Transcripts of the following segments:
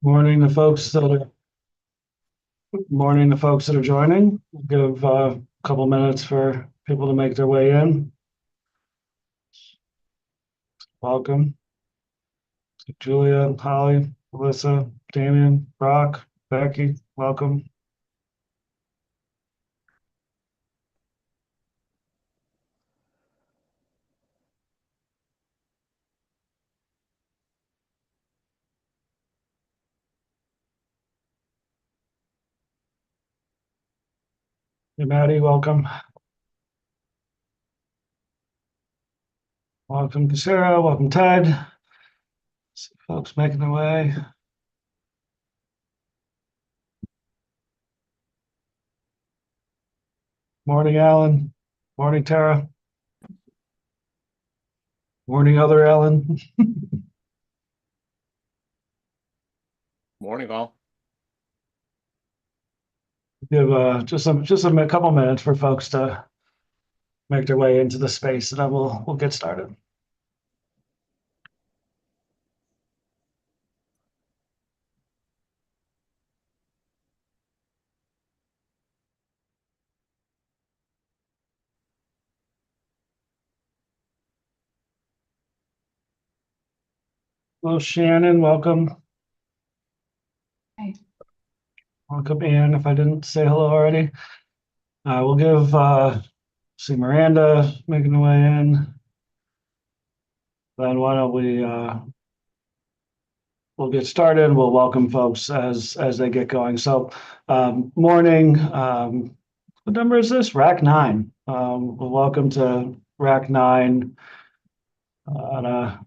Morning to folks that are joining. We'll give a couple minutes for people to make their way in. Welcome. Julia, Holly, Melissa, Damian, Brock, Becky, welcome. Hey, Maddie, welcome. Welcome, Sarah. Welcome, Ted. See folks making their way. Morning, Alan. Morning, Tara. Morning, other Alan. Morning, all. Give just a couple minutes for folks to make their way into the space, and then we'll get started. Hello, Shannon. Welcome. Hi. Welcome, Ann. If I didn't say hello already, we'll give see Miranda making the way in. Then why don't we'll get started. We'll welcome folks as they get going. So, morning. What number is this? Rack 9. Well, welcome to Rack 9 on a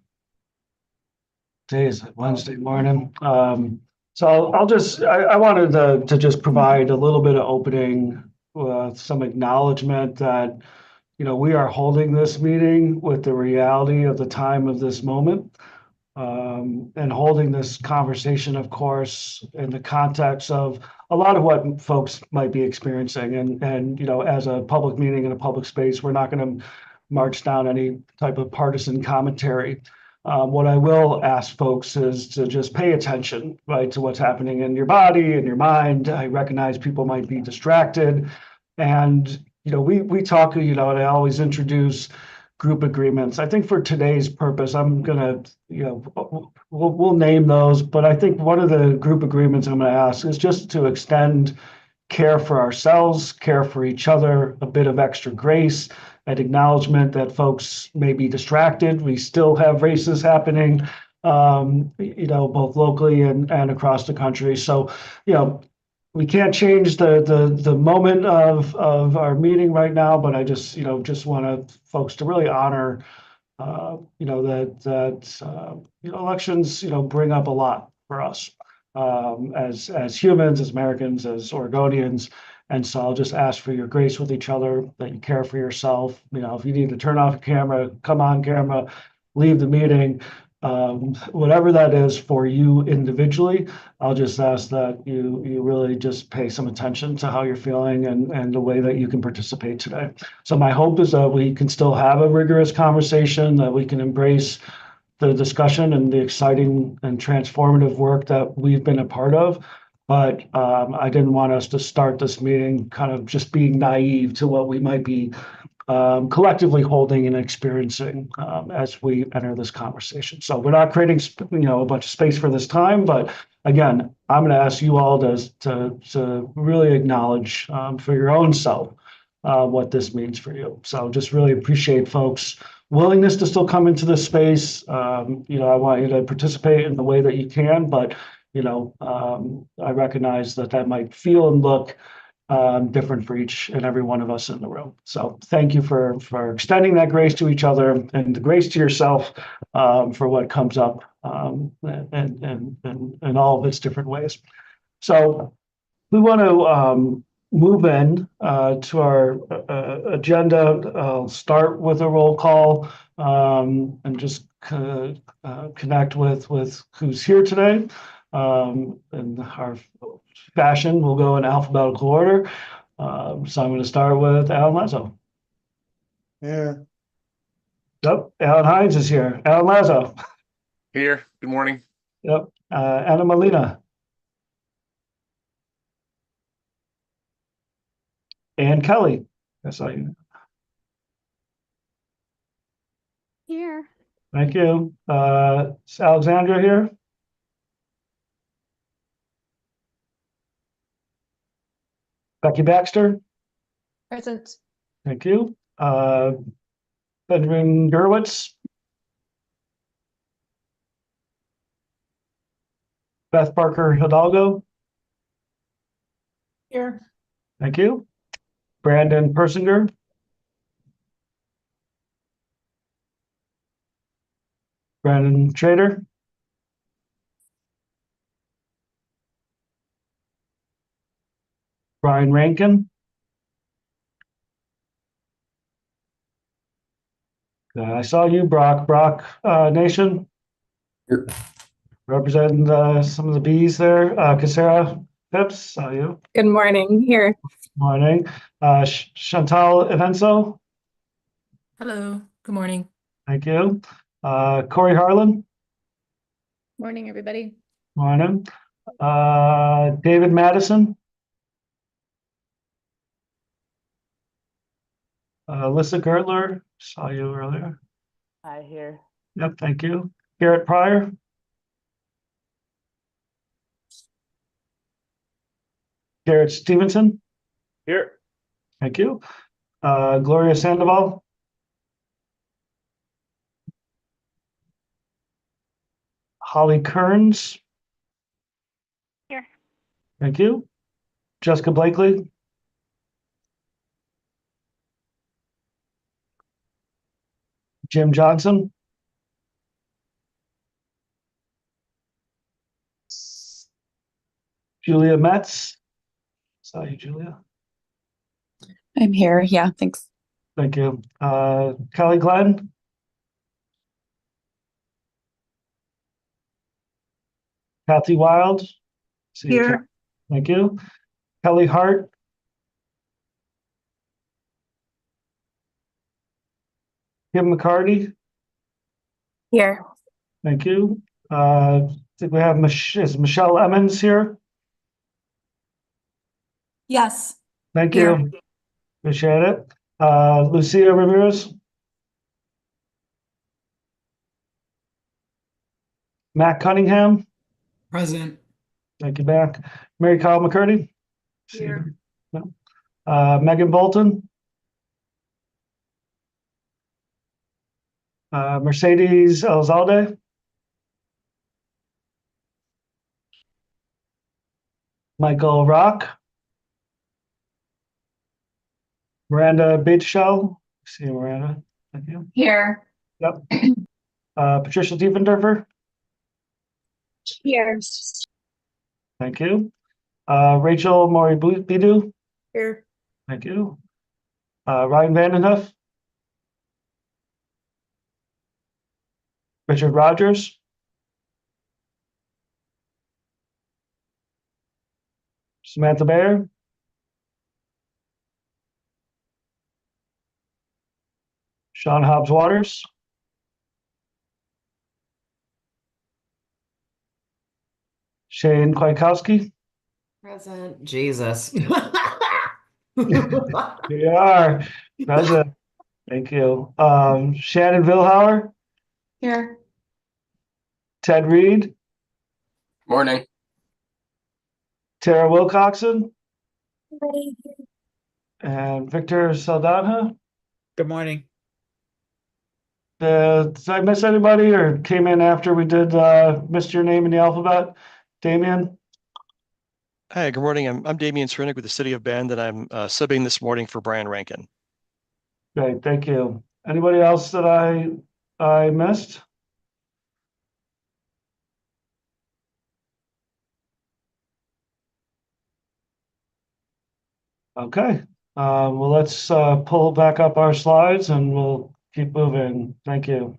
today's Wednesday morning. So I wanted to just provide a little bit of opening, some acknowledgement that, we are holding this meeting with the reality of the time of this moment. And holding this conversation, of course, in the context of a lot of what folks might be experiencing. And as a public meeting in a public space, we're not going to march down any type of partisan commentary. What I will ask folks is to just pay attention, right, to what's happening in your body and your mind. I recognize people might be distracted. And, we talk, and I always introduce group agreements. I think for today's purpose, I'm gonna, we'll name those, but I think one of the group agreements I'm gonna ask is just to extend care for ourselves, care for each other, a bit of extra grace, and acknowledgement that folks may be distracted. We still have races happening, both locally and across the country. So, we can't change the moment of our meeting right now, but I just want folks to really honor, that elections, bring up a lot for us, as humans, as Americans, as Oregonians. And so I'll just ask for your grace with each other, that you care for yourself. If you need to turn off camera, come on camera, leave the meeting, whatever that is for you individually. I'll just ask that you really just pay some attention to how you're feeling and the way that you can participate today. So my hope is that we can still have a rigorous conversation, that we can embrace the discussion and the exciting and transformative work that we've been a part of. But I didn't want us to start this meeting kind of just being naive to what we might be collectively holding and experiencing as we enter this conversation. So we're not creating, a bunch of space for this time, but again, I'm going to ask you all to really acknowledge for your own self what this means for you. So just really appreciate folks' willingness to still come into this space. I want you to participate in the way that you can, but I recognize that might feel and look different for each and every one of us in the room. So thank you for extending that grace to each other and the grace to yourself for what comes up and all of its different ways. So we want to move in to our agenda. I'll start with a roll call and just connect with who's here today. In our fashion, we'll go in alphabetical order. So I'm going to start with Alan Lazo. Yeah. Yep, Alan Hines is here. Alan Lazo. Here. Good morning. Yep. Anna Molina. Ann Kelly. I saw you. Here. Thank you. Is Alexandra here? Becky Baxter. Present. Thank you. Benjamin Gurwitz. Beth Parker Hidalgo. Here. Thank you. Brandon Persinger. Brandon Trader. Brian Rankin. I saw you, Brock. Brock Nation. Here. Representing some of the bees there. Casera Phipps, saw you. Good morning. Here. Morning. Chantal Evenso. Hello, good morning. Thank you. Corey Harlan. Morning, everybody. Morning. David Madison. Alyssa Gertler, saw you earlier. Hi, here. Yep, thank you. Garrett Pryor. Garrett Stevenson. Here. Thank you. Gloria Sandoval. Holly Kearns. Here. Thank you. Jessica Blakely. Jim Johnson. Julia Metz. Saw you, Julia. I'm here. Yeah, thanks. Thank you. Kelly Glenn. Kathy Wild. See you, Here. Kathy. Thank you. Kelly Hart. Kim McCarty. Here. Thank you. I think we have is Michelle Emmons here. Yes. Thank Here. you. Appreciate it. Lucia Ramirez. Matt Cunningham. Present. Thank you, Mac. Mary Kyle McCurdy. Here. No. Megan Bolton. Mercedes Elzalde. Michael Rock. Miranda Bateshell. See you, Miranda. Thank you. Here. Yep. Patricia Diefendorfer. Here. Thank you. Rachel Mori Bidu. Here. Thank you. Ryan Vandenhuff. Richard Rogers. Samantha Bayer. Sean Hobbs Waters. Shane Kwiatkowski. Present. Jesus. Here you are. Present. Thank you. Shannon Vilhauer. Here. Ted Reed. Morning. Tara Wilcoxon. And Victor Saldana. Good morning. Did I miss anybody or came in after we did missed your name in the alphabet? Damien? Hi, good morning. I'm Damian Srinick with the City of Bend, and I'm subbing this morning for Brian Rankin. Great, thank you. Anybody else that I missed? Okay, well, let's pull back up our slides and we'll keep moving. Thank you.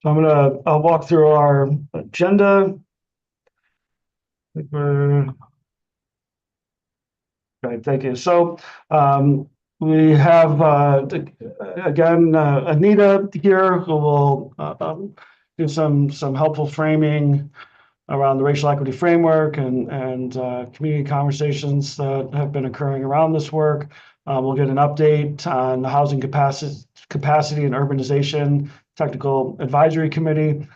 So I'll walk through our agenda. I think we're Great, thank you. So we have again Anita here who will do some helpful framing around the racial equity framework and community conversations that have been occurring around this work. We'll get an update on the housing capacity and urbanization technical advisory committee.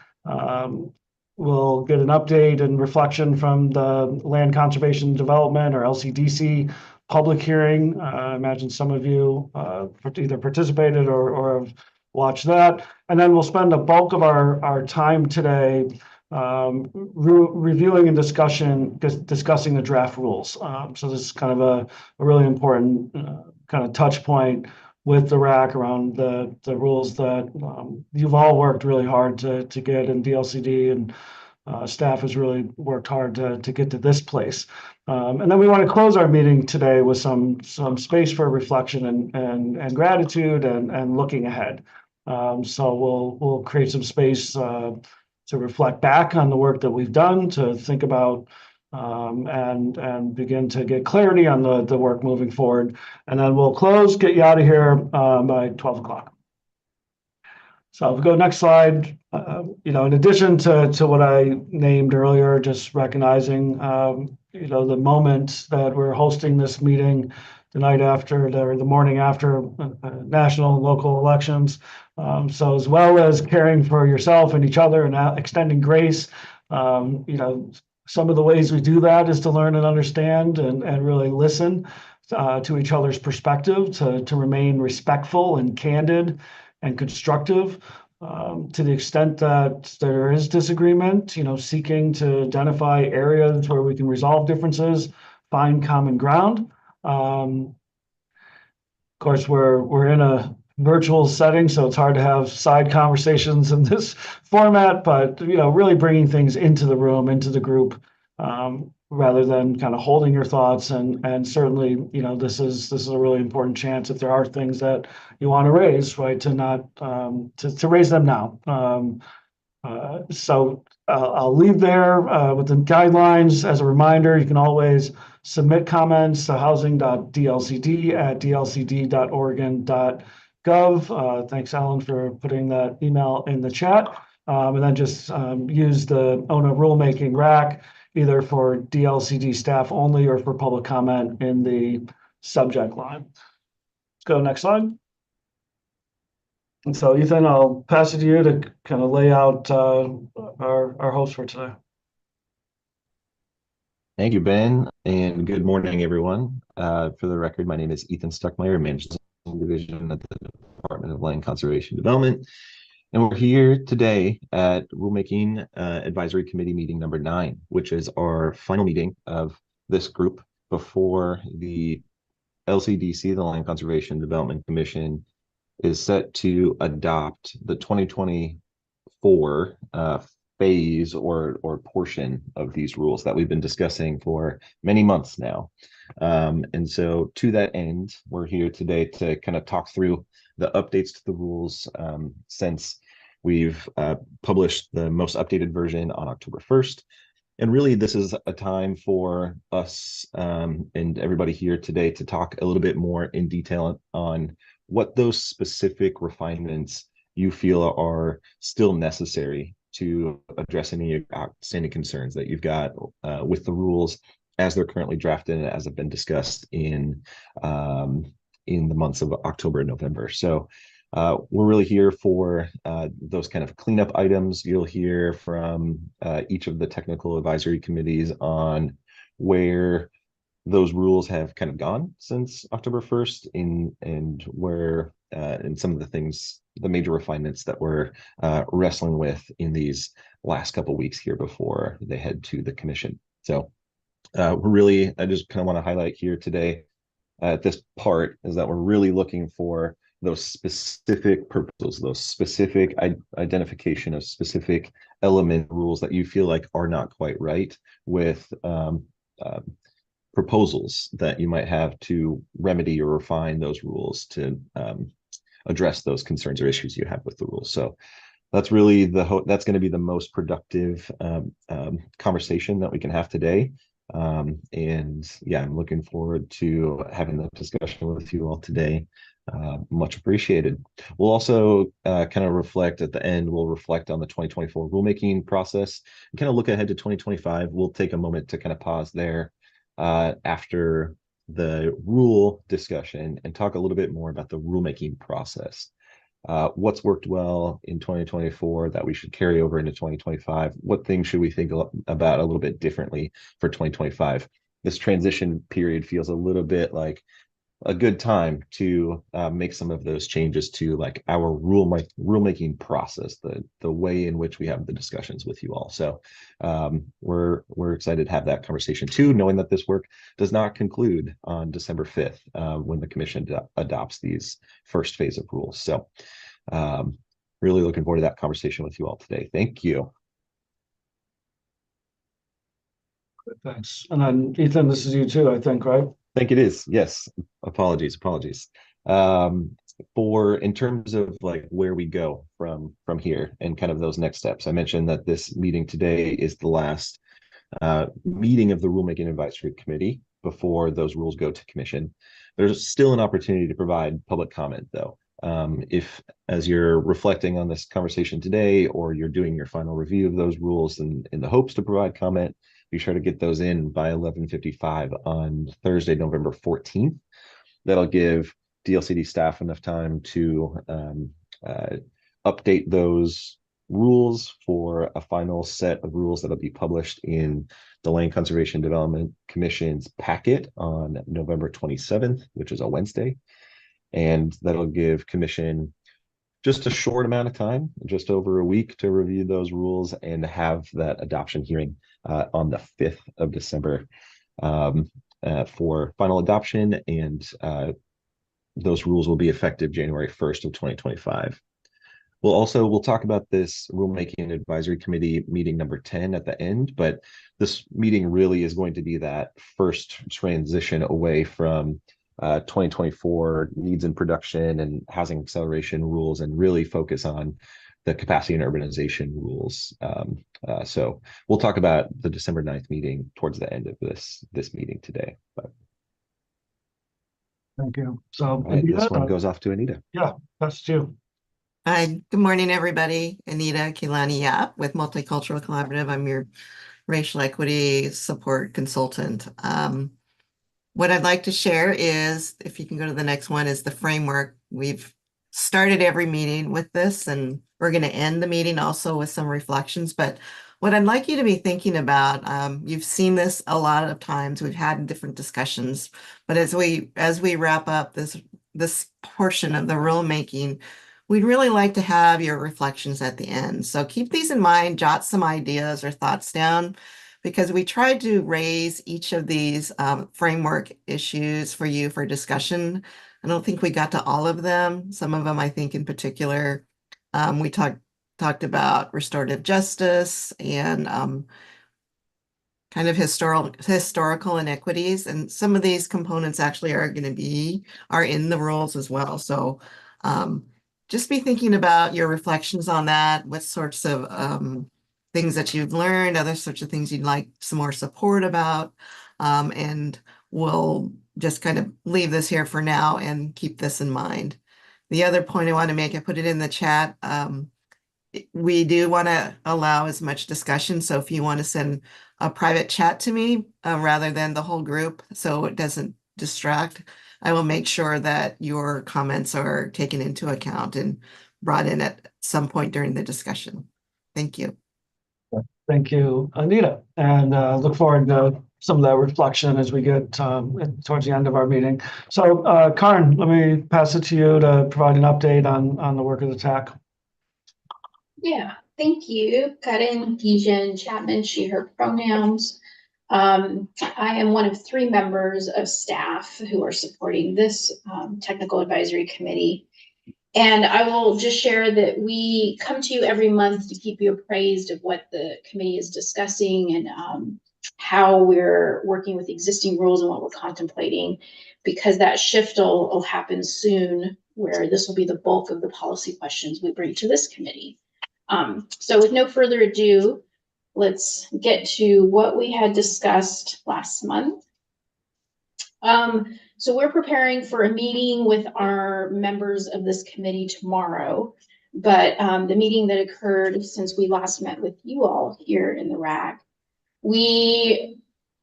We'll get an update and reflection from the Land Conservation Development, or LCDC, public hearing. I imagine some of you either participated or have watched that. And then we'll spend a bulk of our time today reviewing and discussing the draft rules. So this is kind of a really important kind of touch point with the RAC around the rules that you've all worked really hard to get in DLCD, and staff has really worked hard to get to this place. And then we want to close our meeting today with some space for reflection and gratitude and looking ahead. So we'll create some space to reflect back on the work that we've done, to think about and begin to get clarity on the work moving forward. And then we'll get you out of here by 12 o'clock. So if we go next slide, in addition to what I named earlier, just recognizing, the moment that we're hosting this meeting the night after, or the morning after national and local elections. So as well as caring for yourself and each other and extending grace, some of the ways we do that is to learn and understand and really listen to each other's perspective, to remain respectful and candid and constructive, to the extent that there is disagreement, seeking to identify areas where we can resolve differences, find common ground. Of course, we're in a virtual setting, so it's hard to have side conversations in this format, but really bringing things into the room, into the group, rather than kind of holding your thoughts. And certainly, this is a really important chance, if there are things that you want to raise, right, to not to raise them now. So I'll leave there with the guidelines. As a reminder, you can always submit comments to housing.dlcd@dlcd.oregon.gov. Thanks, Alan, for putting that email in the chat. And then just use the ONA rulemaking rack, either for DLCD staff only or for public comment in the subject line. Let's go next slide. And so, Ethan, I'll pass it to you to kind of lay out our host for today. Thank you, Ben, and good morning, everyone. For the record, my name is Ethan Stuckmeyer, Managing Division at the Department of Land Conservation Development, and we're here today at Rulemaking Advisory Committee meeting number 9, which is our final meeting of this group before the LCDC, the Land Conservation Development Commission, is set to adopt the 2024 phase or portion of these rules that we've been discussing for many months now. And so to that end, we're here today to kind of talk through the updates to the rules since we've published the most updated version on October 1st. And really, this is a time for us and everybody here today to talk a little bit more in detail on what those specific refinements you feel are still necessary to address any outstanding concerns that you've got with the rules as they're currently drafted and as have been discussed in the months of October and November. So we're really here for those kind of cleanup items. You'll hear from each of the technical advisory committees on where those rules have kind of gone since October 1st and where and some of the things, the major refinements that we're wrestling with in these last couple of weeks here before they head to the commission. So I just kind of want to highlight here today at this part is that we're really looking for those specific purposes, those specific identification of specific element rules that you feel like are not quite right with proposals that you might have to remedy or refine those rules to address those concerns or issues you have with the rules. So that's really that's going to be the most productive conversation that we can have today. And yeah, I'm looking forward to having the discussion with you all today. Much appreciated. We'll also kind of reflect at the end, we'll reflect on the 2024 rulemaking process and kind of look ahead to 2025. We'll take a moment to kind of pause there after the rule discussion and talk a little bit more about the rulemaking process. What's worked well in 2024 that we should carry over into 2025? What things should we think about a little bit differently for 2025? This transition period feels a little bit like a good time to make some of those changes to like our rulemaking process, the way in which we have the discussions with you all. So we're excited to have that conversation too, knowing that this work does not conclude on December 5th when the commission adopts these first phase of rules. So really looking forward to that conversation with you all today. Thank you. Thanks. And then Ethan, this is you too, I think, right? I think it is. Yes. Apologies. For in terms of like where we go from here and kind of those next steps, I mentioned that this meeting today is the last meeting of the Rulemaking Advisory Committee before those rules go to commission. There's still an opportunity to provide public comment though. If as you're reflecting on this conversation today, or you're doing your final review of those rules and in the hopes to provide comment, be sure to get those in by 11:55 on Thursday, November 14th. That'll give DLCD staff enough time to update those rules for a final set of rules that'll be published in the Land Conservation Development Commission's packet on November 27th, which is a Wednesday. And that'll give commission just a short amount of time, just over a week, to review those rules and have that adoption hearing on the 5th of December for final adoption. And those rules will be effective January 1st of 2025. We'll talk about this Rulemaking Advisory Committee meeting number 10 at the end, but this meeting really is going to be that first transition away from 2024 needs in production and housing acceleration rules, and really focus on the capacity and urbanization rules. So we'll talk about the December 9th meeting towards the end of this meeting today. But Thank you. So this one goes off to Anita. Yeah, that's you. Hi, good morning, everybody. Anita Kilani Yap with Multicultural Collaborative. I'm your racial equity support consultant. What I'd like to share is, if you can go to the next one, is the framework. We've started every meeting with this, and we're going to end the meeting also with some reflections. But what I'd like you to be thinking about, you've seen this a lot of times, we've had different discussions, but as we wrap up this portion of the rulemaking, we'd really like to have your reflections at the end. So keep these in mind, jot some ideas or thoughts down, because we tried to raise each of these framework issues for you for discussion. I don't think we got to all of them. Some of them, I think in particular, we talked about restorative justice and kind of historical inequities. And some of these components actually are in the rules as well. So just be thinking about your reflections on that, what sorts of things that you've learned, other sorts of things you'd like some more support about. And we'll just kind of leave this here for now and keep this in mind. The other point I want to make, I put it in the chat. We do want to allow as much discussion. So if you want to send a private chat to me rather than the whole group, so it doesn't distract, I will make sure that your comments are taken into account and brought in at some point during the discussion. Thank you. Thank you, Anita, and look forward to some of that reflection as we get towards the end of our meeting. So Karin, let me pass it to you to provide an update on the work of the TAC. Yeah, thank you. Karen Gijan Chapman, she, her pronouns. I am one of 3 members of staff who are supporting this technical advisory committee. And I will just share that we come to you every month to keep you appraised of what the committee is discussing and how we're working with existing rules and what we're contemplating, because that shift will happen soon, where this will be the bulk of the policy questions we bring to this committee. So with no further ado, let's get to what we had discussed last month. So we're preparing for a meeting with our members of this committee tomorrow. But the meeting that occurred since we last met with you all here in the RAC,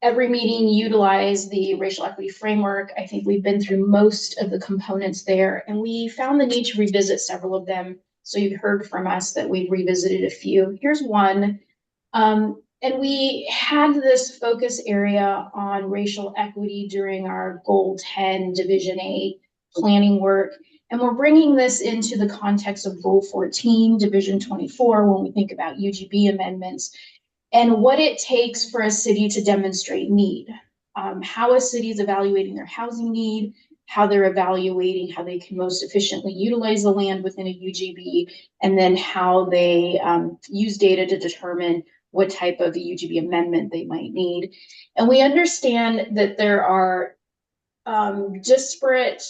every meeting utilize the racial equity framework. I think we've been through most of the components there, and we found the need to revisit several of them. So you've heard from us that we've revisited a few. Here's one. And we had this focus area on racial equity during our Goal 10 Division 8 planning work. And we're bringing this into the context of Goal 14, Division 24, when we think about UGB amendments and what it takes for a city to demonstrate need. How a city is evaluating their housing need, how they're evaluating how they can most efficiently utilize the land within a UGB, and then how they use data to determine what type of UGB amendment they might need. And we understand that there are disparate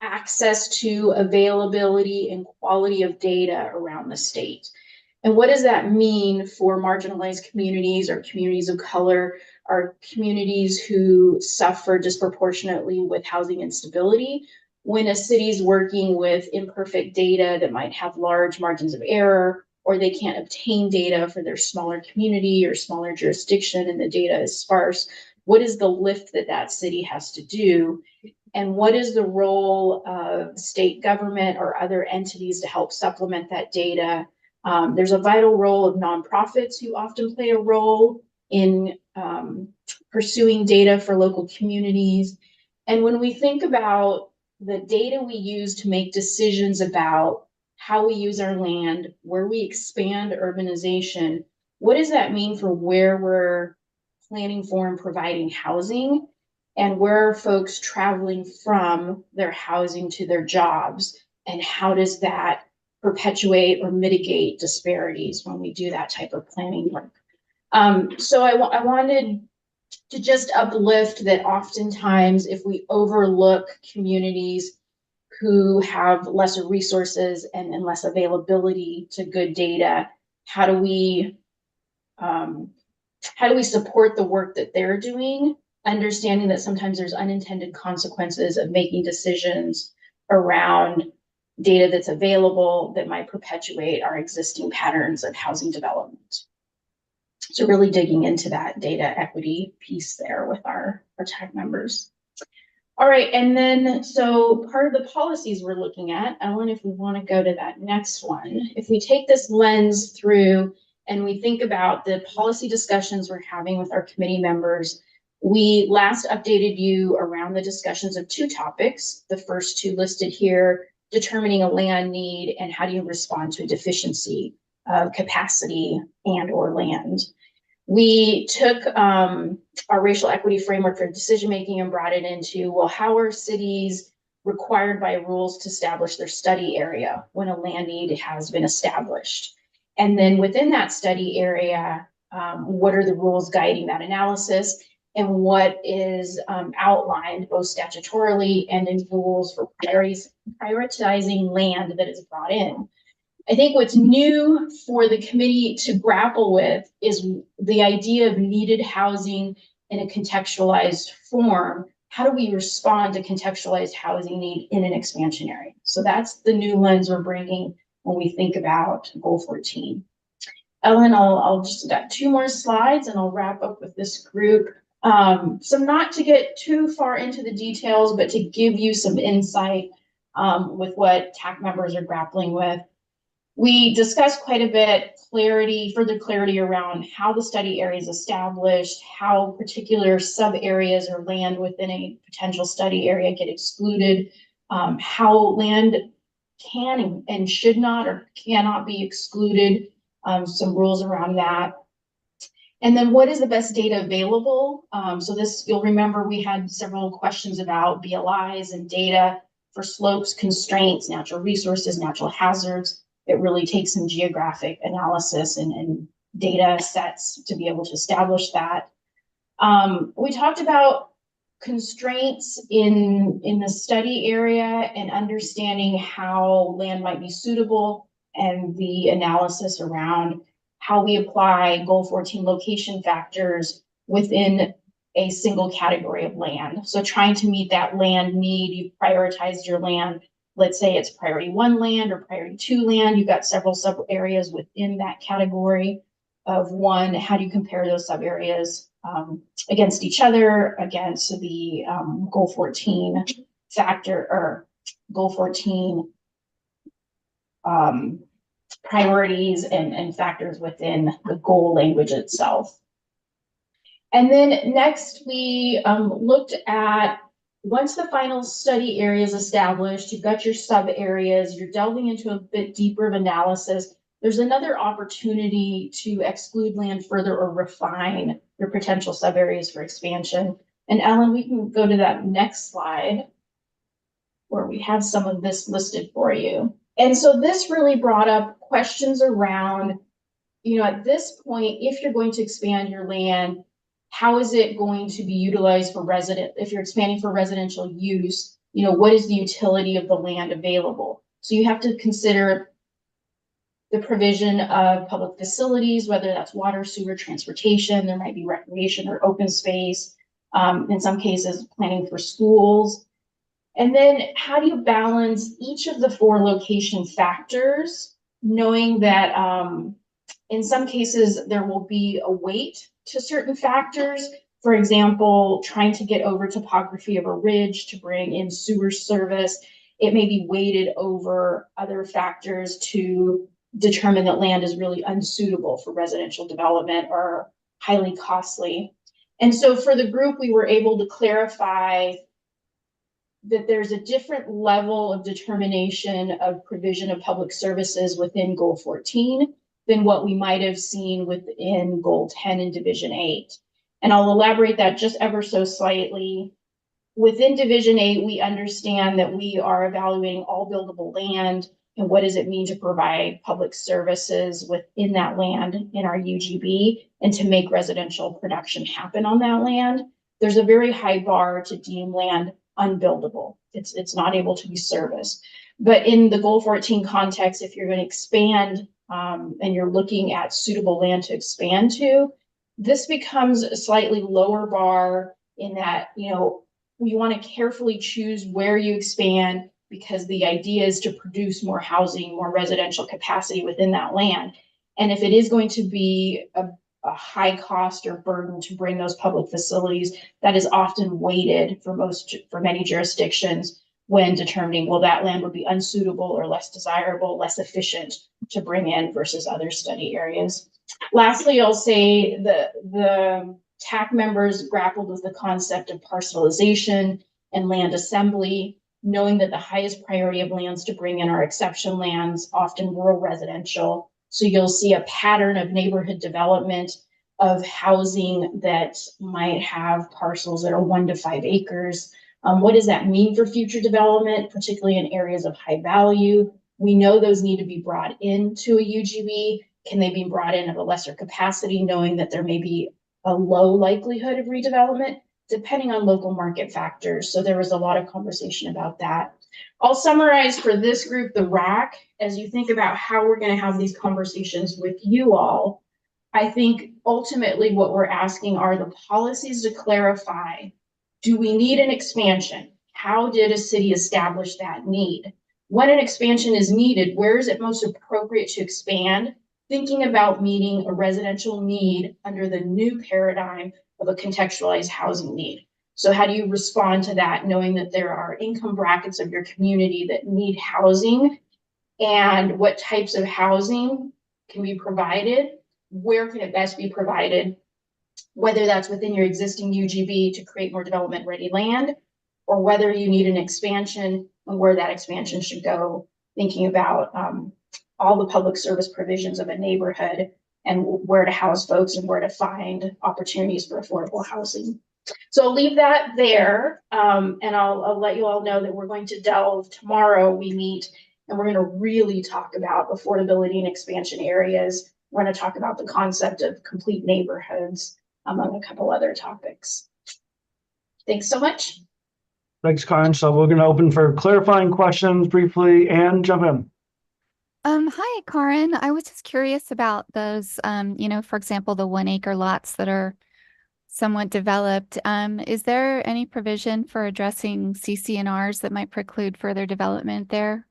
access to availability and quality of data around the state. And what does that mean for marginalized communities or communities of color, or communities who suffer disproportionately with housing instability when a city is working with imperfect data that might have large margins of error, or they can't obtain data for their smaller community or smaller jurisdiction and the data is sparse? What is the lift that that city has to do? And what is the role of state government or other entities to help supplement that data? There's a vital role of nonprofits who often play a role in pursuing data for local communities. And when we think about the data we use to make decisions about how we use our land, where we expand urbanization, what does that mean for where we're planning for and providing housing? And where are folks traveling from their housing to their jobs? And how does that perpetuate or mitigate disparities when we do that type of planning work? So I wanted to just uplift that oftentimes if we overlook communities who have lesser resources and less availability to good data, how do we support the work that they're doing, understanding that sometimes there's unintended consequences of making decisions around data that's available that might perpetuate our existing patterns of housing development. So really digging into that data equity piece there with our TAC members. All right, and then so part of the policies we're looking at, I wonder if we want to go to that next one. If we take this lens through and we think about the policy discussions we're having with our committee members, we last updated you around the discussions of two topics. The first two listed here, determining a land need and how do you respond to a deficiency of capacity and or land. We took our racial equity framework for decision-making and brought it into, well, how are cities required by rules to establish their study area when a land need has been established? And then within that study area, what are the rules guiding that analysis? And what is outlined both statutorily and in rules for prioritizing land that is brought in. I think what's new for the committee to grapple with is the idea of needed housing in a contextualized form. How do we respond to contextualized housing need in an expansion area? So that's the new lens we're bringing when we think about Goal 14. Ellen, I'll just got two more slides and I'll wrap up with this group. So not to get too far into the details, but to give you some insight with what TAC members are grappling with. We discussed quite a bit further clarity around how the study area is established, how particular sub areas or land within a potential study area get excluded, how land can and should not or cannot be excluded, some rules around that. And then what is the best data available? So this, you'll remember we had several questions about BLIs and data for slopes, constraints, natural resources, natural hazards. It really takes some geographic analysis and data sets to be able to establish that. We talked about constraints in the study area and understanding how land might be suitable and the analysis around how we apply Goal 14 location factors within a single category of land. So trying to meet that land need, you've prioritized your land. Let's say it's priority 1 land or priority 2 land. You've got several sub areas within that category of 1. How do you compare those sub areas against each other, against the Goal 14 factor or Goal 14 priorities and factors within the goal language itself. And then next we looked at, once the final study area is established, you've got your sub areas, you're delving into a bit deeper of analysis, there's another opportunity to exclude land further or refine your potential sub areas for expansion. And Ellen, we can go to that next slide where we have some of this listed for you. And so this really brought up questions around, at this point, if you're going to expand your land, how is it going to be utilized for if you're expanding for residential use, what is the utility of the land available? So you have to consider the provision of public facilities, whether that's water, sewer, transportation, there might be recreation or open space, in some cases, planning for schools. And then how do you balance each of the 4 location factors, knowing that in some cases there will be a weight to certain factors. For example, trying to get over topography of a ridge to bring in sewer service, it may be weighted over other factors to determine that land is really unsuitable for residential development or highly costly. And so for the group, we were able to clarify that there's a different level of determination of provision of public services within Goal 14 than what we might have seen within Goal 10 in Division 8. And I'll elaborate that just ever so slightly. Within Division 8, we understand that we are evaluating all buildable land and what does it mean to provide public services within that land in our UGB and to make residential production happen on that land. There's a very high bar to deem land unbuildable. It's not able to be serviced. But in the Goal 14 context, if you're going to expand and you're looking at suitable land to expand to, this becomes a slightly lower bar in that, you want to carefully choose where you expand because the idea is to produce more housing, more residential capacity within that land. And if it is going to be a high cost or burden to bring those public facilities, that is often weighted for many jurisdictions when determining, well, that land would be unsuitable or less desirable, less efficient to bring in versus other study areas. Lastly, I'll say the TAC members grappled with the concept of parcelization and land assembly, knowing that the highest priority of lands to bring in are exception lands, often rural residential. So you'll see a pattern of neighborhood development of housing that might have parcels that are 1 to 5 acres. What does that mean for future development, particularly in areas of high value? We know those need to be brought into a UGB. Can they be brought in at a lesser capacity, knowing that there may be a low likelihood of redevelopment, depending on local market factors? So there was a lot of conversation about that. I'll summarize for this group, the RAC, as you think about how we're going to have these conversations with you all. I think ultimately what we're asking are the policies to clarify, do we need an expansion? How did a city establish that need? When an expansion is needed, where is it most appropriate to expand? Thinking about meeting a residential need under the new paradigm of a contextualized housing need. So how do you respond to that, knowing that there are income brackets of your community that need housing, and what types of housing can be provided? Where can it best be provided? Whether that's within your existing UGB to create more development ready land, or whether you need an expansion and where that expansion should go, thinking about all the public service provisions of a neighborhood and where to house folks and where to find opportunities for affordable housing. So I'll leave that there, and I'll let you all know that we're going to delve tomorrow. We meet and we're going to really talk about affordability and expansion areas. We're going to talk about the concept of complete neighborhoods, among a couple other topics. Thanks so much. Thanks, Karen. So we're going to open for clarifying questions briefly and jump in. Hi, Karin. I was just curious about those, for example, the 1 acre lots that are somewhat developed. Is there any provision for addressing CCNRs that might preclude further development there?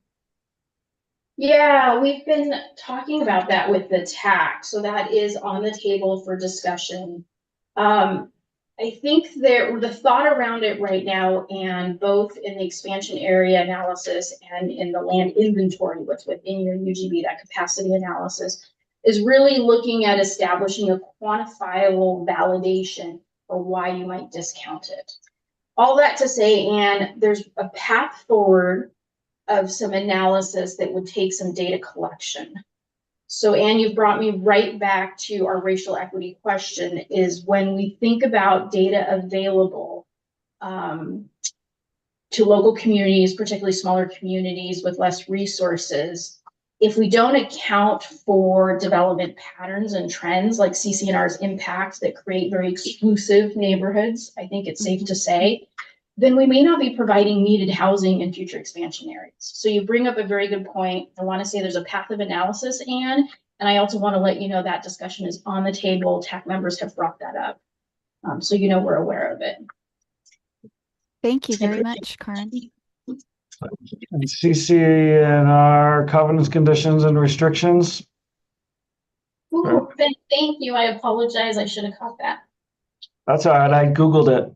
Yeah, we've been talking about that with the TAC, so that is on the table for discussion. I think the thought around it right now, and both in the expansion area analysis and in the land inventory, what's within your UGB, that capacity analysis, is really looking at establishing a quantifiable validation for why you might discount it. All that to say, Anne, there's a path forward of some analysis that would take some data collection. So, Anne, you've brought me right back to our racial equity question, is when we think about data available to local communities, particularly smaller communities with less resources, if we don't account for development patterns and trends like CCNR's impact that create very exclusive neighborhoods, I think it's safe to say, then we may not be providing needed housing in future expansion areas. So you bring up a very good point. I want to say there's a path of analysis, Anne, and I also want to let you know that discussion is on the table. TAC members have brought that up. So you know we're aware of it. Thank you very much, Karin. And CC and our covenants, conditions, and restrictions. Ooh, thank you. I apologize. I should have caught that. That's all right. I Googled it.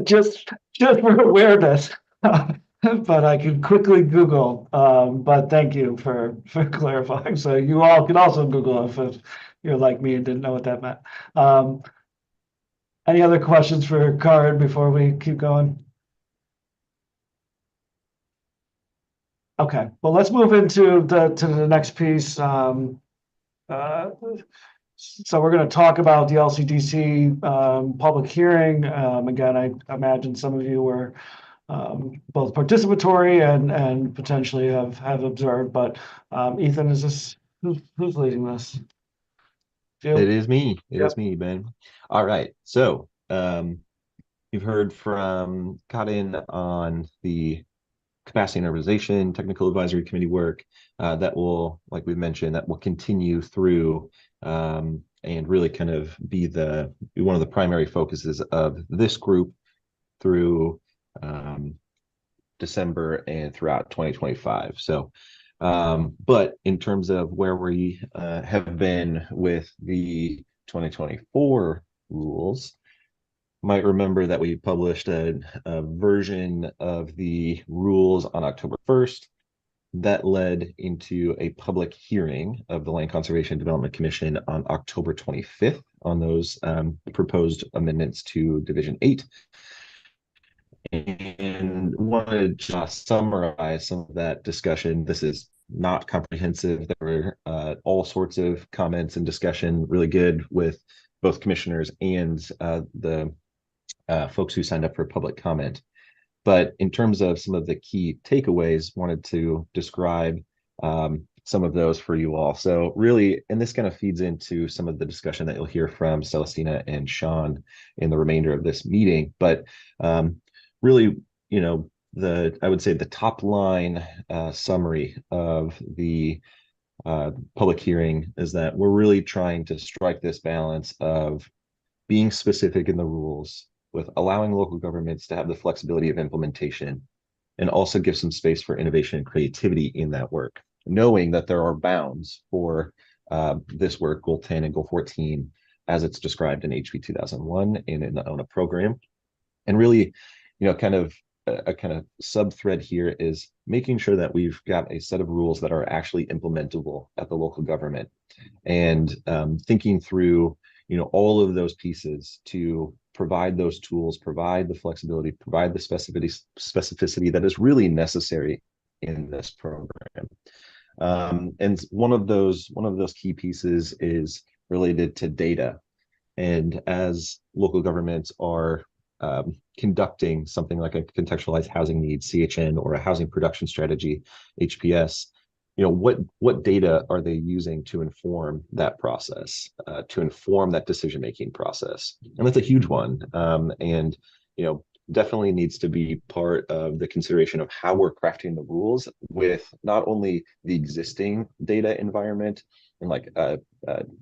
just for awareness. But I can quickly Google. But thank you for clarifying. So you all can also Google if you're like me and didn't know what that meant. Any other questions for Karin before we keep going? Okay, well, let's move into the next piece. So we're going to talk about the LCDC public hearing. Again, I imagine some of you were both participatory and potentially have observed. But Ethan, is this who's leading this? You? It is me. It is Yep. me, Ben. All right. So you've heard from Karin on the capacity and organization, technical advisory committee work that will, like we mentioned, that will continue through and really kind of be one of the primary focuses of this group through December and throughout 2025. So, but in terms of where we have been with the 2024 rules, might remember that we published a version of the rules on October 1st. That led into a public hearing of the Land Conservation Development Commission on October 25th on those proposed amendments to Division 8. And wanted to just summarize some of that discussion. This is not comprehensive. There were all sorts of comments and discussion, really good with both commissioners and the folks who signed up for public comment. But in terms of some of the key takeaways, wanted to describe some of those for you all. So really, and this kind of feeds into some of the discussion that you'll hear from Celestina and Sean in the remainder of this meeting. But really, I would say the top line summary of the public hearing is that we're really trying to strike this balance of being specific in the rules with allowing local governments to have the flexibility of implementation and also give some space for innovation and creativity in that work, knowing that there are bounds for this work, Goal 10 and Goal 14, as it's described in HB 2001 and in the ONA program. And really, kind of a kind of sub thread here is making sure that we've got a set of rules that are actually implementable at the local government, and thinking through all of those pieces to provide those tools, provide the flexibility, provide the specificity that is really necessary in this program. And one of those key pieces is related to data. And as local governments are conducting something like a contextualized housing needs, CHN, or a housing production strategy, HPS, what data are they using to inform that process, to inform that decision-making process? And that's a huge one. And definitely needs to be part of the consideration of how we're crafting the rules with not only the existing data environment and like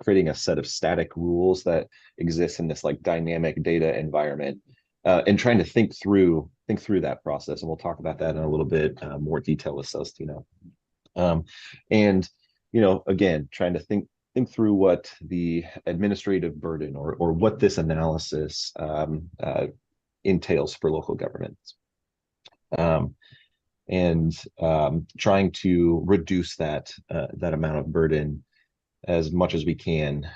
creating a set of static rules that exist in this like dynamic data environment, and trying to think through that process. And we'll talk about that in a little bit more detail with Celestino. And again, trying to think through what the administrative burden or what this analysis entails for local governments, and trying to reduce that amount of burden as much as we can,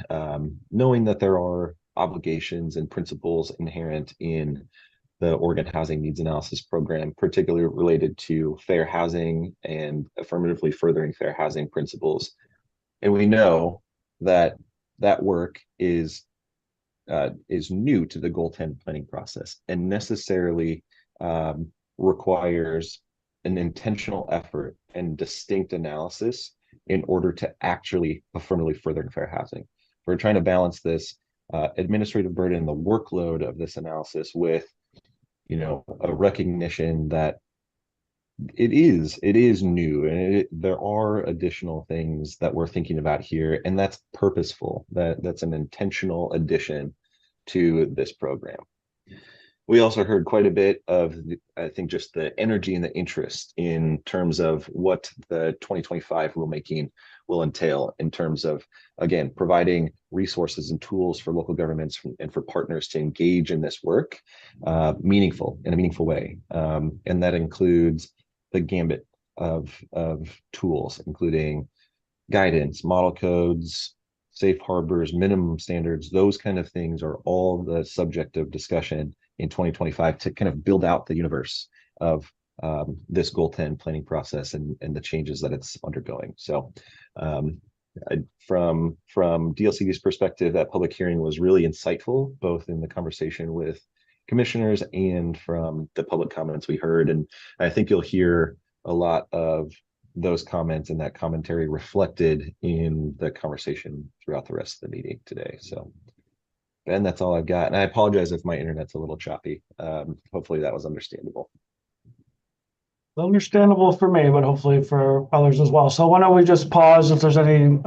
knowing that there are obligations and principles inherent in the Oregon Housing Needs Analysis Program, particularly related to fair housing and affirmatively furthering fair housing principles. And we know that that work is new to the Goal 10 planning process and necessarily requires an intentional effort and distinct analysis in order to actually affirmatively furthering fair housing. We're trying to balance this administrative burden, the workload of this analysis with, a recognition that it is new, and there are additional things that we're thinking about here, and that's purposeful. That's an intentional addition to this program. We also heard quite a bit of, I think, just the energy and the interest in terms of what the 2025 rulemaking will entail in terms of, again, providing resources and tools for local governments and for partners to engage in this work in a meaningful way. And that includes the gambit of tools, including guidance, model codes, safe harbors, minimum standards. Those kind of things are all the subject of discussion in 2025 to kind of build out the universe of this Goal 10 planning process and the changes that it's undergoing. So from DLCV's perspective, that public hearing was really insightful, both in the conversation with commissioners and from the public comments we heard. And I think you'll hear a lot of those comments and that commentary reflected in the conversation throughout the rest of the meeting today. So Ben, that's all I've got. And I apologize if my internet's a little choppy. Hopefully that was understandable. Understandable for me, but hopefully for others as well. So why don't we just pause if there's any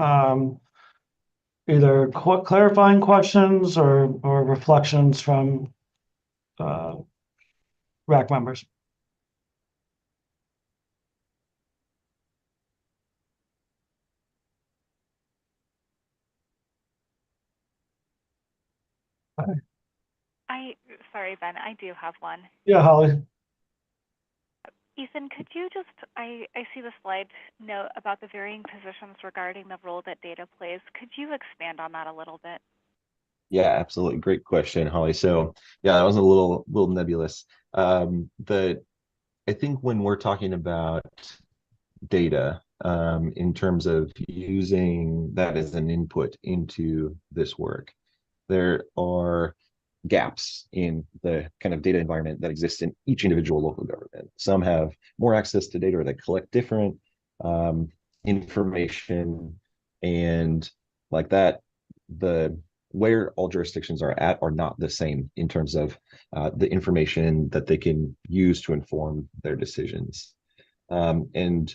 either clarifying questions or reflections from RAC members. Sorry, Ben, I do have one. Yeah, Holly. Ethan, could you just, I see the slide note about the varying positions regarding the role that data plays. Could you expand on that a little bit? Yeah, absolutely. Great question, Holly. So yeah, that was a little nebulous. I think when we're talking about data, in terms of using that as an input into this work, there are gaps in the kind of data environment that exists in each individual local government. Some have more access to data, or they collect different information, and like that, where all jurisdictions are at are not the same in terms of the information that they can use to inform their decisions. And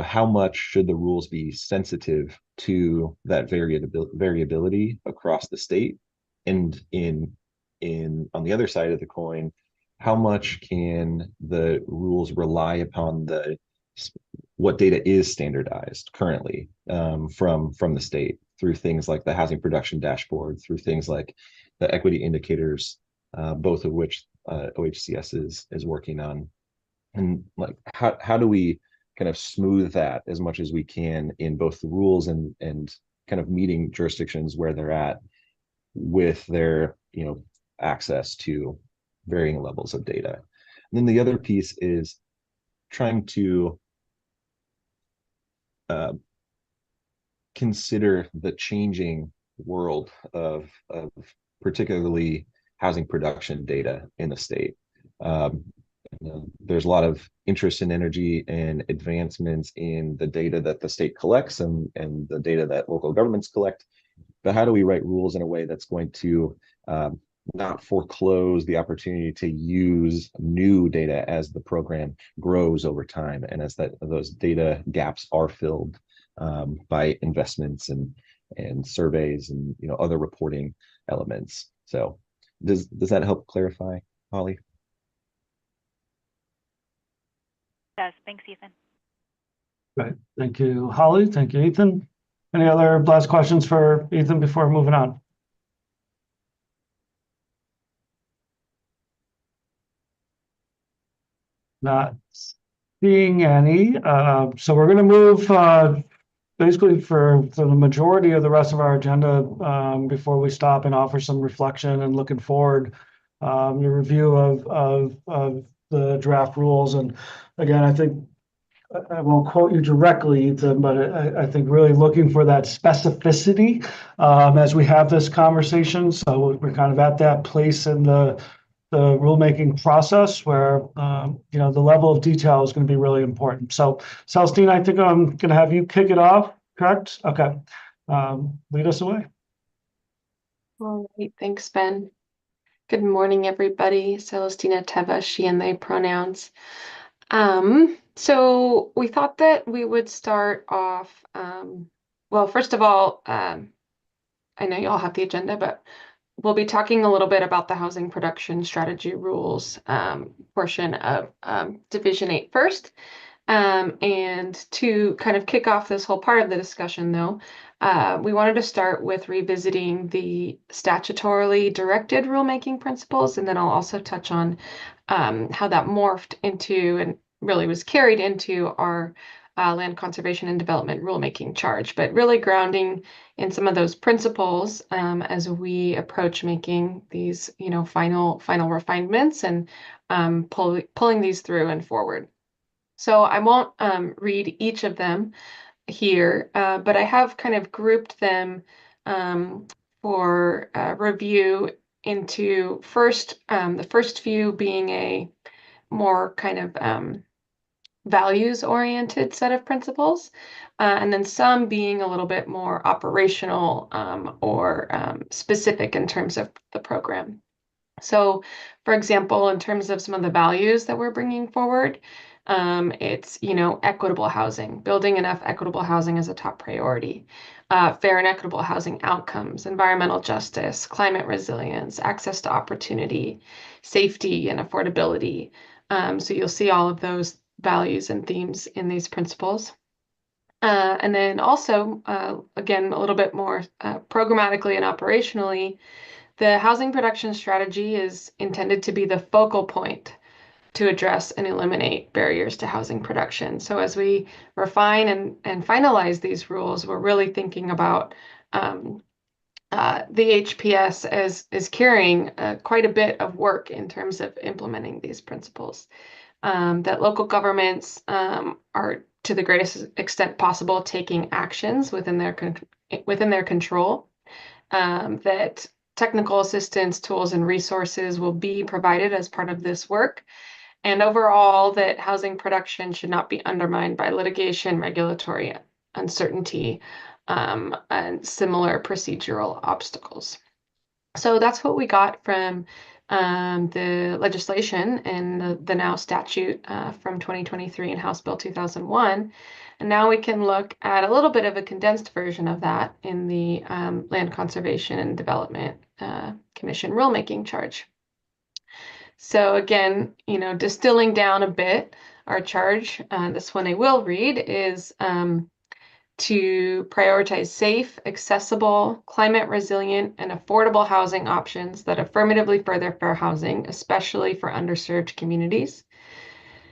how much should the rules be sensitive to that variability across the state? And on the other side of the coin, how much can the rules rely upon what data is standardized currently from the state through things like the housing production dashboard, through things like the equity indicators, both of which OHCS is working on, and like how do we kind of smooth that as much as we can in both the rules and kind of meeting jurisdictions where they're at with their access to varying levels of data. And then the other piece is trying to consider the changing world of particularly housing production data in the state. There's a lot of interest in energy and advancements in the data that the state collects and the data that local governments collect. But how do we write rules in a way that's going to not foreclose the opportunity to use new data as the program grows over time, and as those data gaps are filled by investments and surveys and other reporting elements. So does that help clarify, Holly? Does. Thanks, Ethan. Right. Thank you, Holly. Thank you, Ethan. Any other last questions for Ethan before moving on? Not seeing any. So we're going to move basically for the majority of the rest of our agenda before we stop and offer some reflection and looking forward, the review of the draft rules. And again, I think I won't quote you directly, Ethan, but I think really looking for that specificity as we have this conversation. So we're kind of at that place in the rulemaking process where the level of detail is going to be really important. So Celestine, I think I'm going to have you kick it off, correct? Okay. Lead us away. All right, thanks, Ben. Good morning, everybody. Celestina Teva, she and they pronouns. So we thought that we would start off, well, first of all, I know you all have the agenda, but we'll be talking a little bit about the housing production strategy rules portion of Division 8 first. And to kind of kick off this whole part of the discussion, though, we wanted to start with revisiting the statutorily directed rulemaking principles, and then I'll also touch on how that morphed into and really was carried into our land conservation and development rulemaking charge, but really grounding in some of those principles as we approach making these, final refinements and pulling these through and forward. So I won't read each of them here, but I have kind of grouped them for review into the first few being a more kind of values-oriented set of principles, and then some being a little bit more operational or specific in terms of the program. So, for example, in terms of some of the values that we're bringing forward, it's, equitable housing, building enough equitable housing is a top priority. Fair and equitable housing outcomes, environmental justice, climate resilience, access to opportunity, safety, and affordability. So you'll see all of those values and themes in these principles. And then also, again, a little bit more programmatically and operationally, the housing production strategy is intended to be the focal point to address and eliminate barriers to housing production. So as we refine and finalize these rules, we're really thinking about the HPS as carrying quite a bit of work in terms of implementing these principles. That local governments are, to the greatest extent possible, taking actions within their control. That technical assistance, tools, and resources will be provided as part of this work. And overall, that housing production should not be undermined by litigation, regulatory uncertainty, and similar procedural obstacles. So that's what we got from the legislation and the now statute from 2023 and House Bill 2001. And now we can look at a little bit of a condensed version of that in the Land Conservation and Development Commission rulemaking charge. So again, distilling down a bit, our charge, this one I will read, is to prioritize safe, accessible, climate resilient, and affordable housing options that affirmatively further fair housing, especially for underserved communities,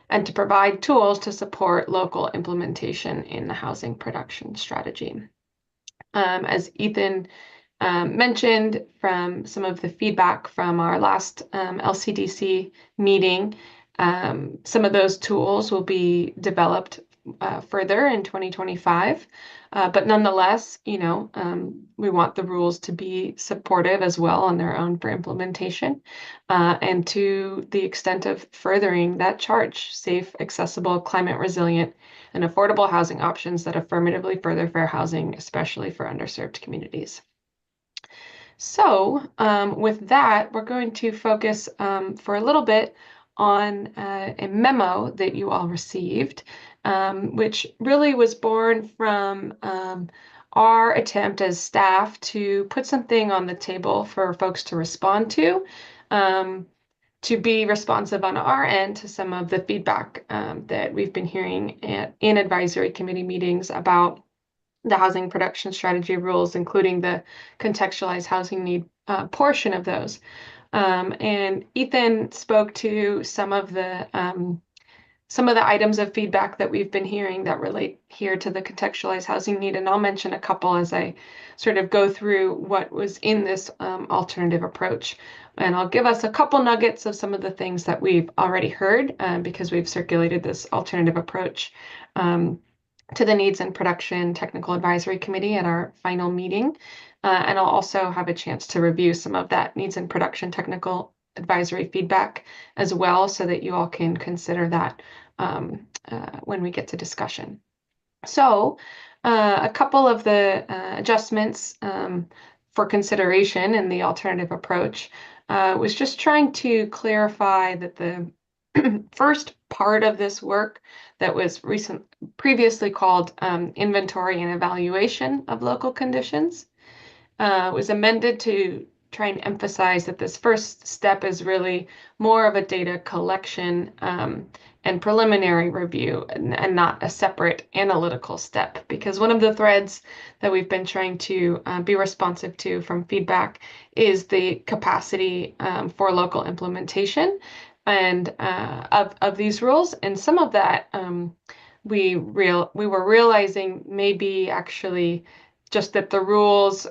and to provide tools to support local implementation in the housing production strategy. As Ethan mentioned from some of the feedback from our last LCDC meeting, some of those tools will be developed further in 2025. But nonetheless, we want the rules to be supportive as well on their own for implementation, and to the extent of furthering that charge, safe, accessible, climate resilient, and affordable housing options that affirmatively further fair housing, especially for underserved communities. So with that, we're going to focus for a little bit on a memo that you all received, which really was born from our attempt as staff to put something on the table for folks to respond to be responsive on our end to some of the feedback that we've been hearing in advisory committee meetings about the housing production strategy rules, including the contextualized housing need portion of those. And Ethan spoke to some of the items of feedback that we've been hearing that relate here to the contextualized housing need, and I'll mention a couple as I sort of go through what was in this alternative approach. And I'll give us a couple nuggets of some of the things that we've already heard because we've circulated this alternative approach to the Needs and Production Technical Advisory Committee at our final meeting. And I'll also have a chance to review some of that Needs and Production Technical Advisory feedback as well, so that you all can consider that when we get to discussion. So a couple of the adjustments for consideration in the alternative approach was just trying to clarify that the first part of this work that was previously called inventory and evaluation of local conditions was amended to try and emphasize that this first step is really more of a data collection and preliminary review and not a separate analytical step. Because one of the threads that we've been trying to be responsive to from feedback is the capacity for local implementation and of these rules. And some of that we were realizing maybe actually just that the rules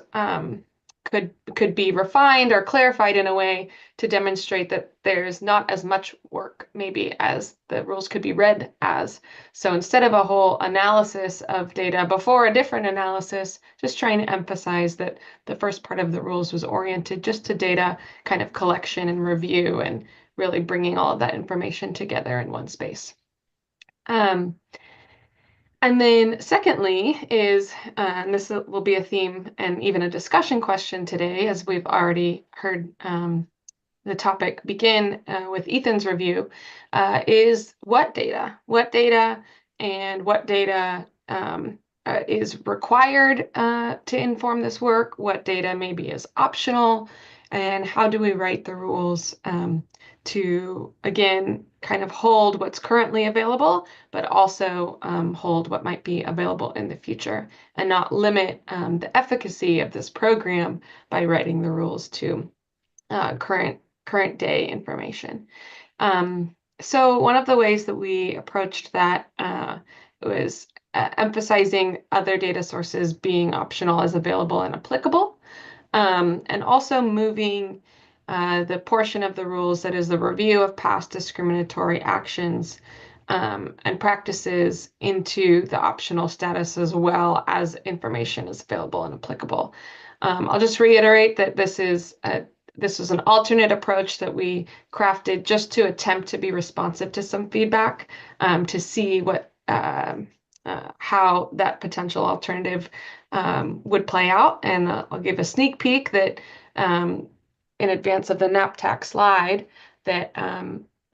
could be refined or clarified in a way to demonstrate that there's not as much work maybe as the rules could be read as. So instead of a whole analysis of data before a different analysis, just trying to emphasize that the first part of the rules was oriented just to data kind of collection and review and really bringing all of that information together in one space. And then secondly is, and this will be a theme and even a discussion question today, as we've already heard the topic begin with Ethan's review, is what data and what data is required to inform this work, what data maybe is optional, and how do we write the rules to, again, kind of hold what's currently available, but also hold what might be available in the future and not limit the efficacy of this program by writing the rules to current day information. So one of the ways that we approached that was emphasizing other data sources being optional as available and applicable, and also moving the portion of the rules that is the review of past discriminatory actions and practices into the optional status, as well as information is available and applicable. I'll just reiterate that this is an alternate approach that we crafted just to attempt to be responsive to some feedback, to see what how that potential alternative would play out. And I'll give a sneak peek that in advance of the NAPTAC slide, that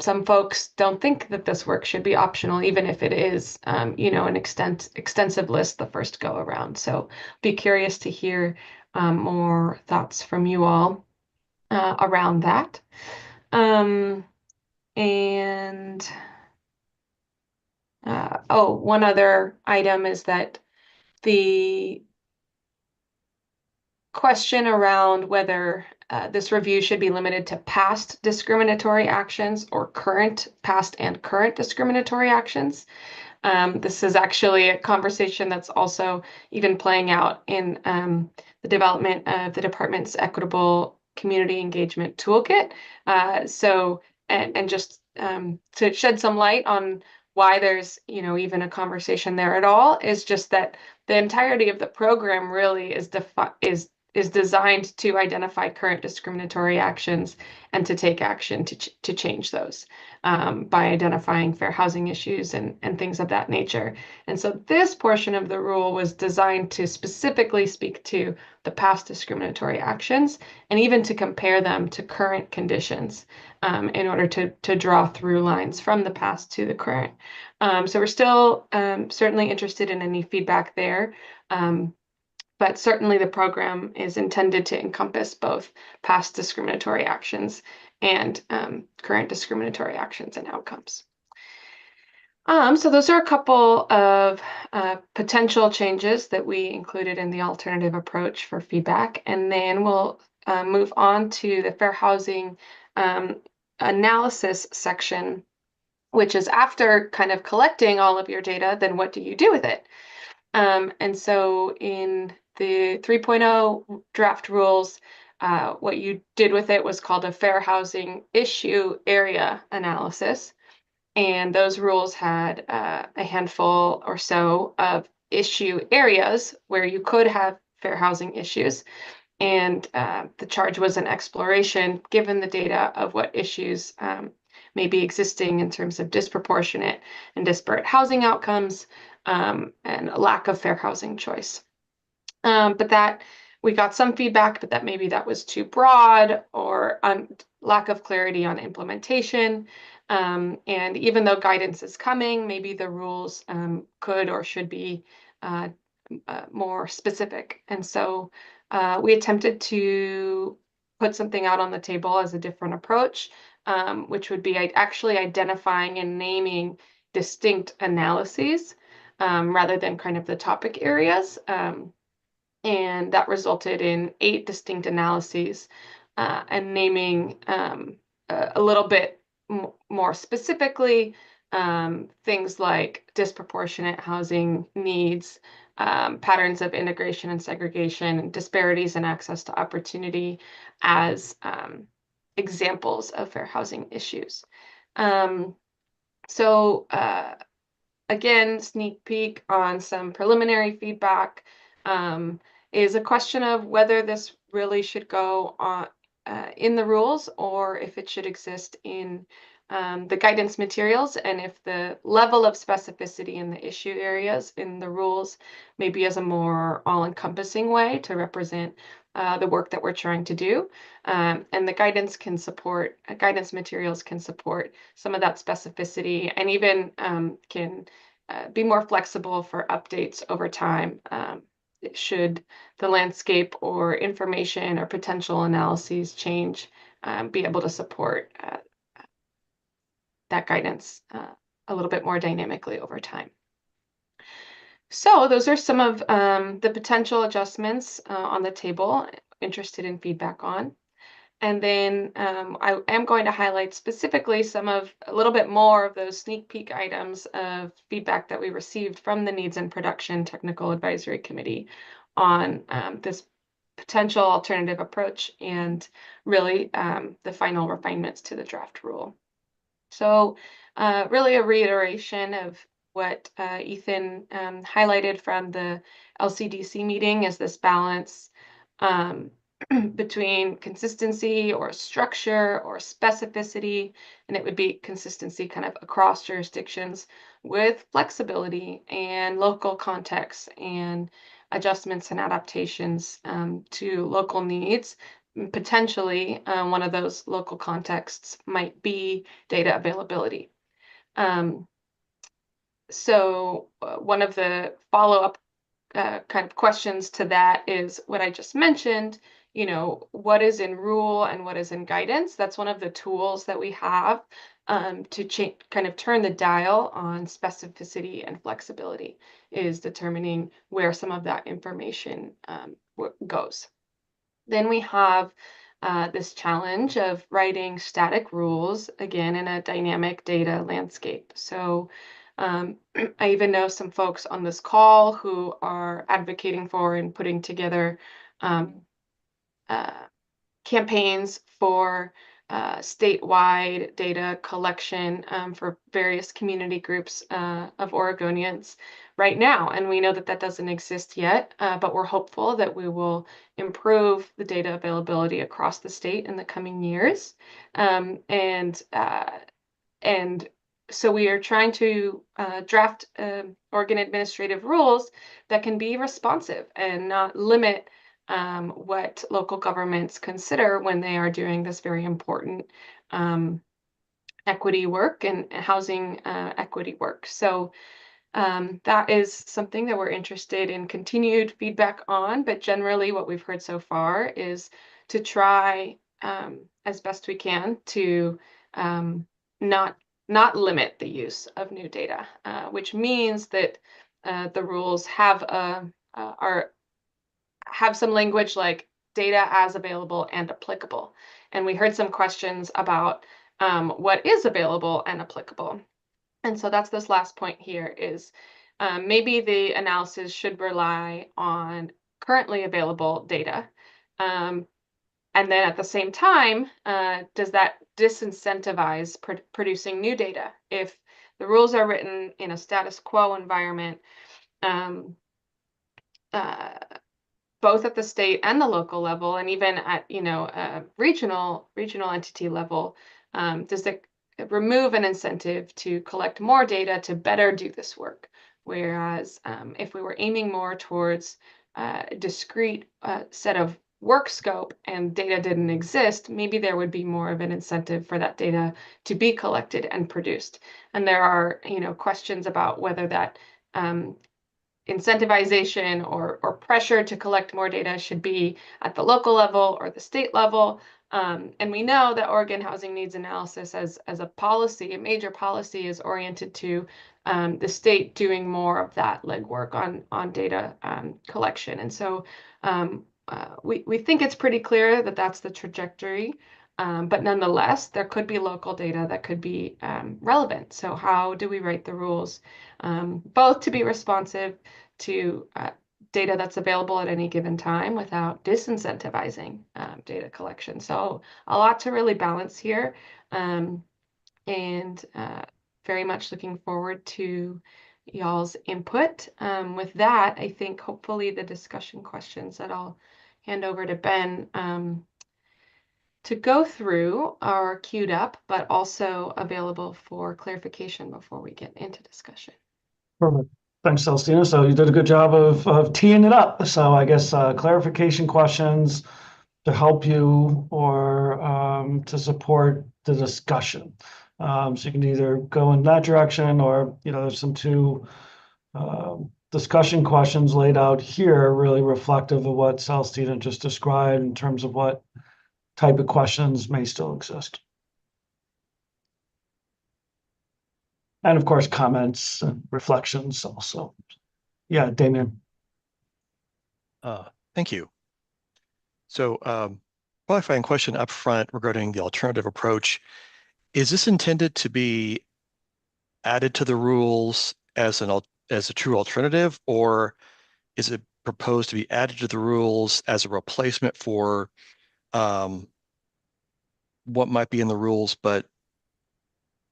some folks don't think that this work should be optional, even if it is, an extensive list the first go around. So be curious to hear more thoughts from you all around that. One other item is that the question around whether this review should be limited to past discriminatory actions or past and current discriminatory actions. This is actually a conversation that's also even playing out in the development of the department's equitable community engagement toolkit. Just to shed some light on why there's even a conversation there at all, is just that the entirety of the program really is is designed to identify current discriminatory actions and to take action to change those by identifying fair housing issues and things of that nature. And so this portion of the rule was designed to specifically speak to the past discriminatory actions and even to compare them to current conditions in order to draw through lines from the past to the current. So we're still certainly interested in any feedback there. But certainly the program is intended to encompass both past discriminatory actions and current discriminatory actions and outcomes. So those are a couple of potential changes that we included in the alternative approach for feedback. And then we'll move on to the fair housing analysis section, which is after kind of collecting all of your data, then what do you do with it? And so in the 3.0 draft rules, what you did with it was called a fair housing issue area analysis. And those rules had a handful or so of issue areas where you could have fair housing issues. And the charge was an exploration, given the data, of what issues may be existing in terms of disproportionate and disparate housing outcomes and a lack of fair housing choice. But that we got some feedback, but that maybe that was too broad or lack of clarity on implementation. And even though guidance is coming, maybe the rules could or should be more specific. And so we attempted to put something out on the table as a different approach, which would be actually identifying and naming distinct analyses rather than kind of the topic areas. And that resulted in 8 distinct analyses and naming a little bit more specifically things like disproportionate housing needs, patterns of integration and segregation, disparities in access to opportunity as examples of fair housing issues. So again, sneak peek on some preliminary feedback is a question of whether this really should go on in the rules or if it should exist in the guidance materials, and if the level of specificity in the issue areas in the rules maybe as a more all-encompassing way to represent the work that we're trying to do. And the guidance can support, guidance materials can support some of that specificity and even can be more flexible for updates over time. Should the landscape or information or potential analyses change, be able to support that guidance a little bit more dynamically over time. So those are some of the potential adjustments on the table, interested in feedback on. And then I am going to highlight specifically a little bit more of those sneak peek items of feedback that we received from the Needs and Production Technical Advisory Committee on this potential alternative approach and really the final refinements to the draft rule. So really a reiteration of what Ethan highlighted from the LCDC meeting is this balance between consistency or structure or specificity, and it would be consistency kind of across jurisdictions with flexibility and local context and adjustments and adaptations to local needs. Potentially, one of those local contexts might be data availability. So one of the follow-up kind of questions to that is what I just mentioned, what is in rule and what is in guidance. That's one of the tools that we have to kind of turn the dial on specificity and flexibility, is determining where some of that information goes. Then we have this challenge of writing static rules, again, in a dynamic data landscape. So I even know some folks on this call who are advocating for and putting together campaigns for statewide data collection for various community groups of Oregonians right now. And we know that that doesn't exist yet, but we're hopeful that we will improve the data availability across the state in the coming years. And so we are trying to draft Oregon administrative rules that can be responsive and not limit what local governments consider when they are doing this very important equity work and housing equity work. So that is something that we're interested in continued feedback on, but generally what we've heard so far is to try as best we can to not limit the use of new data, which means that the rules have some language like data as available and applicable. And we heard some questions about what is available and applicable. And so that's this last point here is maybe the analysis should rely on currently available data. And then at the same time, does that disincentivize producing new data? If the rules are written in a status quo environment, both at the state and the local level, and even at regional entity level, does it remove an incentive to collect more data to better do this work? Whereas if we were aiming more towards a discrete set of work scope and data didn't exist, maybe there would be more of an incentive for that data to be collected and produced. And there are questions about whether that incentivization or pressure to collect more data should be at the local level or the state level. And we know that Oregon Housing Needs Analysis as a policy, a major policy, is oriented to the state doing more of that legwork on data collection. And so we think it's pretty clear that that's the trajectory. But nonetheless, there could be local data that could be relevant. So how do we write the rules both to be responsive to data that's available at any given time without disincentivizing data collection? So a lot to really balance here, and very much looking forward to y'all's input. With that, I think hopefully the discussion questions that I'll hand over to Ben to go through are queued up, but also available for clarification before we get into discussion. Perfect. Thanks, Celestina. So you did a good job of teeing it up. So I guess clarification questions to help you or to support the discussion. So you can either go in that direction or, there's some two discussion questions laid out here, really reflective of what Celestina just described in terms of what type of questions may still exist. And of course, comments and reflections also. Yeah, Damien. Thank you. So qualifying question up front regarding the alternative approach. Is this intended to be added to the rules as a true alternative, or is it proposed to be added to the rules as a replacement for what might be in the rules but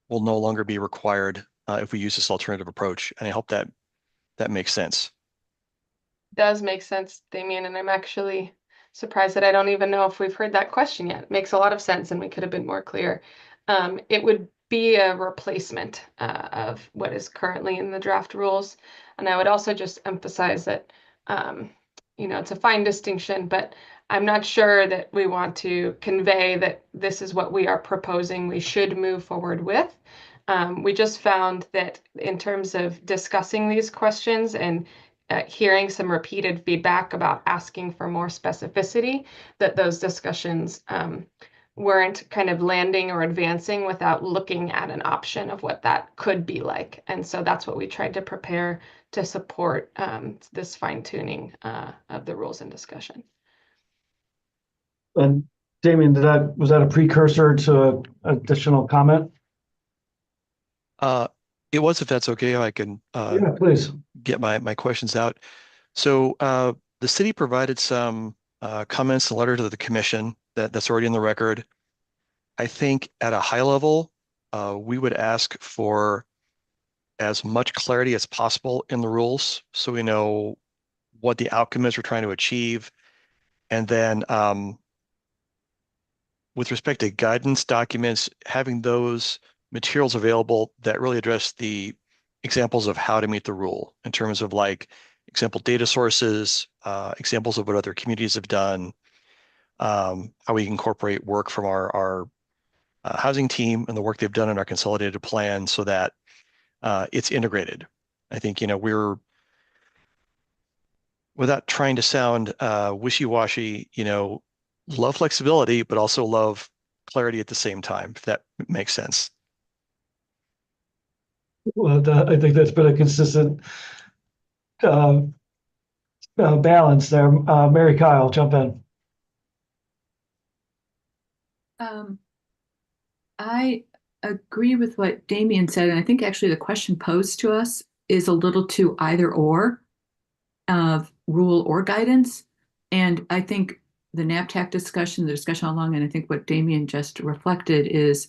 will no longer be required if we use this alternative approach? And I hope that makes sense. Does make sense, Damien, and I'm actually surprised that I don't even know if we've heard that question yet. It makes a lot of sense, and we could have been more clear. It would be a replacement of what is currently in the draft rules. And I would also just emphasize that, it's a fine distinction, but I'm not sure that we want to convey that this is what we are proposing we should move forward with. We just found that in terms of discussing these questions and hearing some repeated feedback about asking for more specificity, that those discussions weren't kind of landing or advancing without looking at an option of what that could be like. And so that's what we tried to prepare to support this fine-tuning of the rules and discussion. And Damien, was that a precursor to an additional comment? It was, if that's okay, I can Yeah, please get my questions out. So the city provided some comments and letter to the commission that's already in the record. I think at a high level, we would ask for as much clarity as possible in the rules so we know what the outcome is we're trying to achieve. And then with respect to guidance documents, having those materials available that really address the examples of how to meet the rule in terms of like example data sources, examples of what other communities have done, how we incorporate work from our housing team and the work they've done in our consolidated plan so that it's integrated. I think, we're, without trying to sound wishy-washy, love flexibility, but also love clarity at the same time, if that makes sense. Well, I think that's been a consistent uh, balance there. Mary Kyle, jump in. I agree with what Damien said, and I think actually the question posed to us is a little too either or of rule or guidance. And I think the NAPTAC discussion, the discussion all along, and I think what Damien just reflected is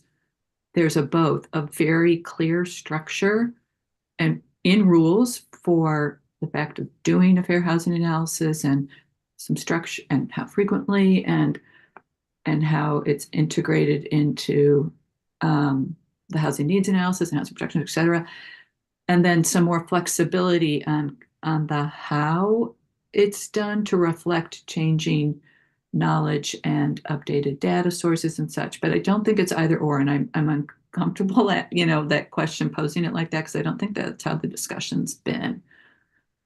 there's a both a very clear structure and in rules for the fact of doing a fair housing analysis and some structure and how frequently and how it's integrated into the housing needs analysis and housing protection, et cetera. And then some more flexibility on the how it's done to reflect changing knowledge and updated data sources and such. But I don't think it's either or, and I'm uncomfortable at that question posing it like that because I don't think that's how the discussion's been.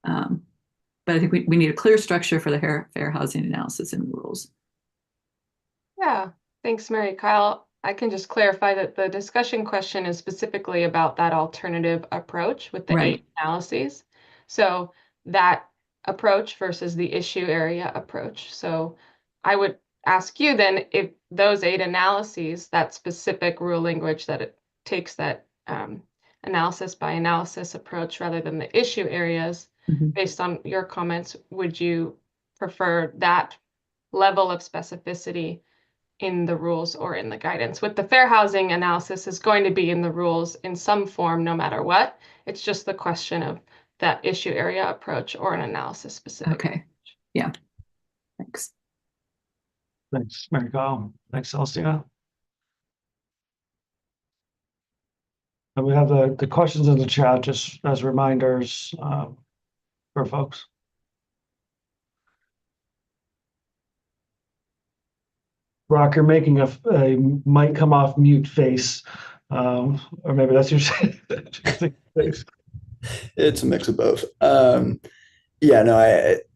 But I think we need a clear structure for the fair housing analysis and rules. Yeah, thanks, Mary Kyle. I can just clarify that the discussion question is specifically about that alternative approach with the Right. 8 analyses. So that approach versus the issue area approach. So I would ask you then if those 8 analyses, that specific rule language that it takes that analysis by analysis approach rather than the issue areas, based on your comments, would you prefer that level of specificity in the rules or in the guidance? With the fair housing analysis is going to be in the rules in some form, no matter what. It's just the question of that issue area approach or an analysis specific. Okay. Yeah. Thanks. Thanks, Mary Kyle. Thanks, Celestina. And we have the questions in the chat just as reminders for folks. Brock, you're making a might come off mute face, or maybe that's your face. It's a mix of both. Yeah, no,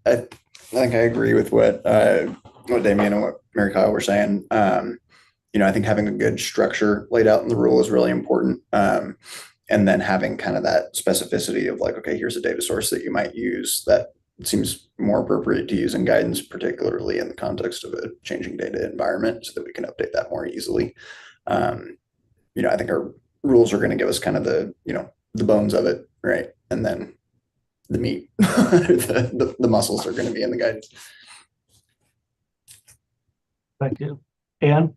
I think I agree with what Damien and what Mary Kyle were saying. I think having a good structure laid out in the rule is really important. And then having kind of that specificity of like, okay, here's a data source that you might use that seems more appropriate to use in guidance, particularly in the context of a changing data environment, so that we can update that more easily. I think our rules are going to give us kind of the bones of it, right? And then the meat, the muscles are going to be in the guidance. Thank you. Anne?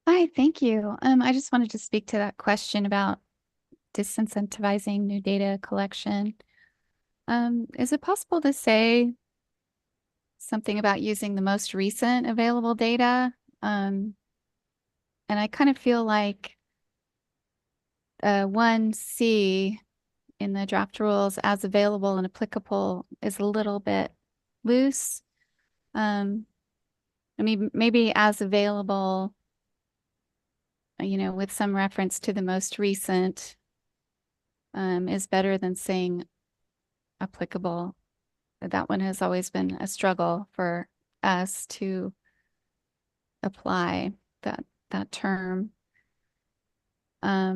Hi, thank you. I just wanted to speak to that question about disincentivizing new data collection. Is it possible to say something about using the most recent available data? And I kind of feel like 1C in the draft rules as available and applicable is a little bit loose. I mean, maybe as available, with some reference to the most recent is better than saying applicable. That one has always been a struggle for us to apply that term. I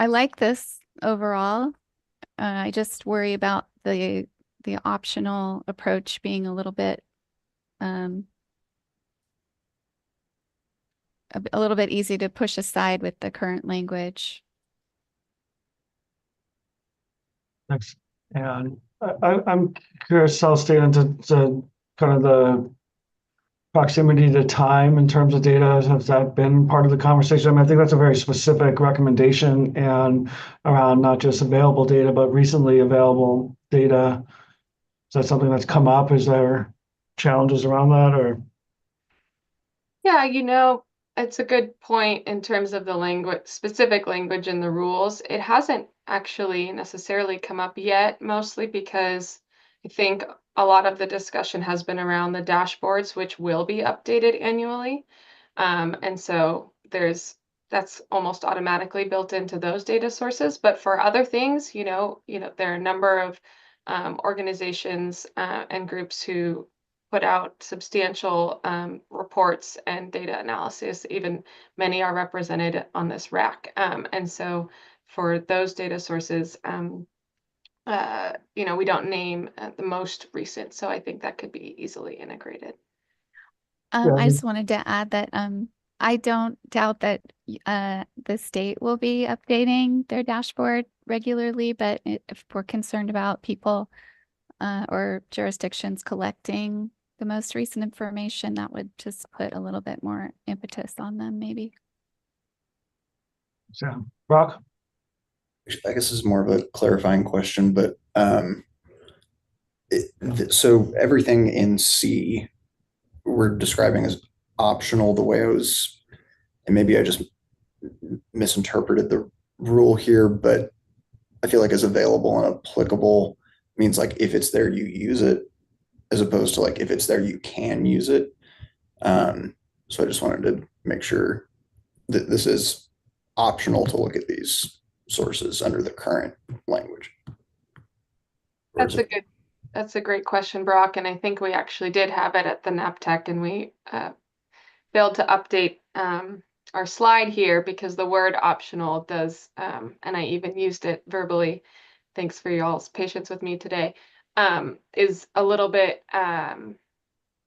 like this overall. I just worry about the optional approach being a little bit easy to push aside with the current language. Thanks. And I'm curious, Celestina, to kind of proximity to time in terms of data? Has that been part of the conversation? I mean, I think that's a very specific recommendation and around not just available data, but recently available data. Is that something that's come up? Is there challenges around that or? Yeah, it's a good point in terms of the language, specific language in the rules. It hasn't actually necessarily come up yet, mostly because I think a lot of the discussion has been around the dashboards, which will be updated annually. And so that's almost automatically built into those data sources. But for other things, there are a number of organizations and groups who put out substantial reports and data analysis. Even many are represented on this rack. And so for those data sources, we don't name the most recent. So I think that could be easily integrated. I just wanted to add that I don't doubt that the state will be updating their dashboard regularly, but if we're concerned about people or jurisdictions collecting the most recent information, that would just put a little bit more impetus on them, maybe. So, Brock? I guess this is more of a clarifying question, but so everything in C we're describing as optional the way I was, and maybe I just misinterpreted the rule here, but I feel like as available and applicable means like if it's there, you use it, as opposed to like if it's there, you can use it. So I just wanted to make sure that this is optional to look at these sources under the current language. That's a great question, Brock. And I think we actually did have it at the NAPTEC, and we failed to update our slide here because the word optional does, and I even used it verbally, thanks for y'all's patience with me today, is a little bit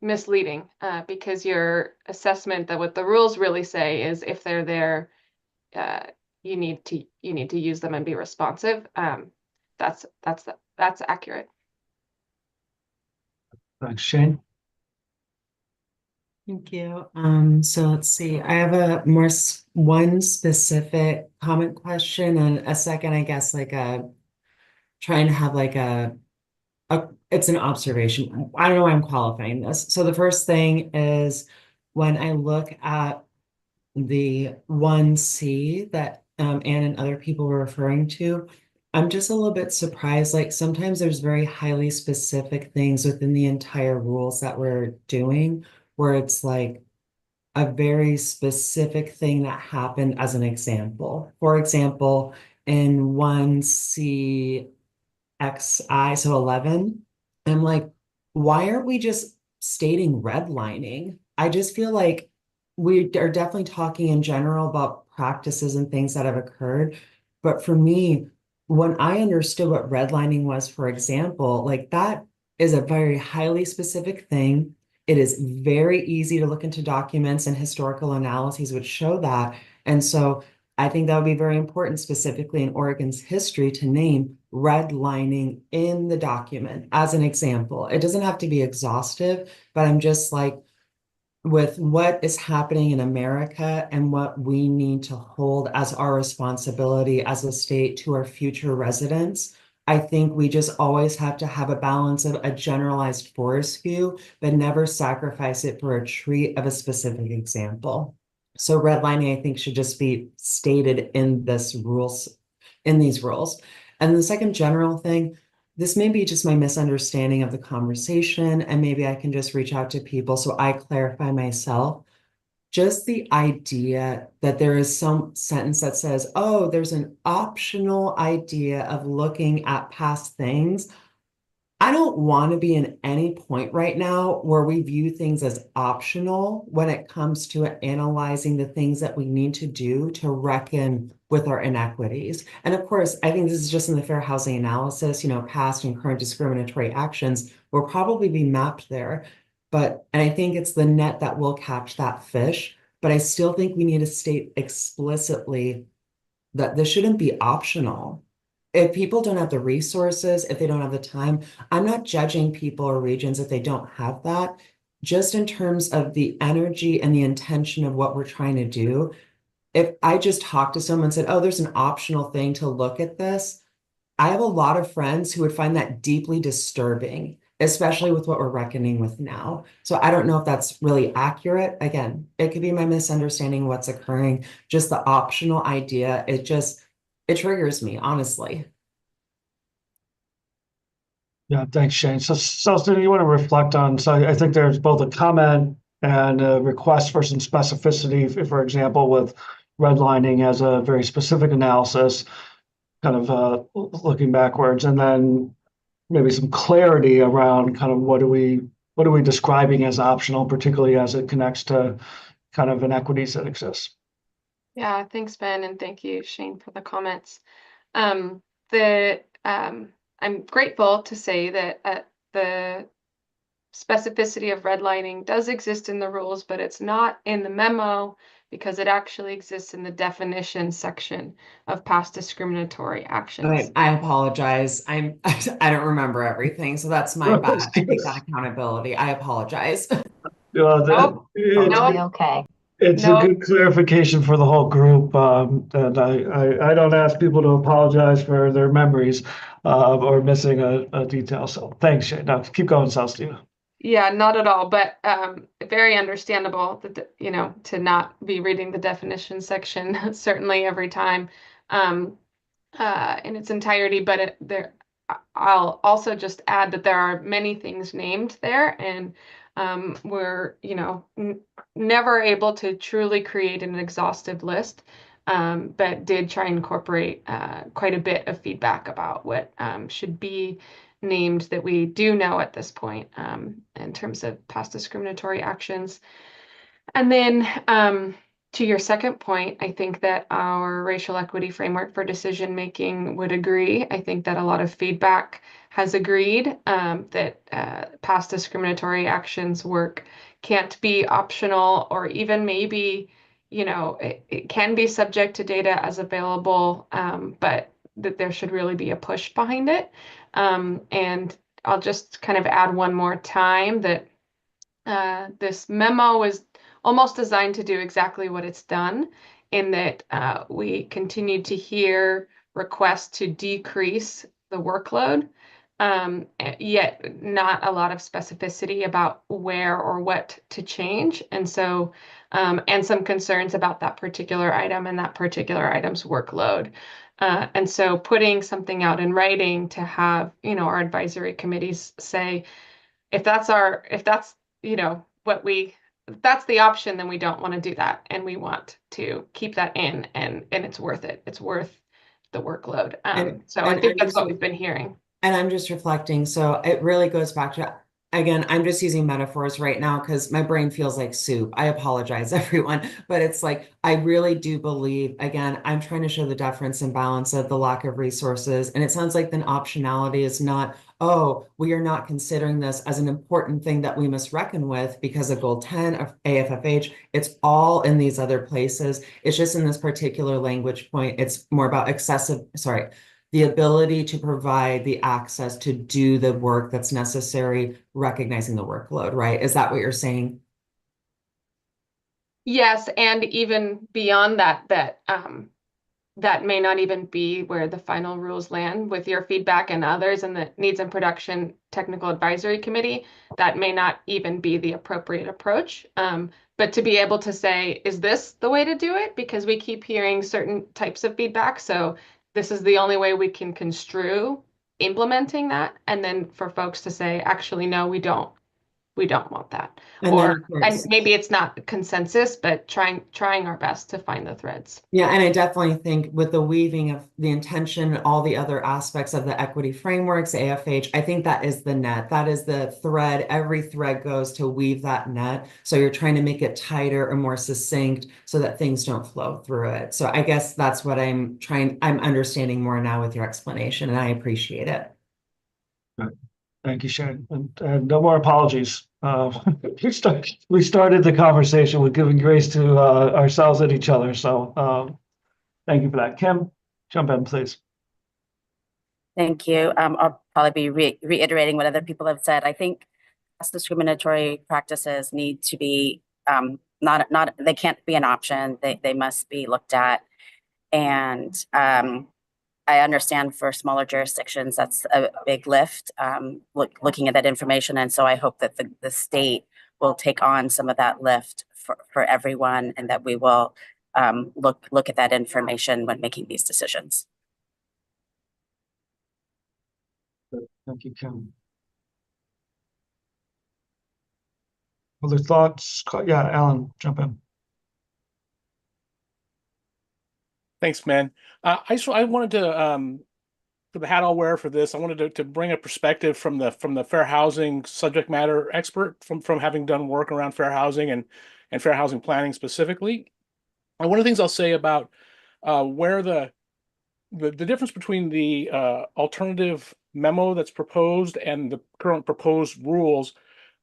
misleading because your assessment that what the rules really say is if they're there, you need to use them and be responsive. That's accurate. Thanks, Shane. Thank you. So let's see. I have one specific comment question and a second, I guess, like trying to have like it's an observation. I don't know why I'm qualifying this. So the first thing is when I look at the 1C that Anne and other people were referring to, I'm just a little bit surprised. Like sometimes there's very highly specific things within the entire rules that we're doing where it's like a very specific thing that happened as an example. For example, in 1CXI, so 11, I'm like, why aren't we just stating redlining? I just feel like we are definitely talking in general about practices and things that have occurred. But for me, when I understood what redlining was, for example, like that is a very highly specific thing. It is very easy to look into documents and historical analyses which show that. And so I think that would be very important, specifically in Oregon's history, to name redlining in the document as an example. It doesn't have to be exhaustive, but I'm just like, with what is happening in America and what we need to hold as our responsibility as a state to our future residents, I think we just always have to have a balance of a generalized forest view, but never sacrifice it for a treat of a specific example. So redlining, I think, should just be stated in these rules. And the second general thing, this may be just my misunderstanding of the conversation, and maybe I can just reach out to people so I clarify myself. Just the idea that there is some sentence that says, oh, there's an optional idea of looking at past things. I don't want to be in any point right now where we view things as optional when it comes to analyzing the things that we need to do to reckon with our inequities. And of course, I think this is just in the fair housing analysis, past and current discriminatory actions will probably be mapped there. And I think it's the net that will catch that fish. But I still think we need to state explicitly that this shouldn't be optional. If people don't have the resources, if they don't have the time, I'm not judging people or regions if they don't have that. just in terms of the energy and the intention of what we're trying to do, if I just talked to someone and said, oh, there's an optional thing to look at this, I have a lot of friends who would find that deeply disturbing, especially with what we're reckoning with now. So I don't know if that's really accurate. Again, it could be my misunderstanding of what's occurring. Just the optional idea, it triggers me, honestly. Yeah, thanks, Shane. So, Celestine, you want to reflect on, so I think there's both a comment and a request for some specificity, for example, with redlining as a very specific analysis, kind of looking backwards, and then maybe some clarity around kind of what are we describing as optional, particularly as it connects to kind of inequities that exist. Yeah, thanks, Ben, and thank you, Shane, for the comments. I'm grateful to say that the specificity of redlining does exist in the rules, but it's not in the memo because it actually exists in the definition section of past discriminatory actions. I apologize. I don't remember everything, so that's my bad. I take that accountability. I apologize. Nope. Okay. It's a good clarification for the whole group, and I don't ask people to apologize for their memories or missing a detail. So thanks, Shane. Now keep going, Celestina. Yeah, not at all, but very understandable that, to not be reading the definition section certainly every time in its entirety. But I'll also just add that there are many things named there, and we're, never able to truly create an exhaustive list, but did try and incorporate quite a bit of feedback about what should be named that we do know at this point in terms of past discriminatory actions. And then to your second point, I think that our racial equity framework for decision making would agree. I think that a lot of feedback has agreed that past discriminatory actions work can't be optional, or even maybe, it can be subject to data as available, but that there should really be a push behind it. And I'll just kind of add one more time that this memo was almost designed to do exactly what it's done, in that we continued to hear requests to decrease the workload, yet not a lot of specificity about where or what to change. And so, and some concerns about that particular item and that particular item's workload. And so putting something out in writing to have, our advisory committees say, if that's, that's the option, then we don't want to do that. And we want to keep that in, and it's worth it. It's worth the workload. So I think that's what we've been hearing. And I'm just reflecting. So it really goes back to, again, I'm just using metaphors right now because my brain feels like soup. I apologize, everyone. But it's like, I really do believe, again, I'm trying to show the deference and balance of the lack of resources. And it sounds like then optionality is not, oh, we are not considering this as an important thing that we must reckon with because of Goal 10 of AFFH. It's all in these other places. It's just in this particular language point, it's more about the ability to provide the access to do the work that's necessary, recognizing the workload, right? Is that what you're saying? Yes, and even beyond that, that may not even be where the final rules land. With your feedback and others in the Needs and Production Technical Advisory Committee, that may not even be the appropriate approach. But to be able to say, is this the way to do it? Because we keep hearing certain types of feedback. So this is the only way we can construe implementing that. And then for folks to say, actually, no, we don't want that. And maybe it's not consensus, but trying our best to find the threads. Yeah, and I definitely think with the weaving of the intention, all the other aspects of the equity frameworks, AFH, I think that is the net. That is the thread. Every thread goes to weave that net. So you're trying to make it tighter or more succinct so that things don't flow through it. So I guess that's what I'm understanding more now with your explanation, and I appreciate it. Right. Thank you, Shane. And no more apologies. We started the conversation with giving grace to ourselves and each other. So thank you for that. Kim, jump in, please. Thank you. I'll probably be reiterating what other people have said. I think discriminatory practices need to be not they can't be an option. They must be looked at. And I understand for smaller jurisdictions that's a big lift, looking at that information. And so I hope that the state will take on some of that lift for everyone, and that we will look at that information when making these decisions. Thank you, Kim. Other thoughts? Yeah, Alan, jump in. Thanks, man. I wanted to for the hat I'll wear for this, I wanted to bring a perspective from the fair housing subject matter expert from having done work around fair housing and fair housing planning specifically. And one of the things I'll say about where the difference between the alternative memo that's proposed and the current proposed rules,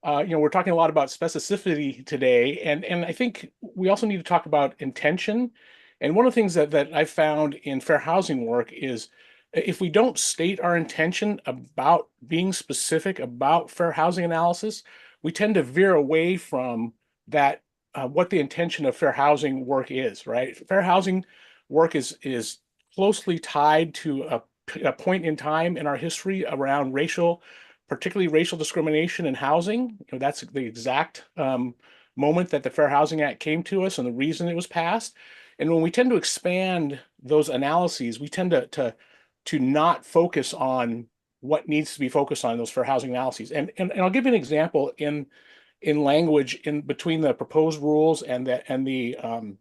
we're talking a lot about specificity today, and I think we also need to talk about intention. And one of the things that I found in fair housing work is if we don't state our intention about being specific about fair housing analysis, we tend to veer away from that, what the intention of fair housing work is, right? Fair housing work is closely tied to a point in time in our history around particularly racial discrimination in housing. That's the exact moment that the Fair Housing Act came to us and the reason it was passed. And when we tend to expand those analyses, we tend to not focus on what needs to be focused on in those fair housing analyses. And I'll give you an example in language in between the proposed rules and the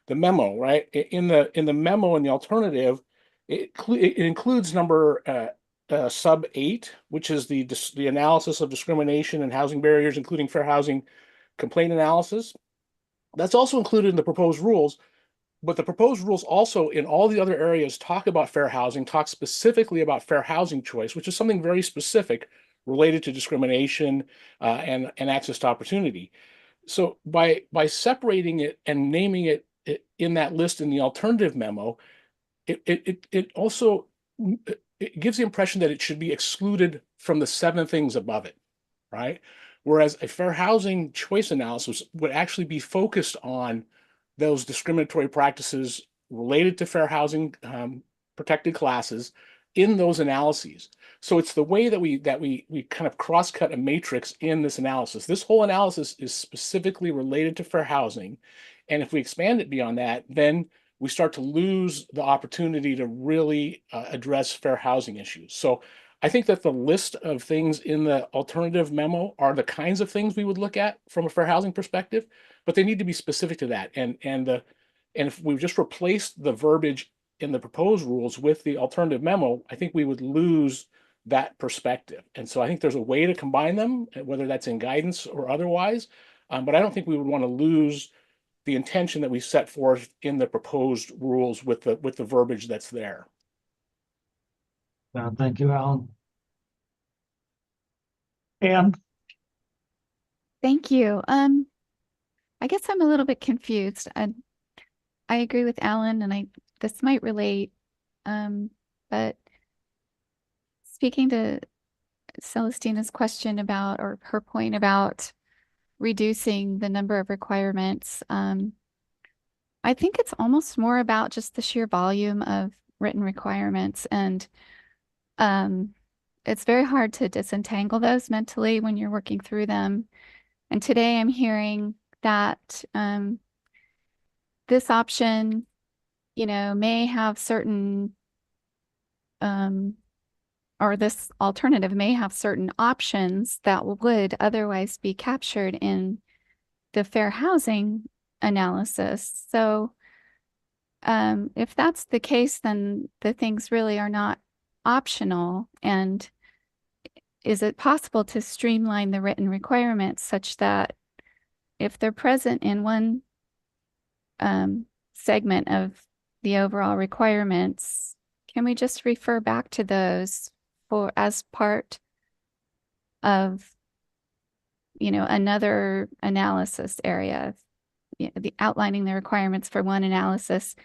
memo, right? In the memo and the alternative, it includes number sub 8, which is the analysis of discrimination and housing barriers, including fair housing complaint analysis. That's also included in the proposed rules, but the proposed rules also in all the other areas talk about fair housing, talk specifically about fair housing choice, which is something very specific related to discrimination and access to opportunity. So by separating it and naming it in that list in the alternative memo, it also it gives the impression that it should be excluded from the 7 things above it, right? Whereas a fair housing choice analysis would actually be focused on those discriminatory practices related to fair housing protected classes in those analyses. So it's the way that we kind of cross-cut a matrix in this analysis. This whole analysis is specifically related to fair housing. And if we expand it beyond that, then we start to lose the opportunity to really address fair housing issues. So I think that the list of things in the alternative memo are the kinds of things we would look at from a fair housing perspective, but they need to be specific to that. And if we've just replaced the verbiage in the proposed rules with the alternative memo, I think we would lose that perspective. And so I think there's a way to combine them, whether that's in guidance or otherwise, but I don't think we would want to lose the intention that we set forth in the proposed rules with the verbiage that's there. Thank you, Alan. And Thank you. I guess I'm a little bit confused. I agree with Alan, and this might relate, but speaking to Celestina's question about, or her point about reducing the number of requirements, I think it's almost more about just the sheer volume of written requirements, and it's very hard to disentangle those mentally when you're working through them. And today I'm hearing that this option, may have certain, or this alternative may have certain options that would otherwise be captured in the fair housing analysis. So if that's the case, then the things really are not optional. And is it possible to streamline the written requirements such that if they're present in one segment of the overall requirements, can we just refer back to those as part of, another analysis area, the outlining the requirements for one analysis?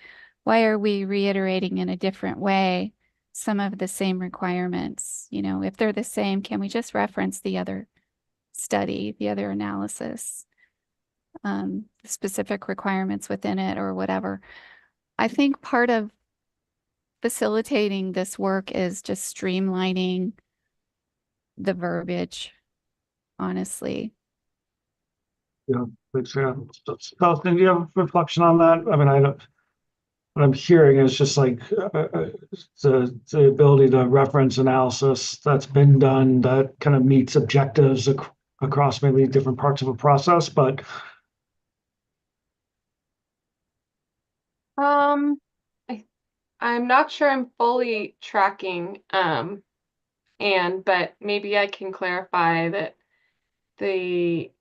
Why are we reiterating in a different way some of the same requirements? If they're the same, can we just reference the other study, the other analysis, specific requirements within it or whatever. I think part of facilitating this work is just streamlining the verbiage, honestly. Yeah, thanks, yeah. So, do you have a reflection on that? I mean, I don't, what I'm hearing is just like the ability to reference analysis that's been done that kind of meets objectives across maybe different parts of a process, but I'm not sure I'm fully tracking, but maybe I can clarify that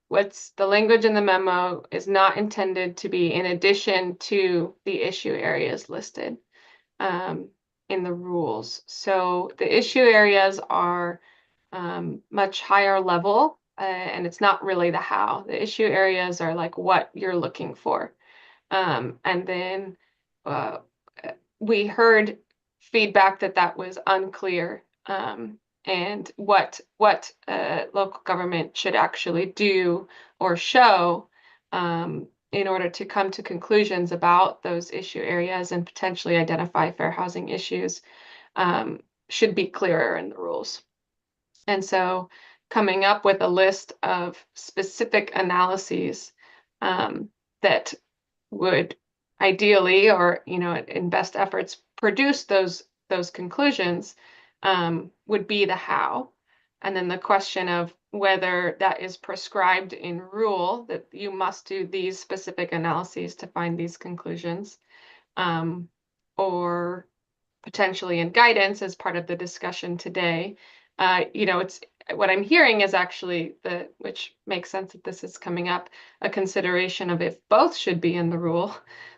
what's the language in the memo is not intended to be in addition to the issue areas listed in the rules. So the issue areas are much higher level, and it's not really the how. The issue areas are like what you're looking for. And then we heard feedback that was unclear, and what local government should actually do or show in order to come to conclusions about those issue areas and potentially identify fair housing issues should be clearer in the rules. And so coming up with a list of specific analyses that would ideally, or in best efforts, produce those conclusions would be the how. And then the question of whether that is prescribed in rule, that you must do these specific analyses to find these conclusions, or potentially in guidance as part of the discussion today. It's what I'm hearing is actually which makes sense that this is coming up, a consideration of if both should be in the rule,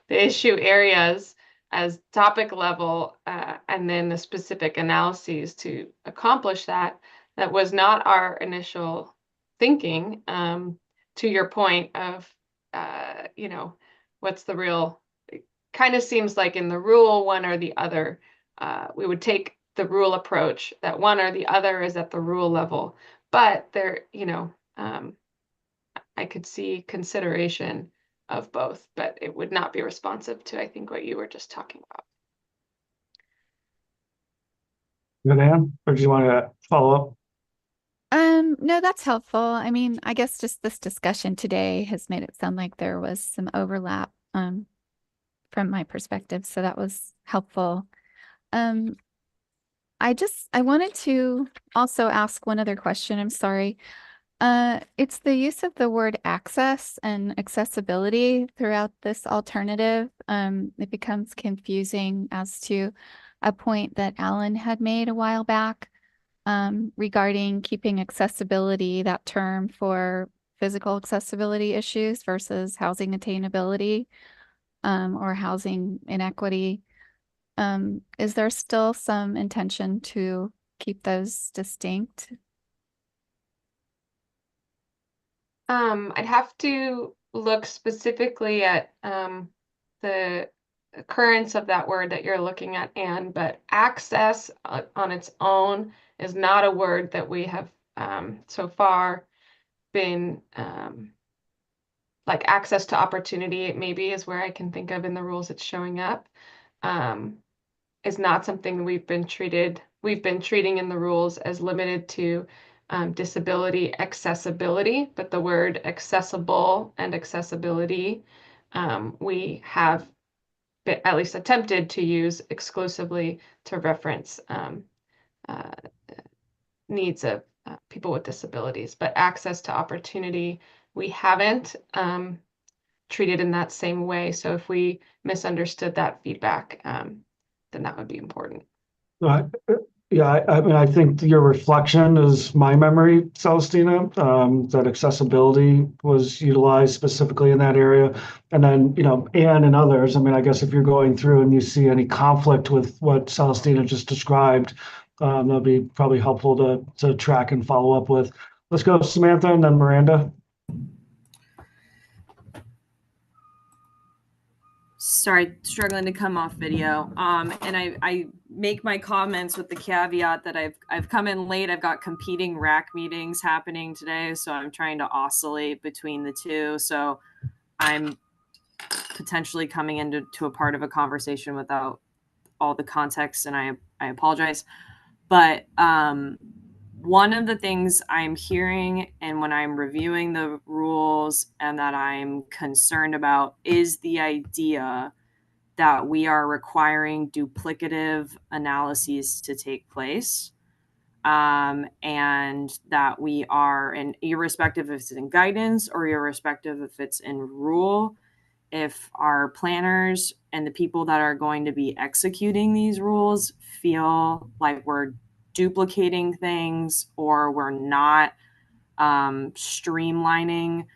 the issue areas as topic level, and then the specific analyses to accomplish that. That was not our initial thinking, to your point of, what's the real, it kind of seems like in the rule, one or the other. We would take the rule approach that one or the other is at the rule level, but there, I could see consideration of both, but it would not be responsive to, I think, what you were just talking about. Good, Ann, or do you want to follow up? No, that's helpful. I mean, I guess just this discussion today has made it sound like there was some overlap, from my perspective, so that was helpful. I wanted to also ask one other question. I'm sorry. It's the use of the word access and accessibility throughout this alternative. It becomes confusing as to a point that Alan had made a while back, regarding keeping accessibility, that term for physical accessibility issues versus housing attainability, or housing inequity. Is there still some intention to keep those distinct? I'd have to look specifically at the occurrence of that word that you're looking at, Anne, but access on its own is not a word that we have so far been like access to opportunity, maybe is where I can think of in the rules it's showing up, is not something we've been treating in the rules as limited to disability accessibility, but the word accessible and accessibility we have at least attempted to use exclusively to reference needs of people with disabilities, but access to opportunity we haven't treated in that same way. So if we misunderstood that feedback, then that would be important. Yeah, I mean, I think your reflection is my memory, Celestina, that accessibility was utilized specifically in that area. And then, Anne and others, I mean, I guess if you're going through and you see any conflict with what Celestina just described, that'll be probably helpful to track and follow up with. Let's go Samantha and then Miranda. Sorry, struggling to come off video. And I make my comments with the caveat that I've come in late. I've got competing RAC meetings happening today, so I'm trying to oscillate between the two. So I'm potentially coming into a part of a conversation without all the context, and I apologize. But one of the things I'm hearing and when I'm reviewing the rules and that I'm concerned about is the idea that we are requiring duplicative analyses to take place. And that we are, and irrespective if it's in guidance or irrespective if it's in rule, if our planners and the people that are going to be executing these rules feel like we're duplicating things or we're not streamlining,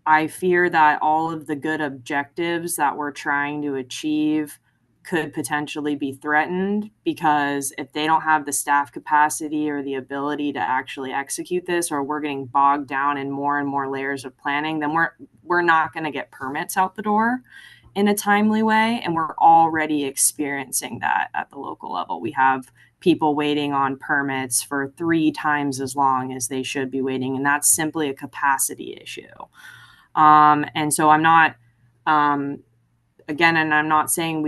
I fear that all of the good objectives that we're trying to achieve could potentially be threatened, because if they don't have the staff capacity or the ability to actually execute this, or we're getting bogged down in more and more layers of planning, then we're not going to get permits out the door in a timely way. And we're already experiencing that at the local level. We have people waiting on permits for 3 times as long as they should be waiting, and that's simply a capacity issue. And so I'm not, again, and I'm not saying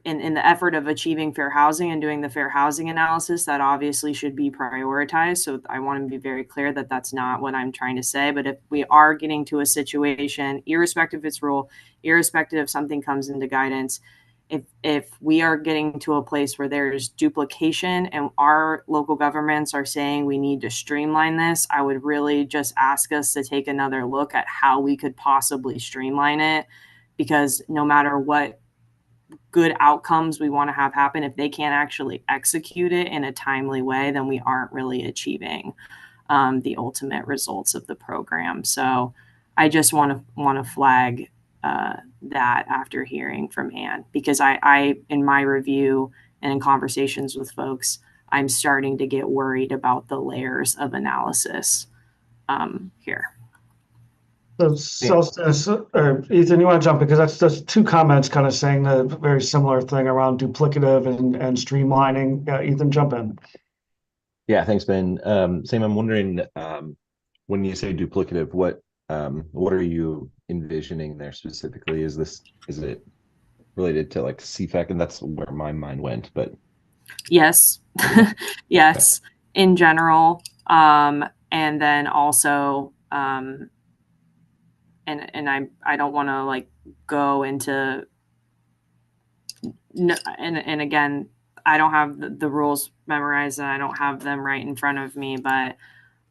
in the effort of achieving fair housing and doing the fair housing analysis, that obviously should be prioritized. So I want to be very clear that that's not what I'm trying to say. But if we are getting to a situation, irrespective of its rule, irrespective if something comes into guidance, if we are getting to a place where there's duplication and our local governments are saying we need to streamline this, I would really just ask us to take another look at how we could possibly streamline it. Because no matter what good outcomes we want to have happen, if they can't actually execute it in a timely way, then we aren't really achieving the ultimate results of the program. So I just want to flag that after hearing from Anne, because I in my review and in conversations with folks, I'm starting to get worried about the layers of analysis here. So, Ethan, you want to jump, because that's 2 comments kind of saying the very similar thing around duplicative and streamlining. Ethan, jump in. Yeah, thanks, Ben. Sam, I'm wondering, when you say duplicative, what are you envisioning there specifically? Is it related to like CFAC? And that's where my mind went, but yes. Yes, in general. And then also and I don't want to like go into and again, I don't have the rules memorized and I don't have them right in front of me, but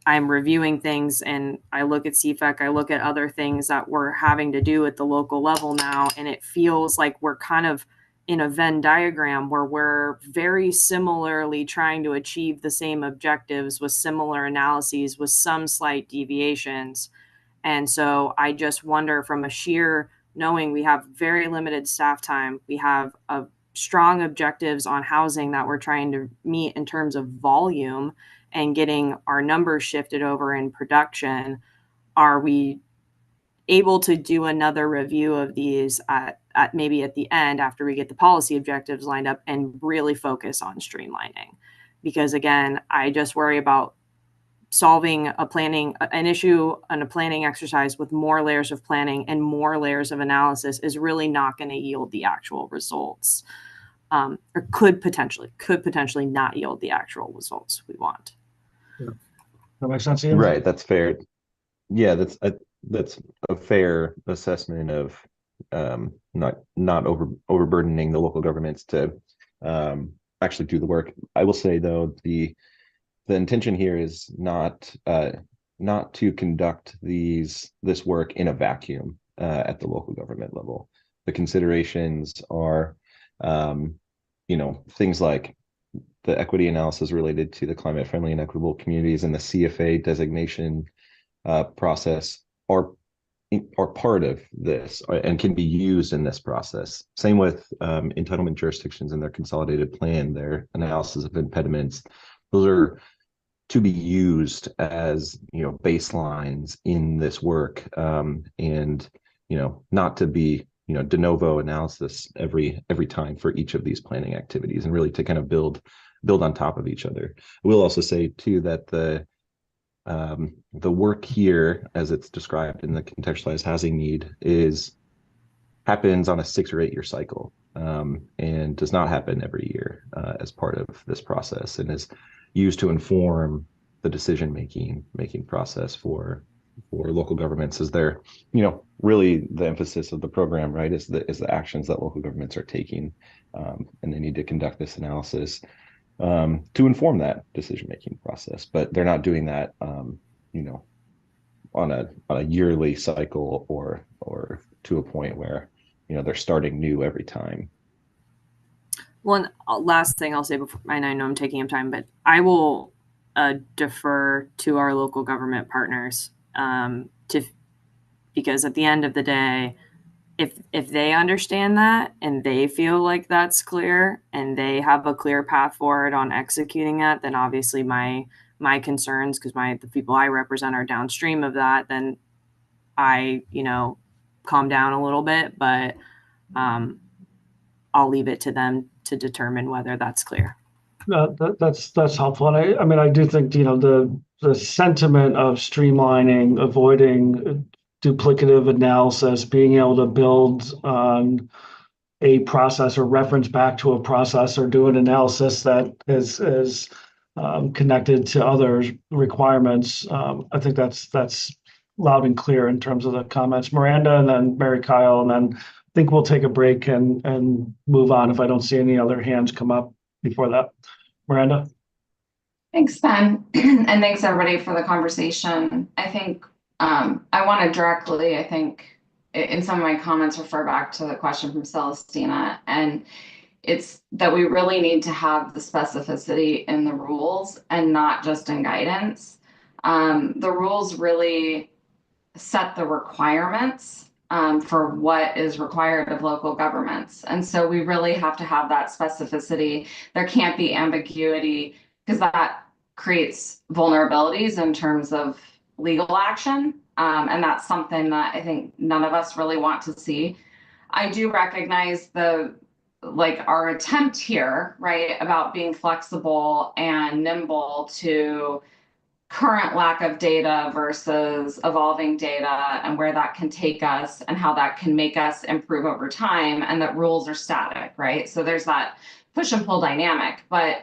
I'm reviewing things and I look at CFAC, I look at other things that we're having to do at the local level now, and it feels like we're kind of in a Venn diagram where we're very similarly trying to achieve the same objectives with similar analyses with some slight deviations. And so I just wonder, from a sheer knowing we have very limited staff time, we have a strong objectives on housing that we're trying to meet in terms of volume and getting our numbers shifted over in production, are we able to do another review of these at maybe at the end after we get the policy objectives lined up and really focus on streamlining? Because again, I just worry about solving an issue and a planning exercise with more layers of planning and more layers of analysis is really not going to yield the actual results, or could potentially not yield the actual results we want. That makes sense, Ian? right, that's fair. Yeah, that's a fair assessment of not overburdening the local governments to actually do the work. I will say though, the intention here is not to conduct this work in a vacuum at the local government level. The considerations are things like the equity analysis related to the climate friendly and equitable communities and the CFA designation process are part of this and can be used in this process. Same with entitlement jurisdictions and their consolidated plan, their analysis of impediments. Those are to be used as baselines in this work, and not to be, de novo analysis every time for each of these planning activities, and really to kind of build on top of each other. I will also say too that the work here, as it's described in the contextualized housing need, happens on a 6 or 8 year cycle, and does not happen every year as part of this process, and is used to inform the decision making process for local governments, as they're, really the emphasis of the program, right, is the actions that local governments are taking, and they need to conduct this analysis to inform that decision making process. But they're not doing that, on a yearly cycle, or to a point where, they're starting new every time. One last thing I'll say before, and I know I'm taking up time, but I will defer to our local government partners, because at the end of the day, if they understand that and they feel like that's clear and they have a clear path forward on executing that, then obviously my concerns, because the people I represent are downstream of that, then I, calm down a little bit, but I'll leave it to them to determine whether that's clear. That's helpful. And I mean, I do think, the sentiment of streamlining, avoiding duplicative analysis, being able to build on a process or reference back to a process or do an analysis that is connected to other requirements. I think that's loud and clear in terms of the comments. Miranda, and then Mary Kyle, and then I think we'll take a break and move on if I don't see any other hands come up before that. Miranda? Thanks, Ben. And thanks everybody for the conversation. I think I want to directly, in some of my comments, refer back to the question from Celestina, and it's that we really need to have the specificity in the rules and not just in guidance. The rules really set the requirements for what is required of local governments. And so we really have to have that specificity. There can't be ambiguity, because that creates vulnerabilities in terms of legal action. And that's something that I think none of us really want to see. I do recognize our attempt here, right, about being flexible and nimble to current lack of data versus evolving data, and where that can take us and how that can make us improve over time, and that rules are static, right? So there's that push and pull dynamic. But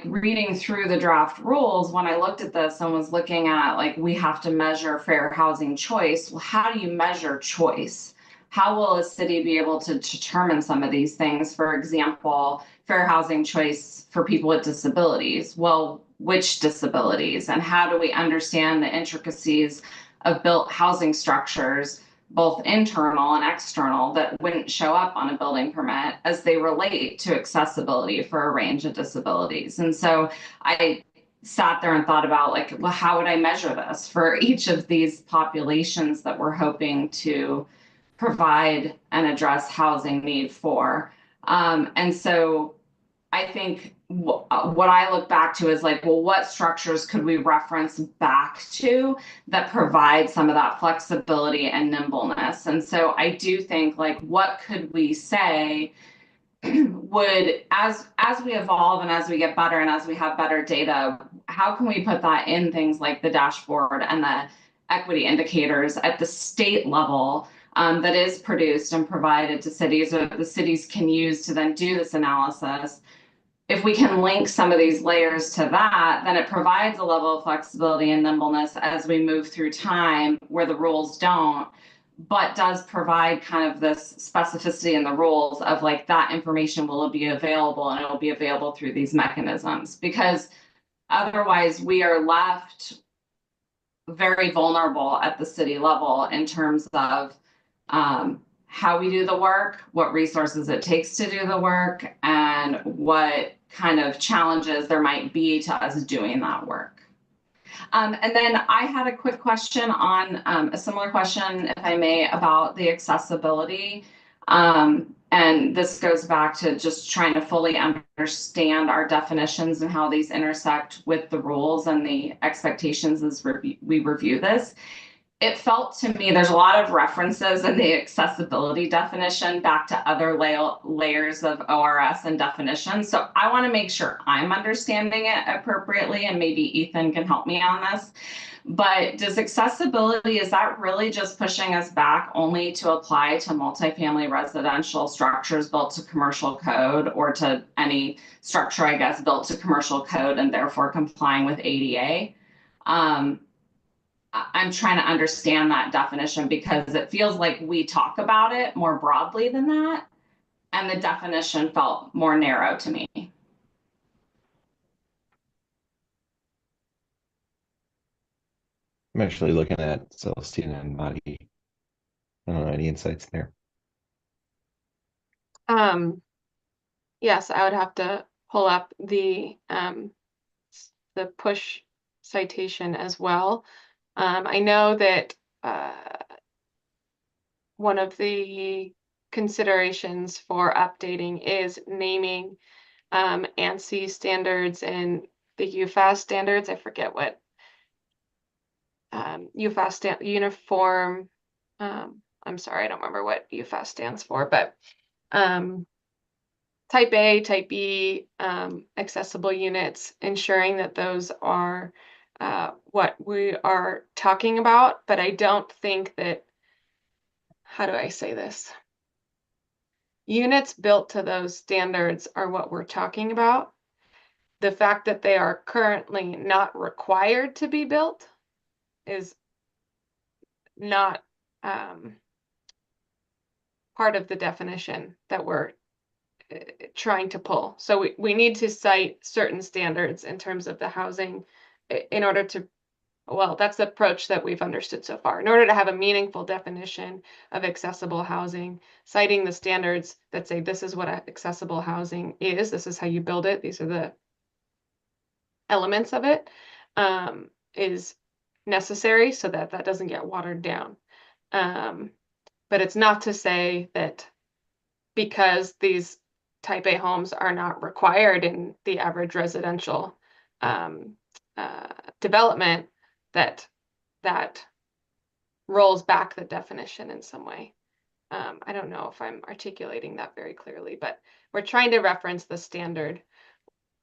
reading through the draft rules, when I looked at this and was looking at we have to measure fair housing choice. Well, how do you measure choice? How will a city be able to determine some of these things? For example, fair housing choice for people with disabilities. Well, which disabilities? And how do we understand the intricacies of built housing structures, both internal and external, that wouldn't show up on a building permit as they relate to accessibility for a range of disabilities? And so I sat there and thought about well, how would I measure this for each of these populations that we're hoping to provide and address housing need for? And so I think what I look back to is well, what structures could we reference back to that provide some of that flexibility and nimbleness? And so I do think what could we say would, as we evolve and as we get better and as we have better data, how can we put that in things like the dashboard and the equity indicators at the state level that is produced and provided to cities, or the cities can use to then do this analysis? If we can link some of these layers to that, then it provides a level of flexibility and nimbleness as we move through time, where the rules don't, but does provide kind of this specificity in the rules of that information will be available, and it will be available through these mechanisms. Because otherwise we are left very vulnerable at the city level in terms of how we do the work, what resources it takes to do the work, and what kind of challenges there might be to us doing that work. And then I had a quick question on a similar question, if I may, about the accessibility. And this goes back to just trying to fully understand our definitions and how these intersect with the rules and the expectations as we review this. it felt to me there's a lot of references in the accessibility definition back to other layers of ORS and definitions. So I want to make sure I'm understanding it appropriately, and maybe Ethan can help me on this. But does accessibility, is that really just pushing us back only to apply to multifamily residential structures built to commercial code, or to any structure, I guess, built to commercial code and therefore complying with ADA? I'm trying to understand that definition, because it feels like we talk about it more broadly than that, and the definition felt more narrow to me. I'm actually looking at Celestina and Madi. I don't know, any insights there? Yes, I would have to pull up the push citation as well. I know that one of the considerations for updating is naming ANSI standards and the UFAS standards. I forget what UFAS uniform. I'm sorry, I don't remember what UFAS stands for, but type A, type B, accessible units, ensuring that those are what we are talking about. But I don't think that, how do I say this? Units built to those standards are what we're talking about. The fact that they are currently not required to be built is not part of the definition that we're trying to pull. So we need to cite certain standards in terms of the housing in order to, well, that's the approach that we've understood so far. In order to have a meaningful definition of accessible housing, citing the standards that say this is what accessible housing is, this is how you build it, these are the elements of it, is necessary so that that doesn't get watered down. But it's not to say that because these type A homes are not required in the average residential development, that rolls back the definition in some way. I don't know if I'm articulating that very clearly, but we're trying to reference the standard,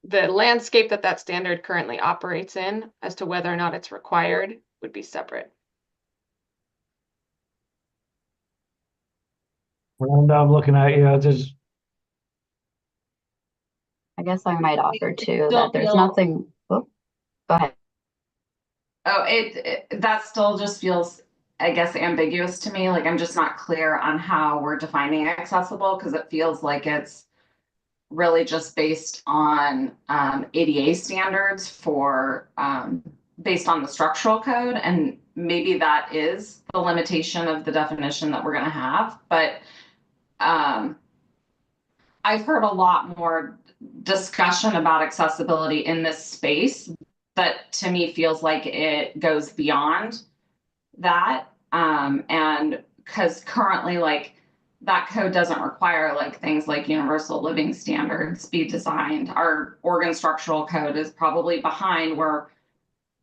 the landscape that that standard currently operates in, as to whether or not it's required would be separate. And I'm looking at you, just I guess I might offer too that there's nothing. Oh, go ahead. Oh, that still just feels, I guess, ambiguous to me. Like, I'm just not clear on how we're defining accessible, because it feels like it's really just based on ADA standards for based on the structural code, and maybe that is the limitation of the definition that we're going to have. But I've heard a lot more discussion about accessibility in this space that to me feels like it goes beyond that. And because currently, like, that code doesn't require like things like universal living standards be designed. Our organ structural code is probably behind where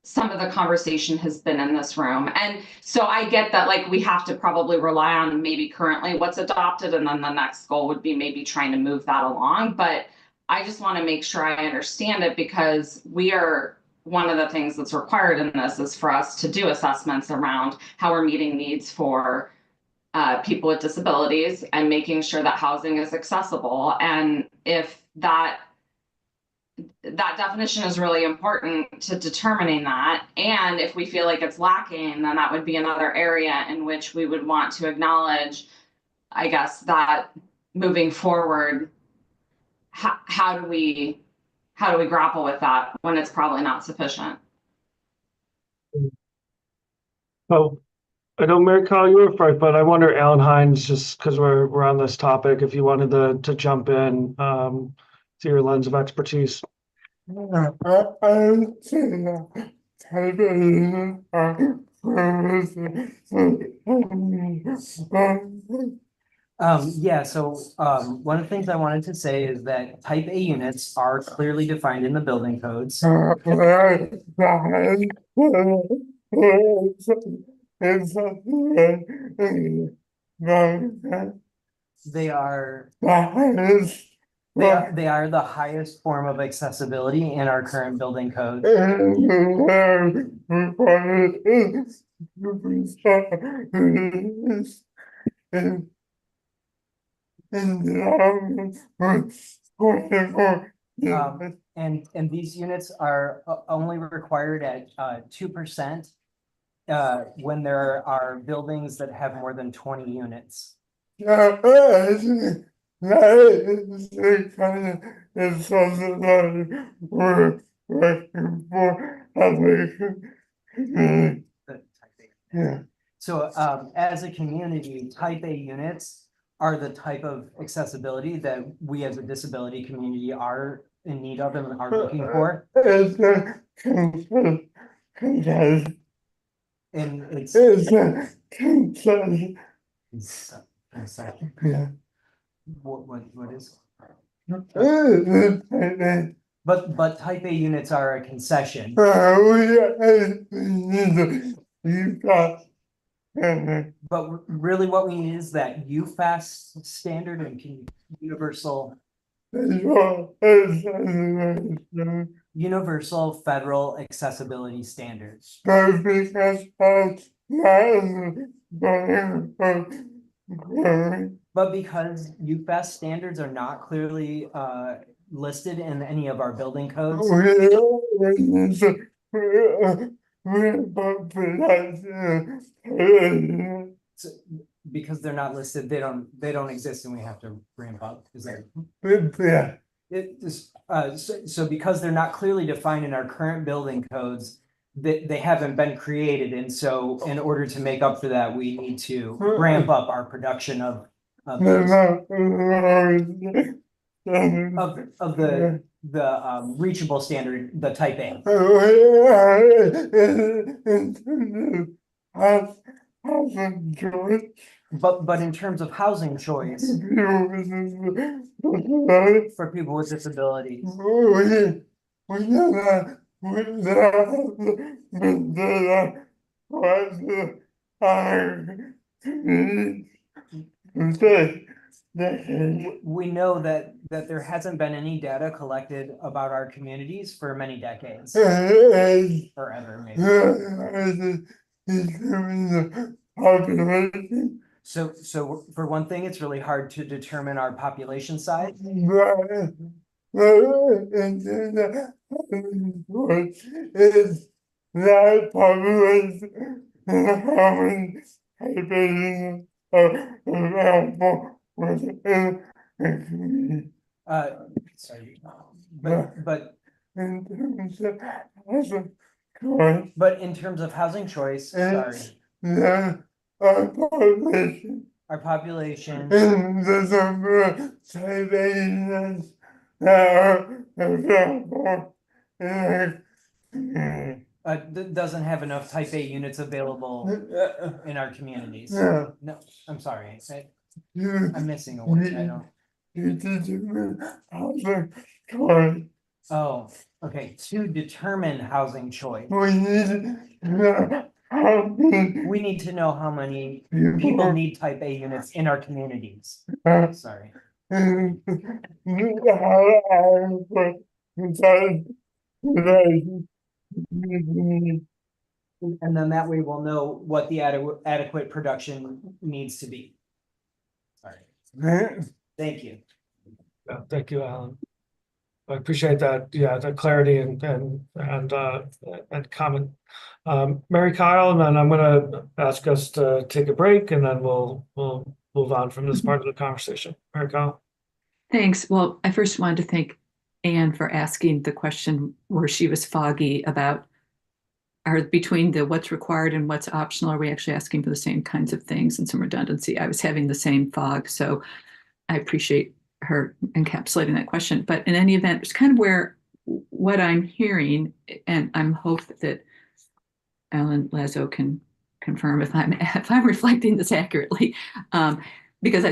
some of the conversation has been in this room. And so I get that, like, we have to probably rely on maybe currently what's adopted, and then the next goal would be maybe trying to move that along. But I just want to make sure I understand it, because one of the things that's required in this is for us to do assessments around how we're meeting needs for people with disabilities and making sure that housing is accessible. And if that definition is really important to determining that, and if we feel like it's lacking, then that would be another area in which we would want to acknowledge, I guess, that moving forward, how do we grapple with that when it's probably not sufficient? oh, I know Mary Kyle, you were first, but I wonder, Alan Hines, just because we're on this topic, if you wanted to jump in through your lens of expertise. Yeah, so one of the things I wanted to say is that type A units are clearly defined in the building codes. They are highest they are the highest form of accessibility in our current building code. And these units are only required at 2% when there are buildings that have more than 20 units. It's something that we're working for as a community. Yeah. So as a community, type A units are the type of accessibility that we as a disability community are in need of and are looking for. It's a concession. And it's a concession. Yeah. What is? But But type A units are a concession. But really what we need is that UFAS standard and universal federal accessibility standards. But because UFAS standards are not clearly listed in any of our building codes. Because they're not listed, they don't exist, and we have to ramp up. Is that? Yeah. It is, so because they're not clearly defined in our current building codes, they haven't been created, and so in order to make up for that, we need to ramp up our production of the reachable standard, the type A. But in terms of housing choice for people with disabilities. We know that there hasn't been any data collected about our communities for many decades. Forever, maybe. So for one thing, it's really hard to determine our population size. Is that population available within the community? Sorry, but in terms of housing choice. But in terms of housing choice, sorry. Yeah, our population. Our population. And the number of type A units that are available in our community. Doesn't have enough type A units available in our communities. Yeah. No, I'm sorry. I'm missing a word. I don't. Housing choice. Oh, okay. To determine housing choice. We need to know how many people need type A units in our communities. Sorry. And then that way we'll know what the adequate production needs to be. Sorry. Thank you. Yeah, thank you, Alan. I appreciate that. Yeah, the clarity and comment. Mary Kyle, and then I'm going to ask us to take a break, and then we'll move on from this part of the conversation. Mary Kyle. Thanks. Well, I first wanted to thank Anne for asking the question where she was foggy about between the what's required and what's optional. Are we actually asking for the same kinds of things and some redundancy? I was having the same fog, so I appreciate her encapsulating that question. But in any event, it's kind of where what I'm hearing, and I'm hoping that Alan Lazo can confirm if I'm reflecting this accurately, because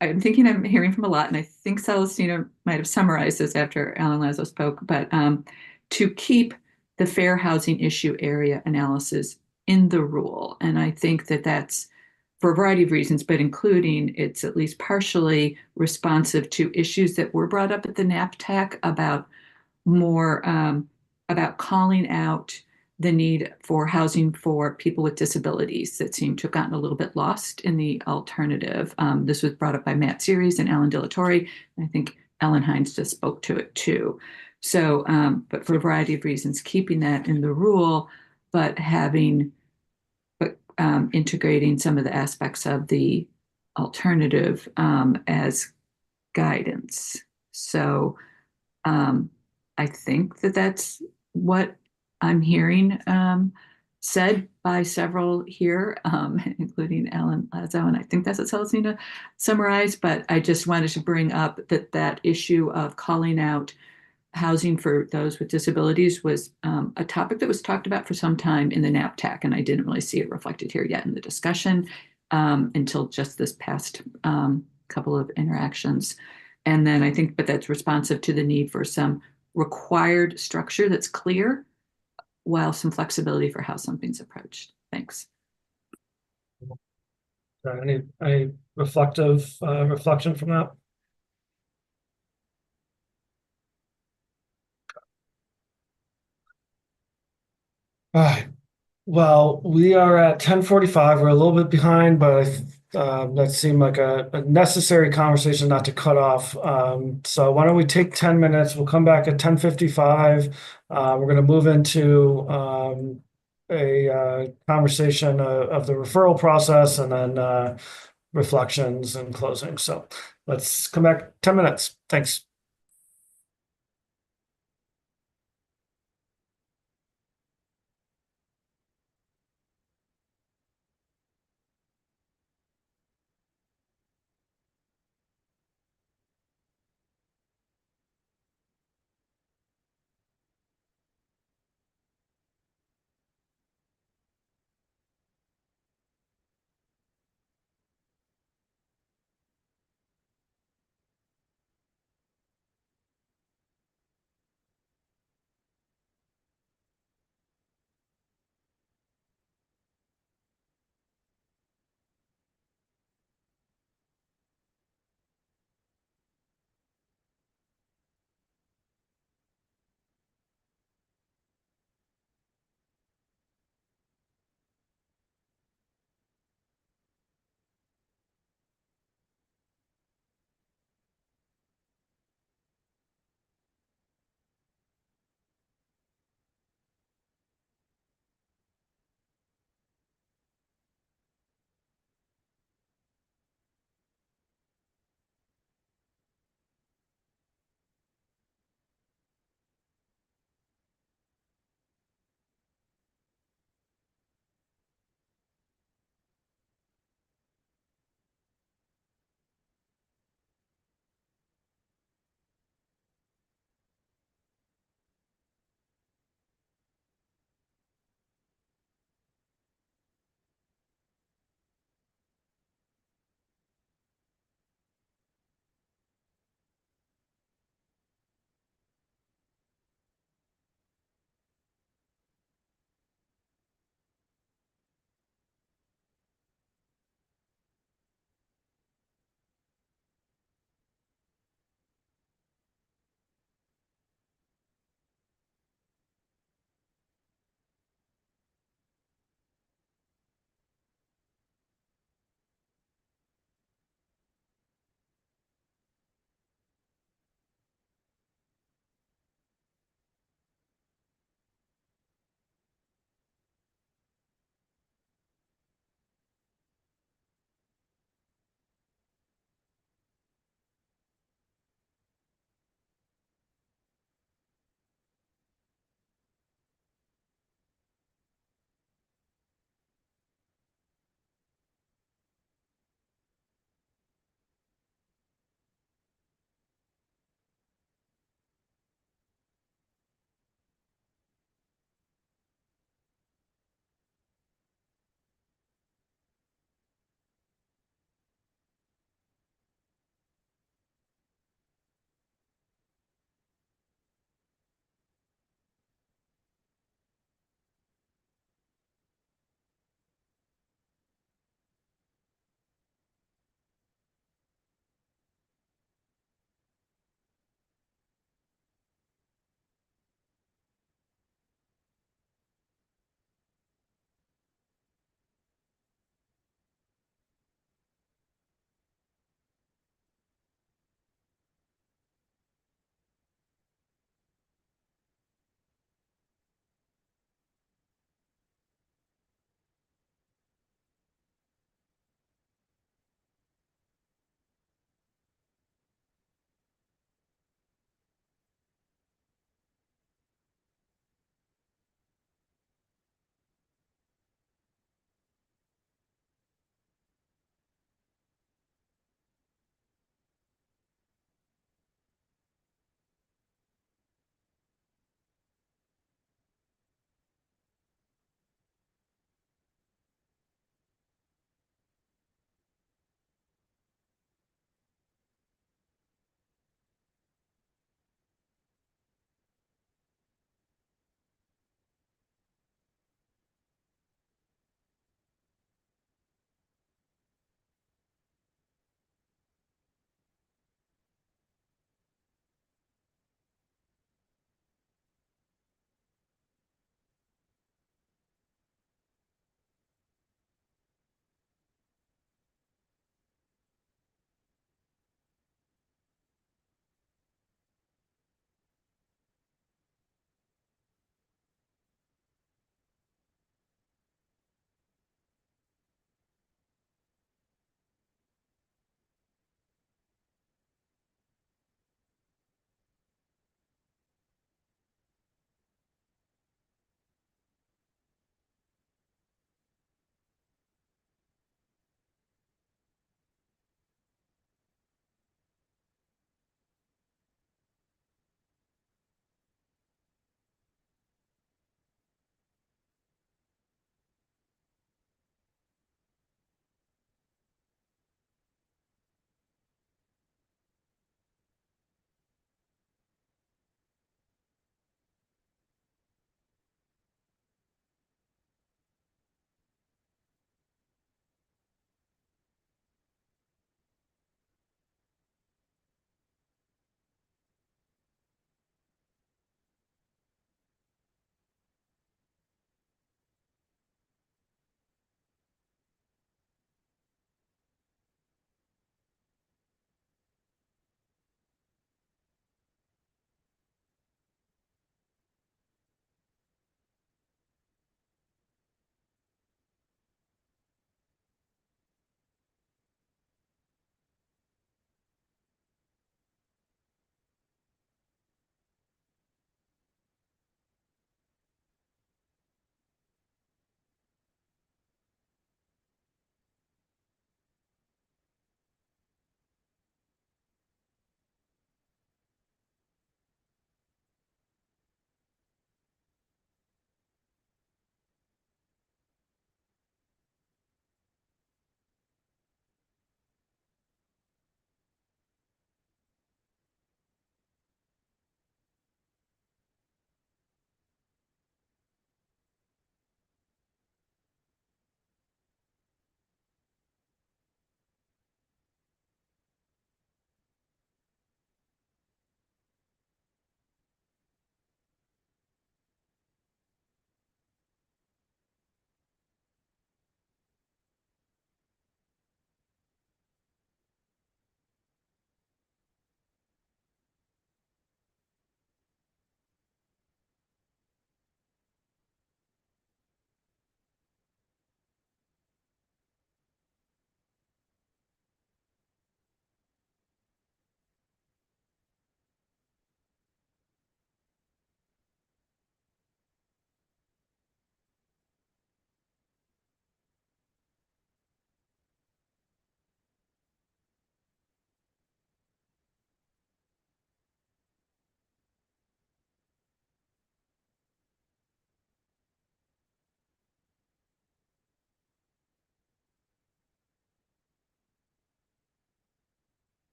I'm thinking I'm hearing from a lot, and I think Celestina might have summarized this after Alan Lazo spoke, but to keep the fair housing issue area analysis in the rule. And I think that that's for a variety of reasons, but including it's at least partially responsive to issues that were brought up at the NAPTAC about more about calling out the need for housing for people with disabilities that seem to have gotten a little bit lost in the alternative. This was brought up by Matt Series and Alan Dilatori. And I think Ellen Hines just spoke to it too. So, but for a variety of reasons, keeping that in the rule, but integrating some of the aspects of the alternative as guidance. So I think that that's what I'm hearing said by several here, including Ellen Lazo, and I think that's what Celestina summarized. But I just wanted to bring up that issue of calling out housing for those with disabilities was a topic that was talked about for some time in the NAPTAC, and I didn't really see it reflected here yet in the discussion until just this past couple of interactions. And then I think, but that's responsive to the need for some required structure that's clear, while flexibility for how something's approached. Thanks. Any reflection from that? All right. Well, we are at 10:45. We're a little bit behind, but that seemed like a necessary conversation not to cut off. So why don't we take 10 minutes? We'll come back at 10:55. We're going to move into a conversation of the referral process and then reflections and closing. So let's come back 10 minutes. Thanks.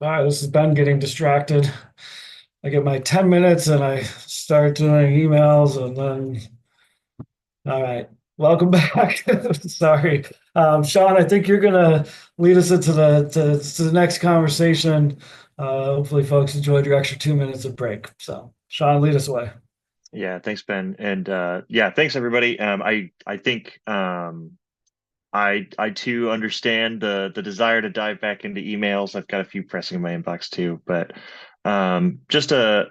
All right, this is Ben getting distracted. I get my 10 minutes and I start doing emails and then, all right, welcome back. Sorry. Sean, I think you're gonna lead us into to the next conversation. Hopefully folks enjoyed your extra 2 minutes of break. So Sean, lead us away. Yeah, thanks, Ben. And yeah, thanks everybody. I think I too understand the desire to dive back into emails. I've got a few pressing in my inbox too, but just a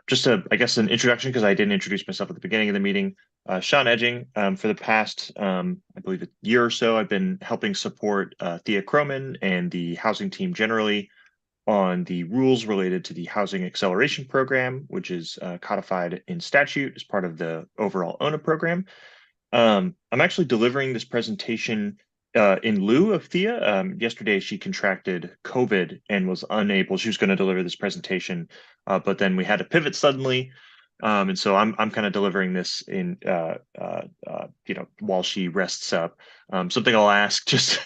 I guess an introduction because I didn't introduce myself at the beginning of the meeting. Sean Edging. For the past I believe a year or so, I've been helping support Thea Croman and the housing team generally on the rules related to the Housing Acceleration Program, which is codified in statute as part of the overall ONA program. I'm actually delivering this presentation in lieu of Thea. Yesterday, she contracted COVID and was unable. She was going to deliver this presentation, but then we had to pivot suddenly. And so I'm kind of delivering this in while she rests up. Something I'll ask just,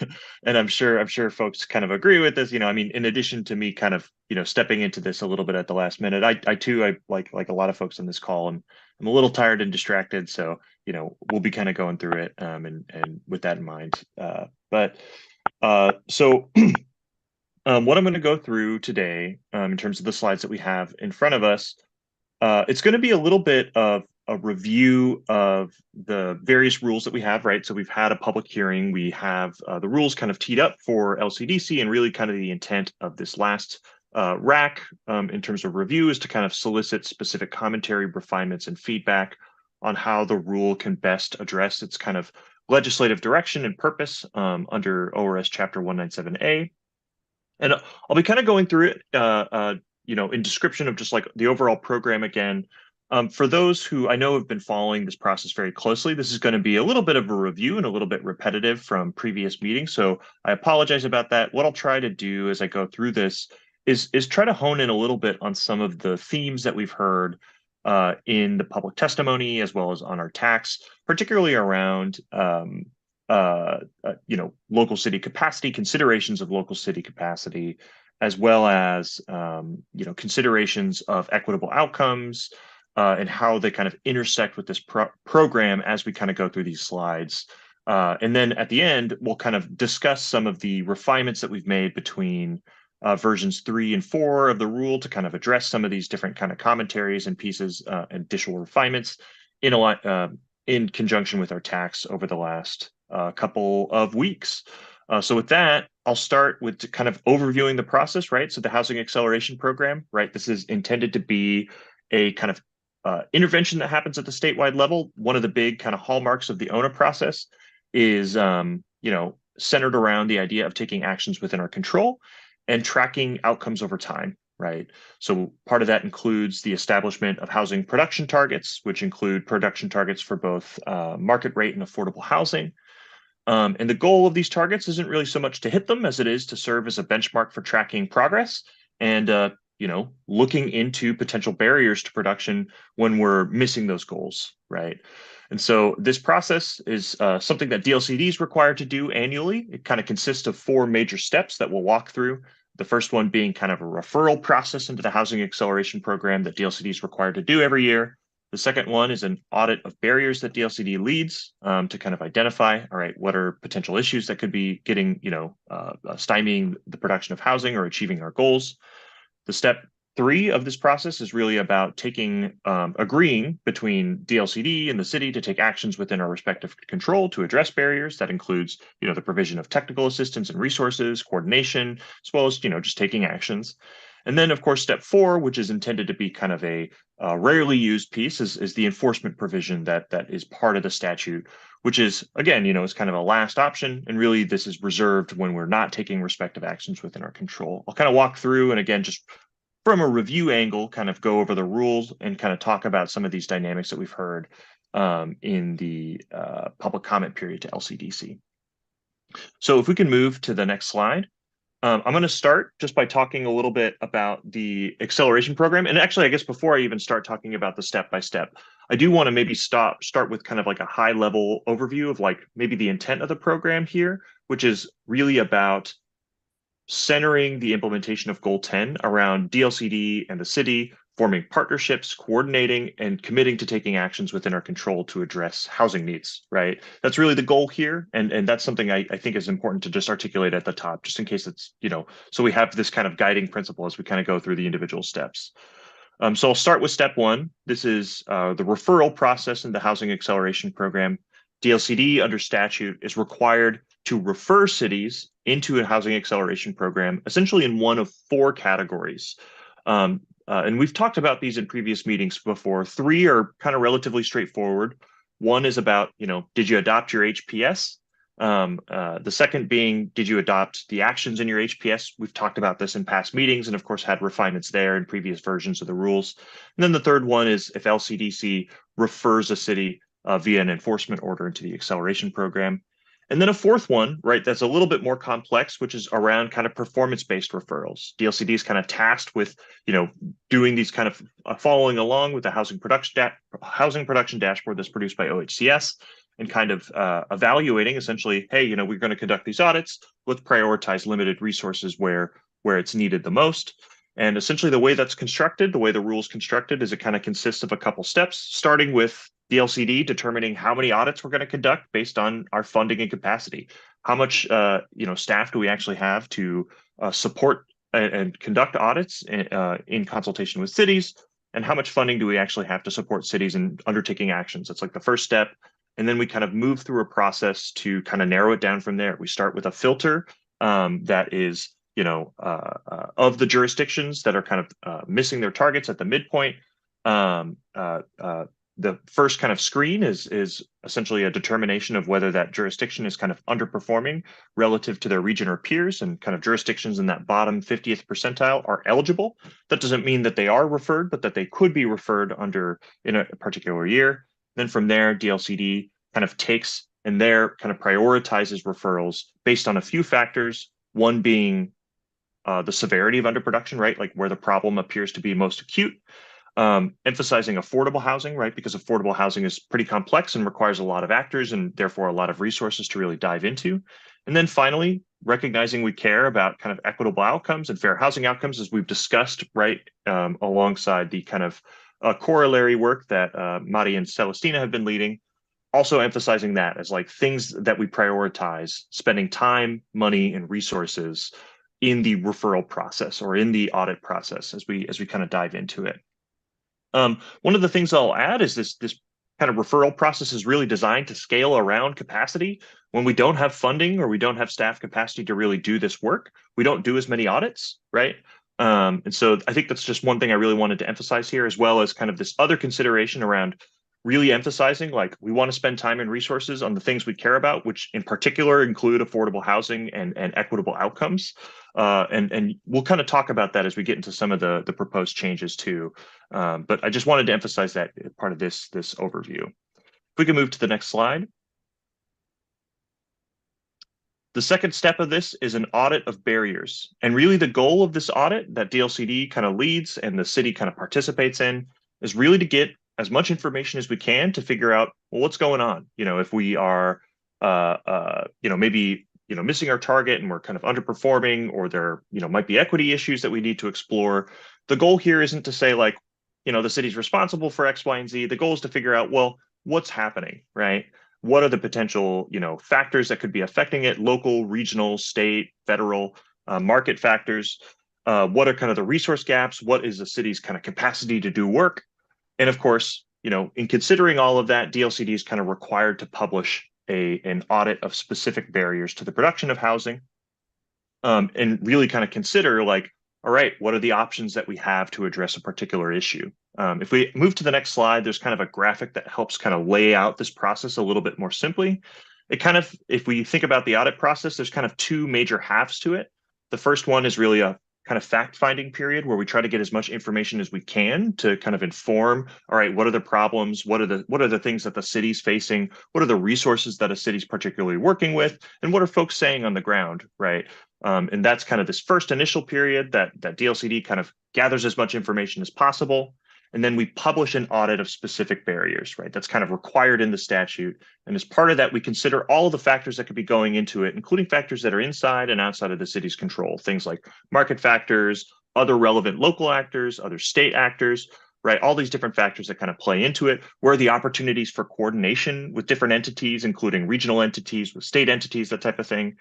and I'm sure folks kind of agree with this. I mean, in addition to me kind of stepping into this a little bit at the last minute, I too like a lot of folks on this call, and I'm a little tired and distracted. So we'll be kind of going through it, and with that in mind. So what I'm going to go through today, in terms of the slides that we have in front of us. It's going to be a little bit of a review of the various rules that we have, right? So we've had a public hearing. We have the rules kind of teed up for LCDC, and really kind of the intent of this last rack in terms of review is to kind of solicit specific commentary, refinements, and feedback on how the rule can best address its kind of legislative direction and purpose under ORS Chapter 197A. And I'll be kind of going through it in description of just like the overall program again. For those who I know have been following this process very closely, this is going to be a little bit of a review and a little bit repetitive from previous meetings. So I apologize about that. What I'll try to do as I go through this is try to hone in a little bit on some of the themes that we've heard in the public testimony, as well as on our tax, particularly around local city capacity, considerations of local city capacity, as well as considerations of equitable outcomes and how they kind of intersect with this program as we kind of go through these slides. And then at the end, we'll kind of discuss some of the refinements that we've made between versions 3 and 4 of the rule to kind of address some of these different kind of commentaries and pieces and additional refinements in conjunction with our tax over the last couple of weeks. So with that, I'll start with kind of overviewing the process, right? So the Housing Acceleration Program, right? This is intended to be a kind of intervention that happens at the statewide level. One of the big kind of hallmarks of the ONA process is, centered around the idea of taking actions within our control and tracking outcomes over time, right? So part of that includes the establishment of housing production targets, which include production targets for both market rate and affordable housing. And the goal of these targets isn't really so much to hit them as it is to serve as a benchmark for tracking progress and, looking into potential barriers to production when we're missing those goals, right? And so this process is something that DLCD is required to do annually. It kind of consists of 4 major steps that we'll walk through. The first one being kind of a referral process into the Housing Acceleration Program that DLCD is required to do every year. The second one is an audit of barriers that DLCD leads to kind of identify, all right, what are potential issues that could be getting, stymieing the production of housing or achieving our goals. The step 3 of this process is really about agreeing between DLCD and the city to take actions within our respective control to address barriers. That includes, the provision of technical assistance and resources, coordination, as well as, just taking actions. And then, of course, step 4, which is intended to be kind of a rarely used piece, is the enforcement provision that is part of the statute, which is, again, is kind of a last option. And really, this is reserved when we're not taking respective actions within our control. I'll kind of walk through and, again, just from a review angle, kind of go over the rules and kind of talk about some of these dynamics that we've heard in the public comment period to LCDC. So if we can move to the next slide. I'm going to start just by talking a little bit about the acceleration program. And actually, I guess before I even start talking about the step-by-step, I do want to maybe start with kind of like a high-level overview of like maybe the intent of the program here, which is really about centering the implementation of Goal 10 around DLCD and the city, forming partnerships, coordinating, and committing to taking actions within our control to address housing needs, right? That's really the goal here. And that's something I think is important to just articulate at the top, just in case it's, so we have this kind of guiding principle as we kind of go through the individual steps. So I'll start with step one. This is the referral process in the Housing Acceleration Program. DLCD under statute is required to refer cities into a housing acceleration program, essentially in one of 4 categories. And we've talked about these in previous meetings before. 3 are kind of relatively straightforward. One is about, did you adopt your HPS? The second being, did you adopt the actions in your HPS? We've talked about this in past meetings and of course had refinements there in previous versions of the rules. And then the third one is if LCDC refers a city via an enforcement order into the acceleration program. And then a fourth one, right, that's a little bit more complex, which is around kind of performance-based referrals. DLCD is kind of tasked with, doing these kind of following along with the housing production dashboard that's produced by OHCS and kind of evaluating essentially, hey, we're going to conduct these audits. Let's prioritize limited resources where it's needed the most. And essentially the way that's constructed, the way the rule's constructed is it kind of consists of a couple steps, starting with DLCD determining how many audits we're going to conduct based on our funding and capacity. How much staff do we actually have to support and conduct audits in consultation with cities? And how much funding do we actually have to support cities in undertaking actions? That's like the first step. And then we kind of move through a process to kind of narrow it down from there. We start with a filter that is, of the jurisdictions that are kind of missing their targets at the midpoint. The first kind of screen is essentially a determination of whether that jurisdiction is kind of underperforming relative to their region or peers, and kind of jurisdictions in that bottom 50th percentile are eligible. That doesn't mean that they are referred, but that they could be referred in a particular year. Then from there, DLCD kind of takes and there kind of prioritizes referrals based on a few factors, one being the severity of underproduction, right? Like where the problem appears to be most acute. Emphasizing affordable housing, right? Because affordable housing is pretty complex and requires a lot of actors and therefore a lot of resources to really dive into. And then finally, recognizing we care about kind of equitable outcomes and fair housing outcomes, as we've discussed, right? Alongside the kind of corollary work that Mari and Celestina have been leading. Also emphasizing that as like things that we prioritize, spending time, money, and resources in the referral process or in the audit process as we kind of dive into it. One of the things I'll add is this kind of referral process is really designed to scale around capacity. When we don't have funding or we don't have staff capacity to really do this work, we don't do as many audits, right? And so I think that's just one thing I really wanted to emphasize here, as well as kind of this other consideration around really emphasizing like we want to spend time and resources on the things we care about, which in particular include affordable housing and equitable outcomes. And we'll kind of talk about that as we get into some of the proposed changes too. But I just wanted to emphasize that part of this overview. If we can move to the next slide. The second step of this is an audit of barriers. And really the goal of this audit that DLCD kind of leads and the city kind of participates in is really to get as much information as we can to figure out, well, what's going on? If we are, maybe, missing our target and we're kind of underperforming, or there, might be equity issues that we need to explore. The goal here isn't to say like, the city's responsible for X, Y, and Z. The goal is to figure out, well, what's happening, right? What are the potential, factors that could be affecting it? Local, regional, state, federal, market factors. What are kind of the resource gaps? What is the city's kind of capacity to do work? And of course, in considering all of that, DLCD is kind of required to publish an audit of specific barriers to the production of housing, and really kind of consider like, all right, what are the options that we have to address a particular issue? If we move to the next slide, there's kind of a graphic that helps kind of lay out this process a little bit more simply. It kind of, if we think about the audit process, there's kind of 2 major halves to it. The first one is really a kind of fact-finding period where we try to get as much information as we can to kind of inform, all right, what are the problems? What are the things that the city's facing? What are the resources that a city's particularly working with? And what are folks saying on the ground, right? And that's kind of this first initial period that DLCD kind of gathers as much information as possible. And then we publish an audit of specific barriers, right? That's kind of required in the statute. And as part of that, we consider all of the factors that could be going into it, including factors that are inside and outside of the city's control, things like market factors, other relevant local actors, other state actors, right? All these different factors that kind of play into it. Where are the opportunities for coordination with different entities, including regional entities, with state entities, that type of thing.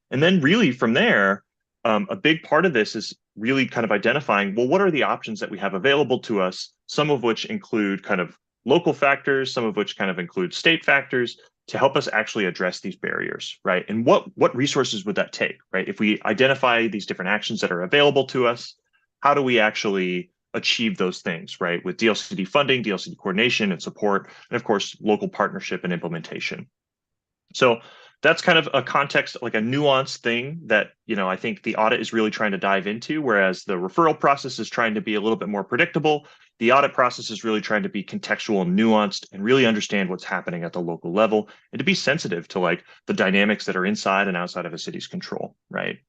And then really from there, a big part of this is really kind of identifying, well, what are the options that we have available to us, some of which include kind of local factors, some of which kind of include state factors, to help us actually address these barriers, right? And what resources would that take, right? If we identify these different actions that are available to us, how do we actually achieve those things, right? With DLCD funding, DLCD coordination and support, and of course, local partnership and implementation. So that's kind of a context, like a nuanced thing that, I think the audit is really trying to dive into, whereas the referral process is trying to be a little bit more predictable. The audit process is really trying to be contextual and nuanced and really understand what's happening at the local level and to be sensitive to like the dynamics that are inside and outside of a city's control, right?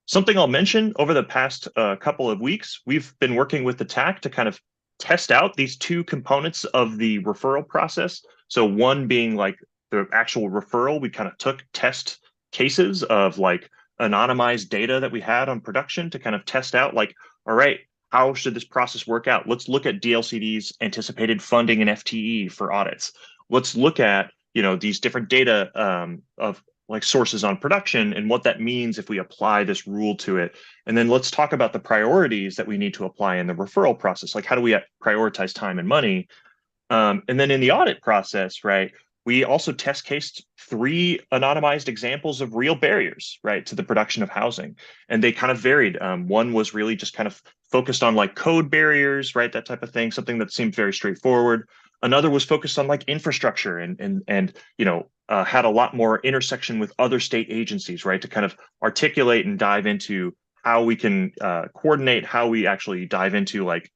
Something I'll mention, over the past couple of weeks, we've been working with the TAC to kind of test out these two components of the referral process. So one being like the actual referral, we kind of took test cases of like anonymized data that we had on production to kind of test out like, all right, how should this process work out? Let's look at DLCD's anticipated funding and FTE for audits. Let's look at, these different data of like sources on production and what that means if we apply this rule to it. And then let's talk about the priorities that we need to apply in the referral process. Like, how do we prioritize time and money? And then in the audit process, right, we also test cased 3 anonymized examples of real barriers, right, to the production of housing. And they kind of varied. One was really just kind of focused on like code barriers, right, that type of thing, something that seemed very straightforward. Another was focused on like infrastructure and had a lot more intersection with other state agencies, right, to kind of articulate and dive into how we can coordinate, how we actually dive into like,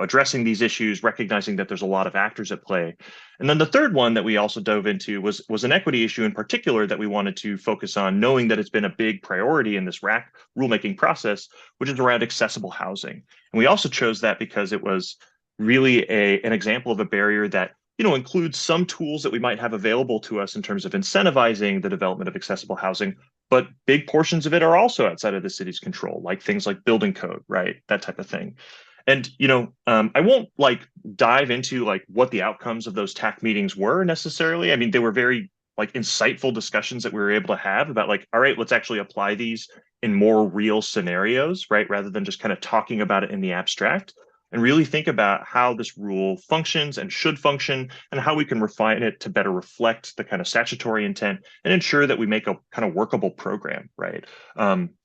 addressing these issues, recognizing that there's a lot of actors at play. And then the third one that we also dove into was an equity issue in particular that we wanted to focus on, knowing that it's been a big priority in this RAC rulemaking process, which is around accessible housing. And we also chose that because it was really an example of a barrier that includes some tools that we might have available to us in terms of incentivizing the development of accessible housing, but big portions of it are also outside of the city's control, like things like building code, right? That type of thing. And, I won't like dive into like what the outcomes of those TAC meetings were necessarily. I mean, they were very like insightful discussions that we were able to have about like, all right, let's actually apply these in more real scenarios, right? Rather than just kind of talking about it in the abstract, and really think about how this rule functions and should function and how we can refine it to better reflect the kind of statutory intent and ensure that we make a kind of workable program, right?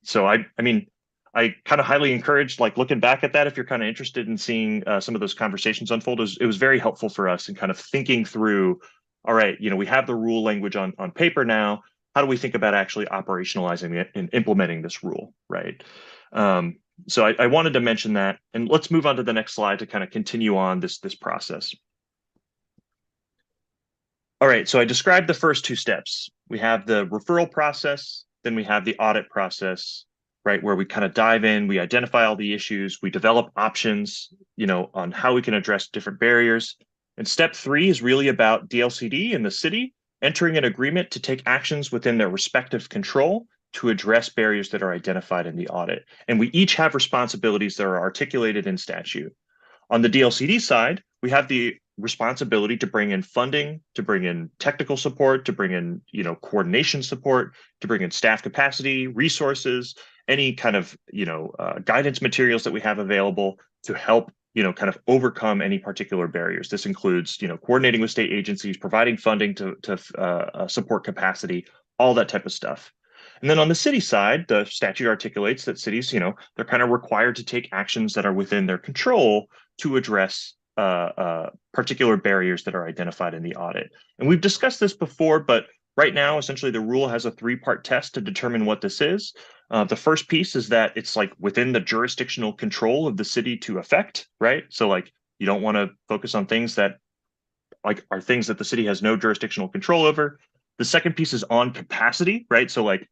So I mean, I kind of highly encourage like looking back at that if you're kind of interested in seeing some of those conversations unfold. It was very helpful for us in kind of thinking through, all right, we have the rule language on paper now. How do we think about actually operationalizing it and implementing this rule, right? So I wanted to mention that, and let's move on to the next slide to kind of continue on this process. All right, so I described the first 2 steps. We have the referral process, then we have the audit process, right, where we kind of dive in, we identify all the issues, we develop options, on how we can address different barriers. And step 3 is really about DLCD and the city entering an agreement to take actions within their respective control to address barriers that are identified in the audit. And we each have responsibilities that are articulated in statute. On the DLCD side, we have the responsibility to bring in funding, to bring in technical support, to bring in, coordination support, to bring in staff capacity, resources, any kind of, guidance materials that we have available to help, kind of overcome any particular barriers. This includes, coordinating with state agencies, providing funding to support capacity, all that type of stuff. And then on the city side, the statute articulates that cities, they're kind of required to take actions that are within their control to address particular barriers that are identified in the audit. And we've discussed this before, but right now, essentially, the rule has a 3-part test to determine what this is. The first piece is that it's like within the jurisdictional control of the city to affect, right? So like, you don't want to focus on things that like are things that the city has no jurisdictional control over. The second piece is on capacity, right? So like,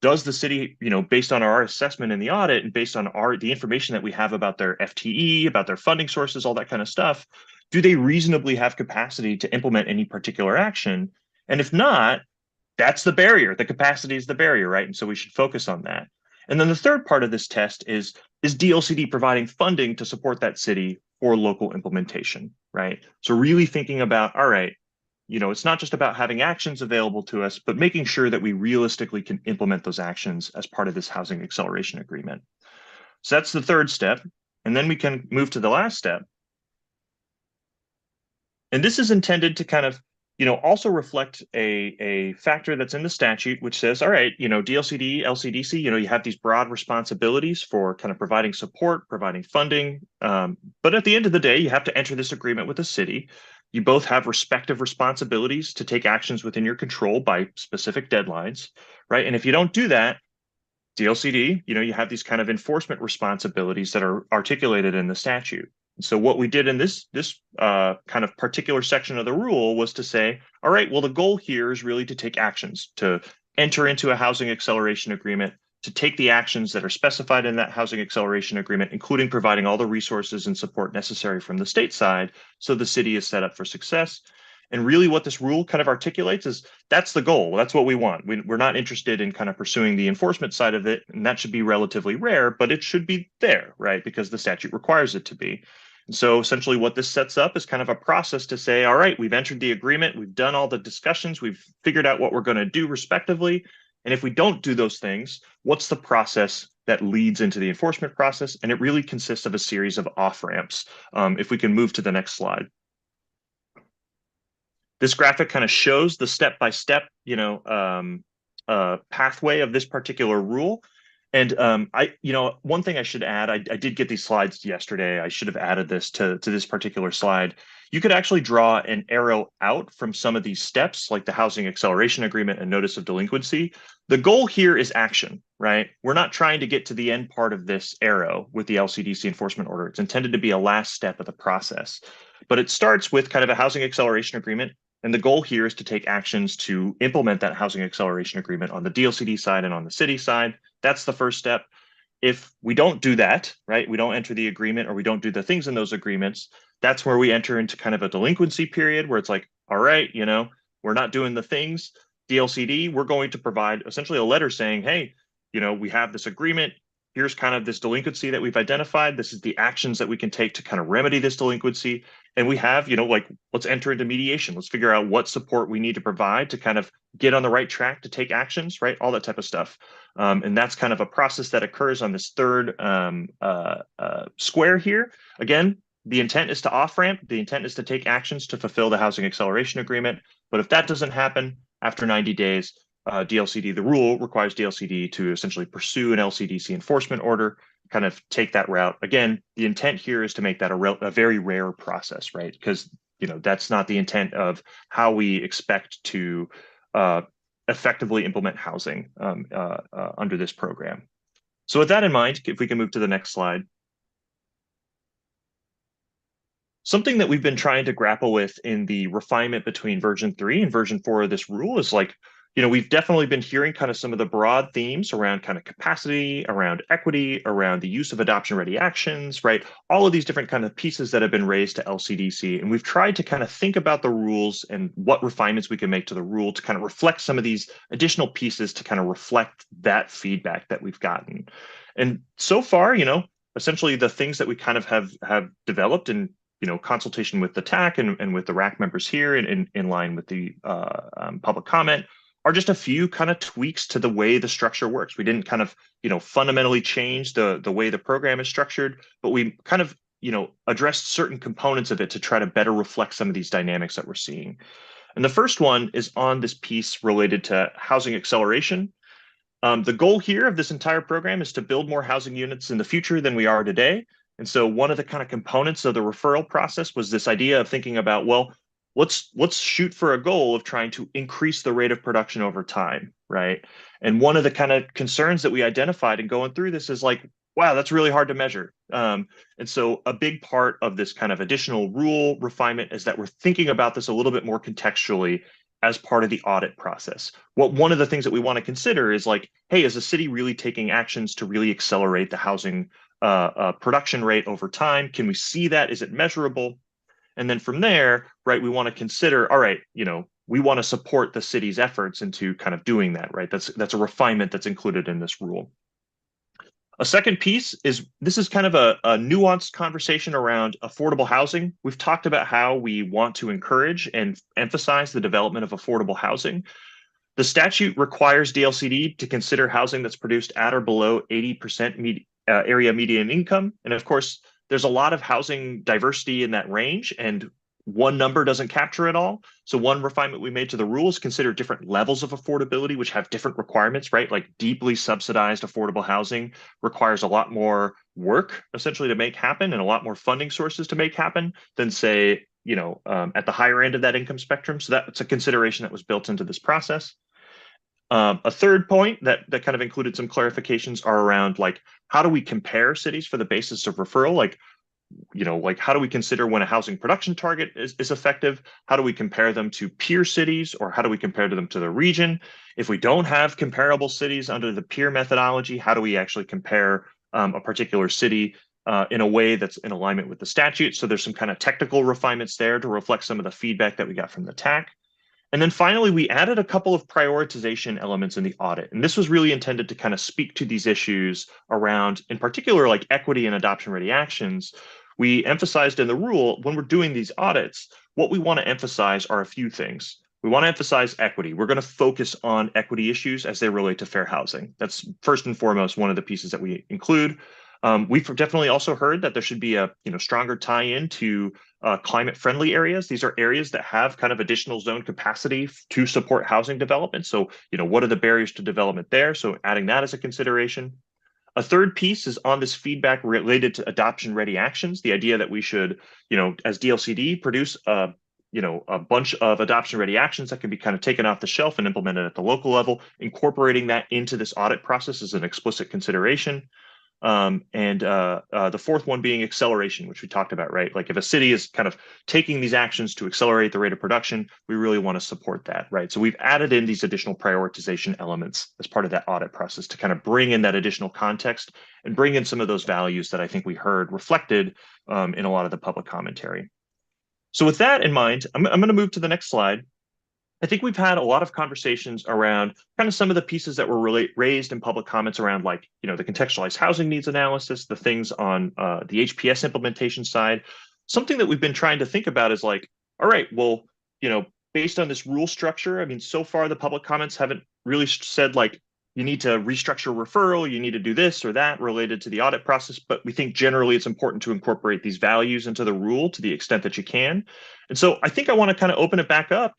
does the city, based on our assessment in the audit and based on the information that we have about their FTE, about their funding sources, all that kind of stuff, do they reasonably have capacity to implement any particular action? And if not, that's the barrier. The capacity is the barrier, right? And so we should focus on that. And then the third part of this test is DLCD providing funding to support that city for local implementation, right? So really thinking about, all right, it's not just about having actions available to us, but making sure that we realistically can implement those actions as part of this housing acceleration agreement. So that's the third step. And then we can move to the last step. And this is intended to kind of, also reflect a factor that's in the statute, which says, all right, DLCD, LCDC, you have these broad responsibilities for kind of providing support, providing funding. But at the end of the day, you have to enter this agreement with the city. You both have respective responsibilities to take actions within your control by specific deadlines, right? And if you don't do that, DLCD, you have these kind of enforcement responsibilities that are articulated in the statute. So what we did in this kind of particular section of the rule was to say, all right, well, the goal here is really to take actions, to enter into a housing acceleration agreement, to take the actions that are specified in that housing acceleration agreement, including providing all the resources and support necessary from the state side, so the city is set up for success. And really what this rule kind of articulates is that's the goal. That's what we want. We're not interested in kind of pursuing the enforcement side of it, and that should be relatively rare, but it should be there, right? Because the statute requires it to be. And so essentially what this sets up is kind of a process to say, all right, we've entered the agreement, we've done all the discussions, we've figured out what we're going to do respectively. And if we don't do those things, what's the process that leads into the enforcement process? And it really consists of a series of off-ramps. If we can move to the next slide. This graphic kind of shows the step-by-step, pathway of this particular rule. And one thing I should add, I did get these slides yesterday. I should have added this to this particular slide. You could actually draw an arrow out from some of these steps, like the housing acceleration agreement and notice of delinquency. The goal here is action, right? We're not trying to get to the end part of this arrow with the LCDC enforcement order. It's intended to be a last step of the process. But it starts with kind of a housing acceleration agreement. And the goal here is to take actions to implement that housing acceleration agreement on the DLCD side and on the city side. That's the first step. If we don't do that, right, we don't enter the agreement or we don't do the things in those agreements, that's where we enter into kind of a delinquency period where it's like, all right, we're not doing the things. DLCD, we're going to provide essentially a letter saying, hey, we have this agreement. Here's kind of this delinquency that we've identified. This is the actions that we can take to kind of remedy this delinquency. And we have, let's enter into mediation. Let's figure out what support we need to provide to kind of get on the right track to take actions, right? All that type of stuff. And that's kind of a process that occurs on this third square here. Again, the intent is to off-ramp. The intent is to take actions to fulfill the housing acceleration agreement. But if that doesn't happen after 90 days, DLCD, the rule requires DLCD to essentially pursue an LCDC enforcement order, kind of take that route. Again, the intent here is to make that a very rare process, right? Because that's not the intent of how we expect to effectively implement housing under this program. So with that in mind, if we can move to the next slide. Something that we've been trying to grapple with in the refinement between version 3 and version 4 of this rule is we've definitely been hearing kind of some of the broad themes around kind of capacity, around equity, around the use of adoption-ready actions, right? All of these different kind of pieces that have been raised to LCDC. And we've tried to kind of think about the rules and what refinements we can make to the rule to kind of reflect some of these additional pieces to kind of reflect that feedback that we've gotten. And so far, essentially the things that we kind of have developed in consultation with the TAC and with the RAC members here in line with the public comment are just a few kind of tweaks to the way the structure works. We didn't kind of, fundamentally change the way the program is structured, but we kind of, addressed certain components of it to try to better reflect some of these dynamics that we're seeing. And the first one is on this piece related to housing acceleration. The goal here of this entire program is to build more housing units in the future than we are today. And so one of the kind of components of the referral process was this idea of thinking about, well, let's shoot for a goal of trying to increase the rate of production over time, right? And one of the kind of concerns that we identified in going through this is like, wow, that's really hard to measure. And so a big part of this kind of additional rule refinement is that we're thinking about this a little bit more contextually as part of the audit process. One of the things that we want to consider is like, hey, is the city really taking actions to really accelerate the housing production rate over time? Can we see that? Is it measurable? And then from there, right, we want to consider, all right, we want to support the city's efforts into kind of doing that, right? That's a refinement that's included in this rule. A second piece is this is kind of a nuanced conversation around affordable housing. We've talked about how we want to encourage and emphasize the development of affordable housing. The statute requires DLCD to consider housing that's produced at or below 80% area median income. And of course, there's a lot of housing diversity in that range, and one number doesn't capture it all. So one refinement we made to the rules consider different levels of affordability, which have different requirements, right? Like deeply subsidized affordable housing requires a lot more work essentially to make happen and a lot more funding sources to make happen than say, at the higher end of that income spectrum. So that's a consideration that was built into this process. A third point that kind of included some clarifications are around like, how do we compare cities for the basis of referral? Like how do we consider when a housing production target is effective? How do we compare them to peer cities, or how do we compare them to the region? If we don't have comparable cities under the peer methodology, how do we actually compare a particular city in a way that's in alignment with the statute? So there's some kind of technical refinements there to reflect some of the feedback that we got from the TAC. And then finally, we added a couple of prioritization elements in the audit. And this was really intended to kind of speak to these issues around, in particular, like equity and adoption-ready actions. We emphasized in the rule, when we're doing these audits, what we want to emphasize are a few things. We want to emphasize equity. We're going to focus on equity issues as they relate to fair housing. That's first and foremost one of the pieces that we include. We've definitely also heard that there should be a stronger tie-in to climate-friendly areas. These are areas that have kind of additional zone capacity to support housing development. So, what are the barriers to development there? So adding that as a consideration. A third piece is on this feedback related to adoption-ready actions. The idea that we should, as DLCD, produce a bunch of adoption-ready actions that can be kind of taken off the shelf and implemented at the local level. Incorporating that into this audit process is an explicit consideration. And the fourth one being acceleration, which we talked about, right? Like if a city is kind of taking these actions to accelerate the rate of production, we really want to support that, right? So we've added in these additional prioritization elements as part of that audit process to kind of bring in that additional context and bring in some of those values that I think we heard reflected in a lot of the public commentary. So with that in mind, I'm going to move to the next slide. I think we've had a lot of conversations around kind of some of the pieces that were raised in public comments around like, the contextualized housing needs analysis, the things on the HPS implementation side. Something that we've been trying to think about is like, all right, well, based on this rule structure, I mean, so far the public comments haven't really said like, you need to restructure referral, you need to do this or that related to the audit process. But we think generally it's important to incorporate these values into the rule to the extent that you can. And so I think I want to kind of open it back up,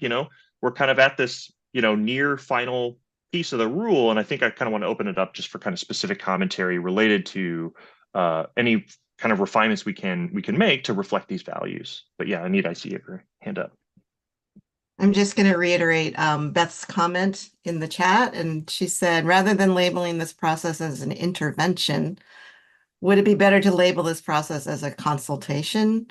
we're kind of at this, near final piece of the rule. And I think I kind of want to open it up just for kind of specific commentary related to any kind of refinements we can make to reflect these values. But yeah, Anita, I see your hand up. I'm just going to reiterate Beth's comment in the chat. And she said, rather than labeling this process as an intervention, would it be better to label this process as a consultation?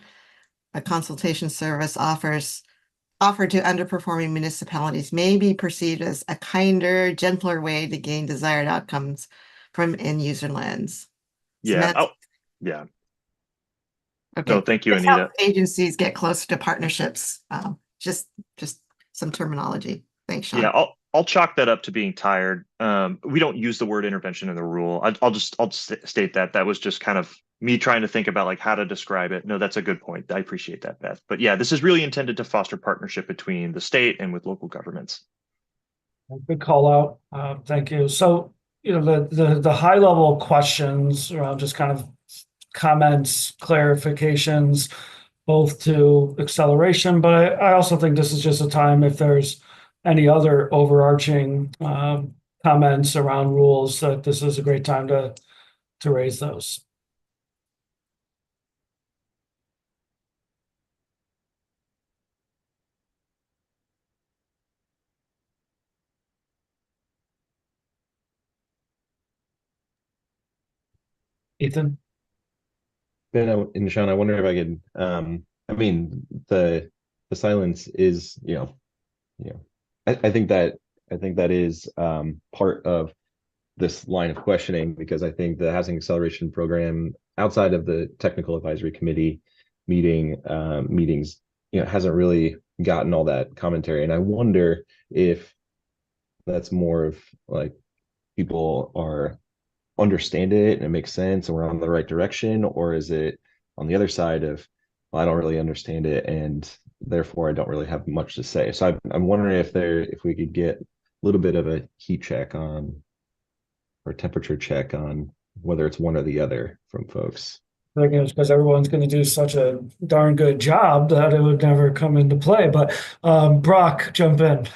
A consultation service offered to underperforming municipalities may be perceived as a kinder, gentler way to gain desired outcomes from end user lens. Yeah. Yeah. Okay. No, thank you, It's Anita. how agencies get closer to partnerships. Just some terminology. Thanks, Sean. Yeah, I'll chalk that up to being tired. We don't use the word intervention in the rule. I'll just state that was just kind of me trying to think about like how to describe it. No, that's a good point. I appreciate that, Beth. But yeah, this is really intended to foster partnership between the state and with local governments. Good call out. Thank you. So, the high level questions around just kind of comments, clarifications, both to acceleration, but I also think this is just a time if there's any other overarching comments around rules, that this is a great time to raise those. Ethan? Ben and Sean, I wonder if I could, I mean, the silence is, I think that is part of this line of questioning, because I think the housing acceleration program, outside of the technical advisory committee meetings, hasn't really gotten all that commentary. And I wonder if that's more of like people are understand it and it makes sense and we're on the right direction, or is it on the other side of, well, I don't really understand it and therefore I don't really have much to say. So I'm wondering if we could get a little bit of a heat check on, or temperature check on, whether it's one or the other from folks. I think it's because everyone's going to do such a darn good job that it would never come into play. But Brock, jump in.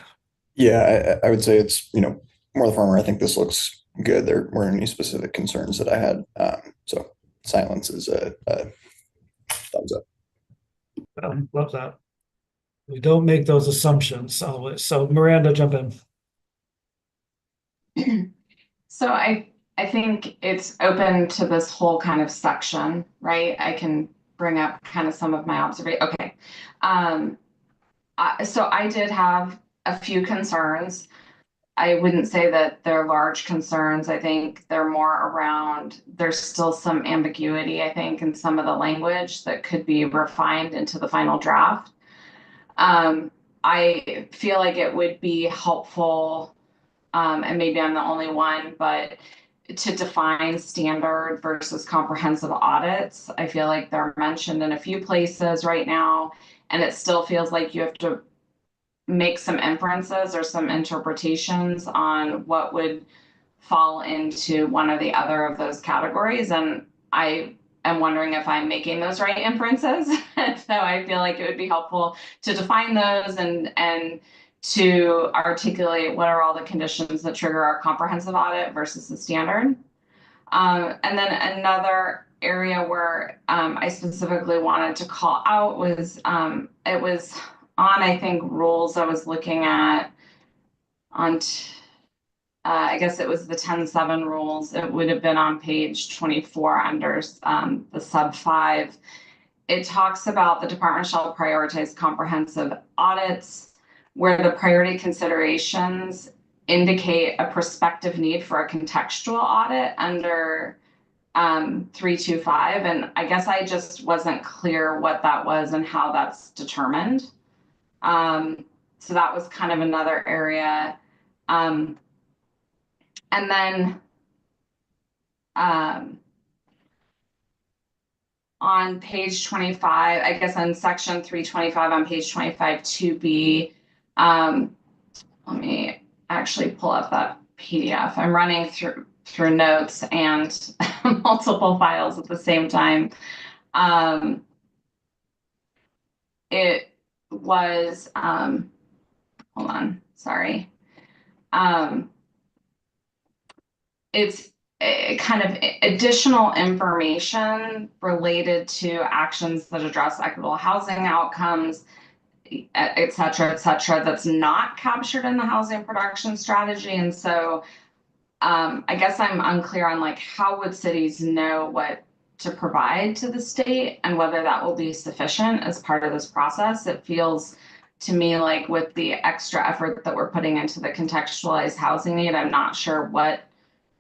Yeah, I would say it's, more the former. I think this looks good. There weren't any specific concerns that I had. So silence is a thumbs up. Love that. We don't make those assumptions always. So Miranda, jump in. So I think it's open to this whole kind of section, right? I can bring up kind of some of my observations. Okay. So I did have a few concerns. I wouldn't say that they're large concerns. I think they're more around, there's still some ambiguity, I think, in some of the language that could be refined into the final draft. I feel like it would be helpful, and maybe I'm the only one, but to define standard versus comprehensive audits. I feel like they're mentioned in a few places right now, and it still feels like you have to make some inferences or some interpretations on what would fall into one or the other of those categories. And I am wondering if I'm making those right inferences. So I feel like it would be helpful to define those and to articulate what are all the conditions that trigger our comprehensive audit versus the standard. And then another area where I specifically wanted to call out was it was on, I think, rules I was looking at on, I guess it was the 10.7 rules. It would have been on page 24 under the sub 5. It talks about the department shall prioritize comprehensive audits where the priority considerations indicate a prospective need for a contextual audit under 325. And I guess I just wasn't clear what that was and how that's determined. So that was kind of another area. And then on page 25, I guess on section 325 on page 25 2B, let me actually pull up that PDF. I'm running through notes and multiple files at the same time. It was, hold on, sorry. It's a kind of additional information related to actions that address equitable housing outcomes, et cetera, that's not captured in the housing production strategy. And so I guess I'm unclear on like how would cities know what to provide to the state and whether that will be sufficient as part of this process. It feels to me like with the extra effort that we're putting into the contextualized housing need, I'm not sure what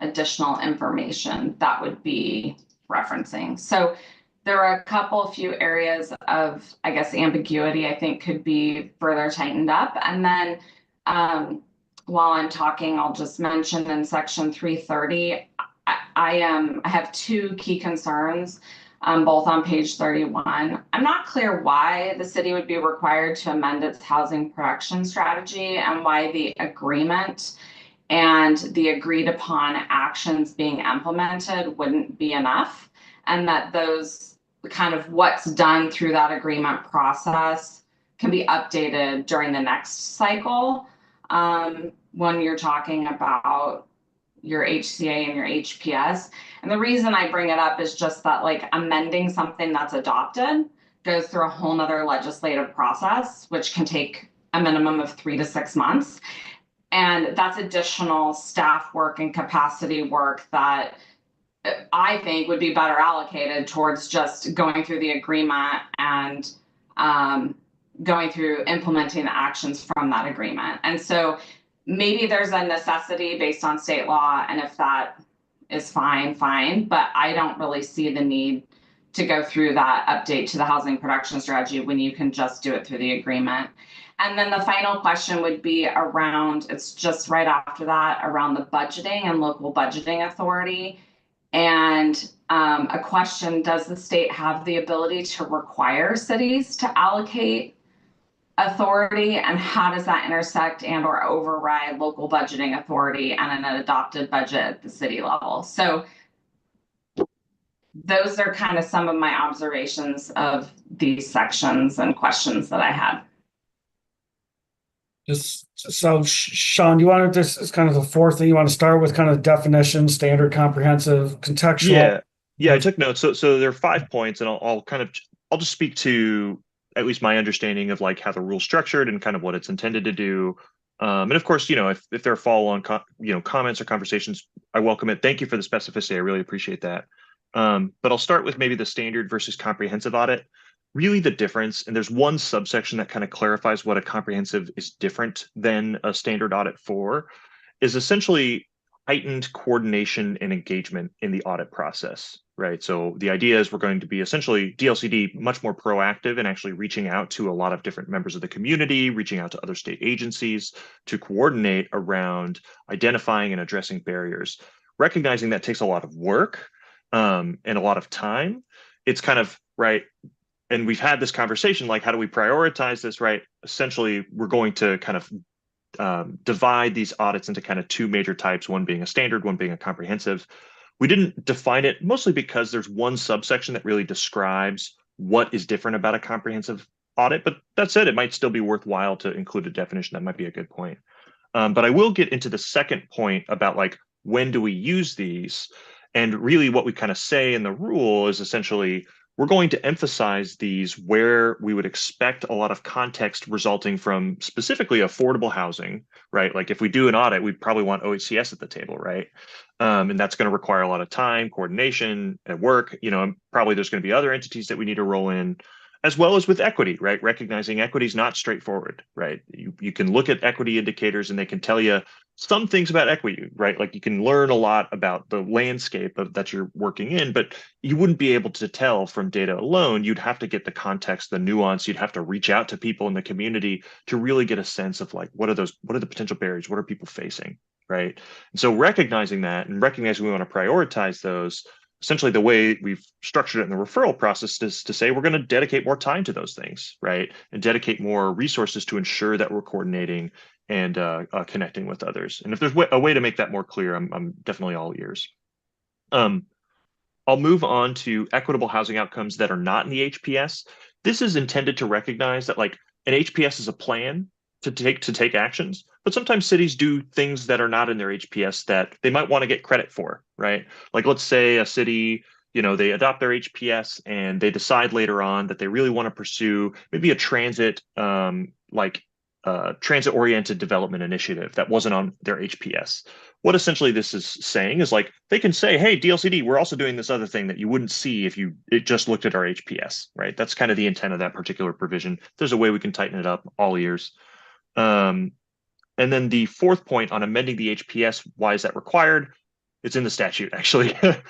additional information that would be referencing. So there are a few areas of, I guess, ambiguity I think could be further tightened up. And then while I'm talking, I'll just mention in section 330, I have two key concerns, both on page 31. I'm not clear why the city would be required to amend its housing production strategy and why the agreement and the agreed upon actions being implemented wouldn't be enough, and that those kind of what's done through that agreement process can be updated during the next cycle when you're talking about your HCA and your HPS. And the reason I bring it up is just that like amending something that's adopted goes through a whole nother legislative process, which can take a minimum of 3 to 6 months. And that's additional staff work and capacity work that I think would be better allocated towards just going through the agreement and going through implementing the actions from that agreement. And so maybe there's a necessity based on state law, and if that is fine, but I don't really see the need to go through that update to the housing production strategy when you can just do it through the agreement. And then the final question would be around, it's just right after that, around the budgeting and local budgeting authority. And a question, does the state have the ability to require cities to allocate authority, and how does that intersect and or override local budgeting authority and an adopted budget at the city level? So those are kind of some of my observations of these sections and questions that I had. So Sean, you wanted this is kind of the fourth thing you want to start with, kind of definition, standard, comprehensive, contextual. Yeah, I took notes. So there are 5 points, and I'll just speak to at least my understanding of like how the rule's structured and kind of what it's intended to do. And of course, if there are follow-on comments or conversations, I welcome it. Thank you for the specificity. I really appreciate that. But I'll start with maybe the standard versus comprehensive audit. Really the difference, and there's one subsection that kind of clarifies what a comprehensive is different than a standard audit for, is essentially heightened coordination and engagement in the audit process, right? So the idea is we're going to be essentially DLCD much more proactive and actually reaching out to a lot of different members of the community, reaching out to other state agencies to coordinate around identifying and addressing barriers. Recognizing that takes a lot of work and a lot of time. It's kind of, right, and we've had this conversation, like, how do we prioritize this, right? Essentially, we're going to kind of divide these audits into kind of two major types, one being a standard, one being a comprehensive. We didn't define it mostly because there's one subsection that really describes what is different about a comprehensive audit, but that said, it might still be worthwhile to include a definition. That might be a good point. But I will get into the second point about like, when do we use these? And really what we kind of say in the rule is essentially, we're going to emphasize these where we would expect a lot of context resulting from specifically affordable housing, right? Like if we do an audit, we probably want OHCS at the table, right? And that's going to require a lot of time, coordination at work, and probably there's going to be other entities that we need to roll in, as well as with equity, right? Recognizing equity is not straightforward, right? You can look at equity indicators and they can tell you some things about equity, right? Like you can learn a lot about the landscape that you're working in, but you wouldn't be able to tell from data alone. You'd have to get the context, the nuance. You'd have to reach out to people in the community to really get a sense of like, what are the potential barriers? What are people facing, right? And so recognizing that and recognizing we want to prioritize those, essentially the way we've structured it in the referral process is to say we're going to dedicate more time to those things, right? And dedicate more resources to ensure that we're coordinating and connecting with others. And if there's a way to make that more clear, I'm definitely all ears. I'll move on to equitable housing outcomes that are not in the HPS. This is intended to recognize that like an HPS is a plan to take actions, but sometimes cities do things that are not in their HPS that they might want to get credit for, right? Like let's say a city, they adopt their HPS and they decide later on that they really want to pursue maybe a transit transit-oriented development initiative that wasn't on their HPS. What essentially this is saying is like, they can say, hey, DLCD, we're also doing this other thing that you wouldn't see if it just looked at our HPS, right? That's kind of the intent of that particular provision. There's a way we can tighten it up, all ears. And then the fourth point on amending the HPS, why is that required? It's in the statute, actually, there's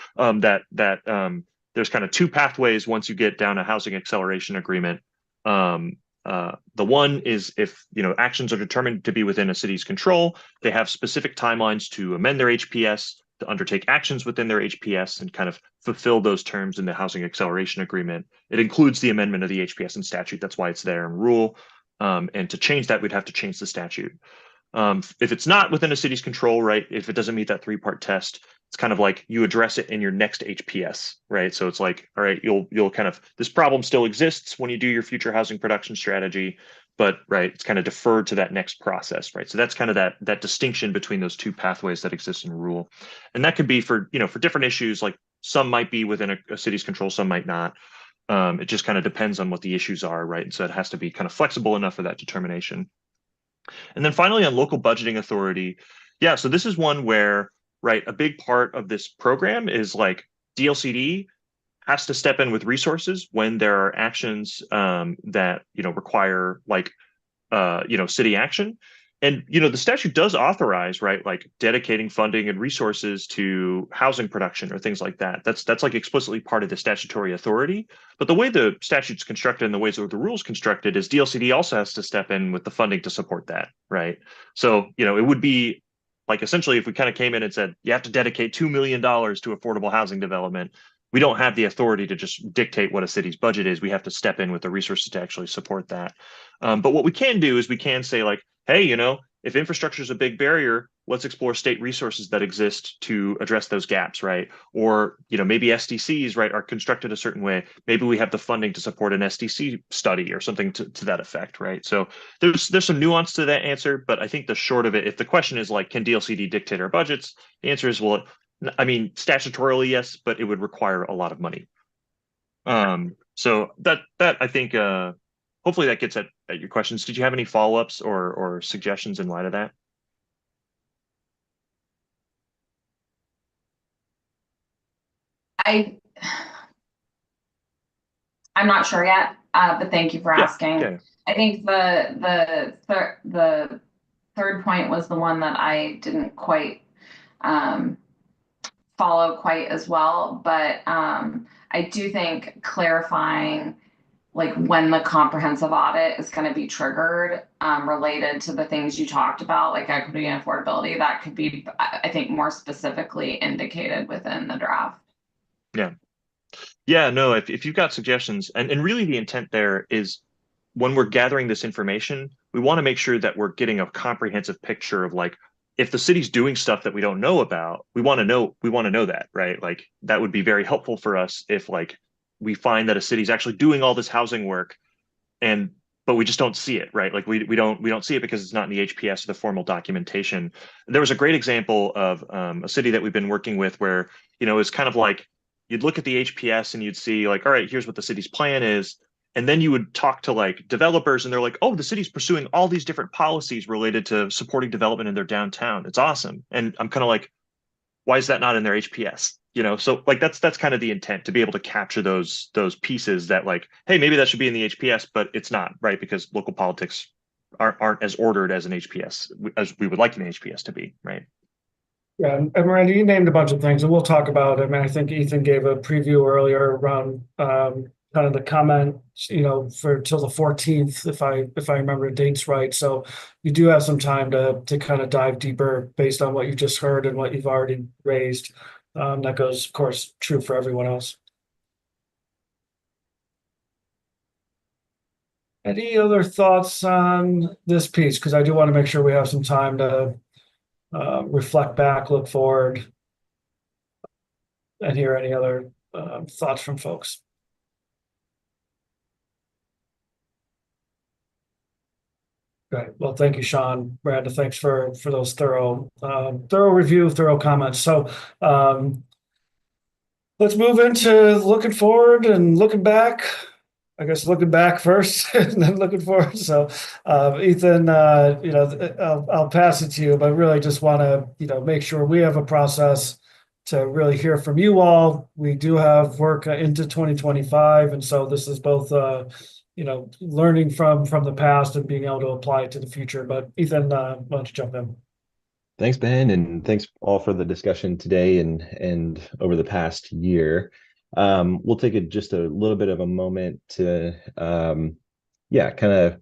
kind of two pathways once you get down a housing acceleration agreement. The one is if actions are determined to be within a city's control, they have specific timelines to amend their HPS, to undertake actions within their HPS and kind of fulfill those terms in the housing acceleration agreement. It includes the amendment of the HPS in statute. That's why it's there in rule. And to change that, we'd have to change the statute. If it's not within a city's control, right, if it doesn't meet that three-part test, it's kind of like you address it in your next HPS, right? So it's like, all right, you'll kind of, this problem still exists when you do your future housing production strategy, but right, it's kind of deferred to that next process, right? So that's kind of that distinction between those two pathways that exist in rule. And that could be for different issues, like some might be within a city's control, some might not. It just kind of depends on what the issues are, right? And so it has to be kind of flexible enough for that determination. And then finally on local budgeting authority, yeah, so this is one where, right, a big part of this program is like DLCD has to step in with resources when there are actions that require like city action. And the statute does authorize, right, like dedicating funding and resources to housing production or things like that. That's like explicitly part of the statutory authority. But the way the statute's constructed and the ways that the rules constructed is DLCD also has to step in with the funding to support that, right? So it would be like essentially if we kind of came in and said you have to dedicate $2 million to affordable housing development, we don't have the authority to just dictate what a city's budget is. We have to step in with the resources to actually support that. But what we can do is we can say like, hey, if infrastructure is a big barrier, let's explore state resources that exist to address those gaps, right? Or, maybe SDCs, right, are constructed a certain way. Maybe we have the funding to support an SDC study or something to that effect, right? So there's some nuance to that answer, but I think the short of it, if the question is like, can DLCD dictate our budgets? The answer is, well, I mean, statutorily, yes, but it would require a lot of money. So that I think hopefully that gets at your questions. Did you have any follow-ups or suggestions in light of that? I'm not sure yet, but thank you for asking. Yeah. I think the third point was the one that I didn't quite follow quite as well, but I do think clarifying like when the comprehensive audit is going to be triggered related to the things you talked about, like equity and affordability, that could be, I think, more specifically indicated within the draft. Yeah, no, if you've got suggestions, and really the intent there is when we're gathering this information, we want to make sure that we're getting a comprehensive picture of like, if the city's doing stuff that we don't know about, we want to know that, right? Like that would be very helpful for us if like we find that a city's actually doing all this housing work but we just don't see it, right? Like we don't see it because it's not in the HPS or the formal documentation. There was a great example of a city that we've been working with where, it's kind of like you'd look at the HPS and you'd see like, all right, here's what the city's plan is. And then you would talk to like developers and they're like, oh, the city's pursuing all these different policies related to supporting development in their downtown. It's awesome. And I'm kind of like, why is that not in their HPS? So like that's kind of the intent, to be able to capture those pieces that like, hey, maybe that should be in the HPS, but it's not, right? Because local politics aren't as ordered as an HPS as we would like an HPS to be, right? Yeah, and Miranda, you named a bunch of things, and we'll talk about it. I mean, I think Ethan gave a preview earlier around kind of the comment, for till the 14th, if I remember the dates right. So you do have some time to kind of dive deeper based on what you just heard and what you've already raised. That goes, of course, true for everyone else. Any other thoughts on this piece? Because I do want to make sure we have some time to reflect back, look forward, and hear any other thoughts from folks. Great. Well, thank you, Sean. Miranda, thanks for those thorough review, thorough comments. So let's move into looking forward and looking back. I guess looking back first and then looking forward. So Ethan, I'll pass it to you, but really just want to, make sure we have a process to really hear from you all. We do have work into 2025. And so this is both learning from the past and being able to apply it to the future. But Ethan, why don't you jump in? Thanks, Ben, and thanks all for the discussion today and over the past year. We'll take just a little bit of a moment to kind of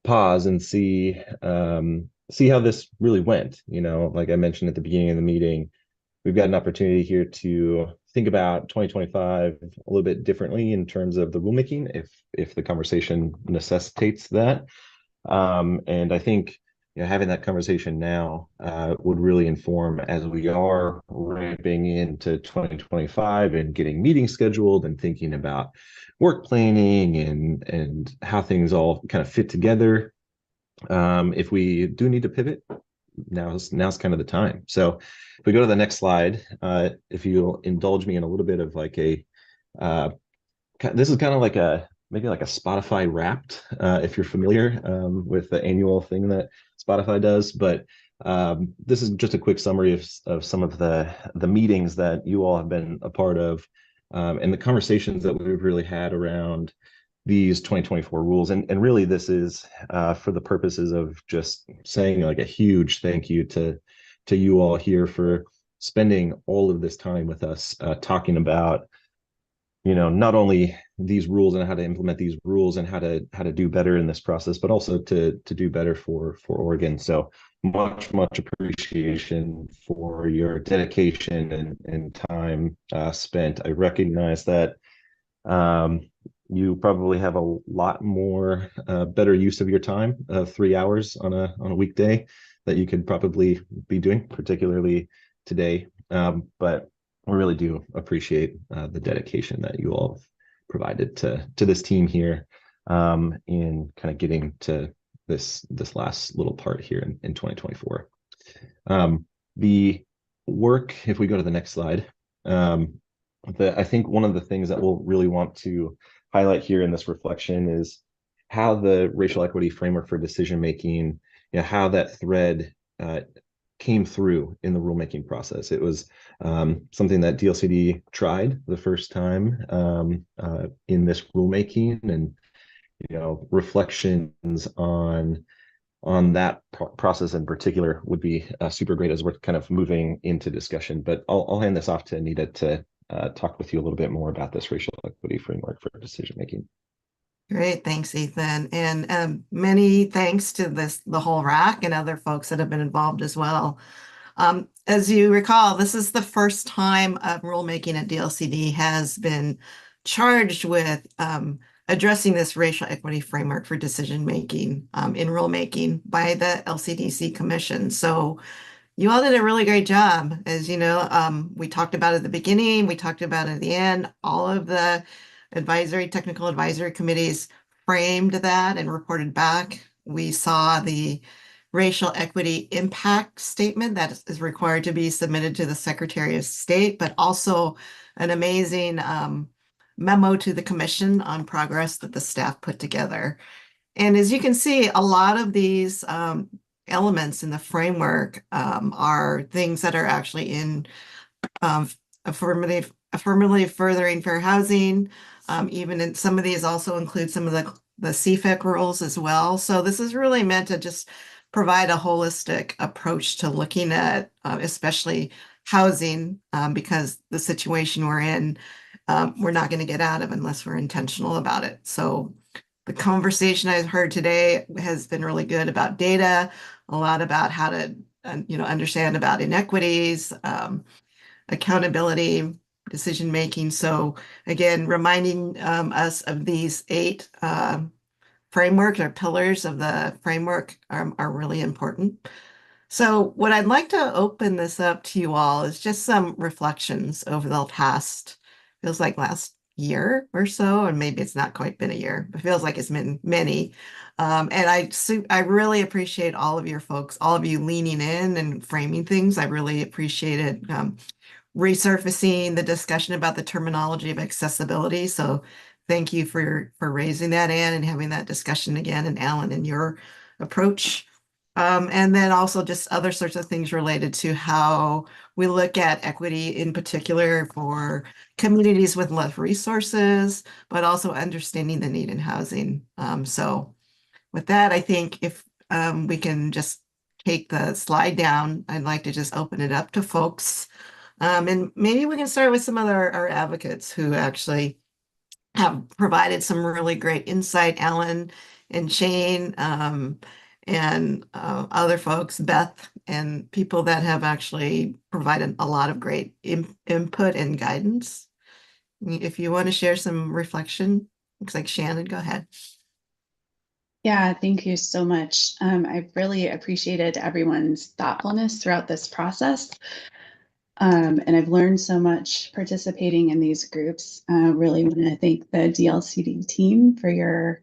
pause and see how this really went. Like I mentioned at the beginning of the meeting, we've got an opportunity here to think about 2025 a little bit differently in terms of the rulemaking, if the conversation necessitates that. And I think having that conversation now would really inform as we are ramping into 2025 and getting meetings scheduled and thinking about work planning and how things all kind of fit together. If we do need to pivot, now's kind of the time. So if we go to the next slide, if you'll indulge me in a little bit of like this is kind of like maybe like a Spotify Wrapped, if you're familiar with the annual thing that Spotify does. But this is just a quick summary of some of the meetings that you all have been a part of and the conversations that we've really had around these 2024 rules. And really this is for the purposes of just saying like a huge thank you to you all here for spending all of this time with us, talking about, you know, not only these rules and how to implement these rules and how to do better in this process, but also to do better for Oregon. So much appreciation for your dedication and time spent. I recognize that you probably have a lot more better use of your time, 3 hours on a weekday that you could probably be doing, particularly today. But we really do appreciate the dedication that you all have provided to this team here in kind of getting to this last little part here in 2024. The work, if we go to the next slide, I think one of the things that we'll really want to highlight here in this reflection is how the racial equity framework for decision making, you know, how that thread came through in the rulemaking process. It was something that DLCD tried the first time in this rulemaking, and you know, reflections on that process in particular would be super great as we're kind of moving into discussion. But I'll hand this off to Anita to talk with you a little bit more about this racial equity framework for decision making. Great, thanks, Ethan, and many thanks to the whole RAC and other folks that have been involved as well. As you recall, this is the first time rulemaking at DLCD has been charged with addressing this racial equity framework for decision making in rulemaking by the LCDC Commission. So you all did a really great job. As you know, we talked about at the beginning, we talked about at the end, all of the technical advisory committees framed that and reported back. We saw the racial equity impact statement that is required to be submitted to the Secretary of State, but also an amazing memo to the commission on progress that the staff put together. And as you can see, a lot of these elements in the framework are things that are actually in affirmatively furthering fair housing. Even in some of these also include some of the CFIC rules as well. So this is really meant to just provide a holistic approach to looking at especially housing, because the situation we're in, we're not going to get out of unless we're intentional about it. So the conversation I've heard today has been really good about data, a lot about how to understand about inequities, accountability, decision making. So again, reminding us of these 8 framework or pillars of the framework are really important. So what I'd like to open this up to you all is just some reflections over the past, feels like last year or so, and maybe it's not quite been a year, but it feels like it's been many. And I really appreciate all of your folks, all of you leaning in and framing things. I really appreciated resurfacing the discussion about the terminology of accessibility. So thank you for raising that, Anne, and having that discussion again, and Alan, in your approach. And then also just other sorts of things related to how we look at equity in particular for communities with less resources, but also understanding the need in housing. So with that, I think if we can just take the slide down, I'd like to just open it up to folks. And maybe we can start with some of our advocates who actually have provided some really great insight, Alan and Shane, and other folks, Beth, and people that have actually provided a lot of great input and guidance. If you want to share some reflection, looks like Shannon, go ahead. Yeah, thank you so much. I've really appreciated everyone's thoughtfulness throughout this process. And I've learned so much participating in these groups. Really want to thank the DLCD team for your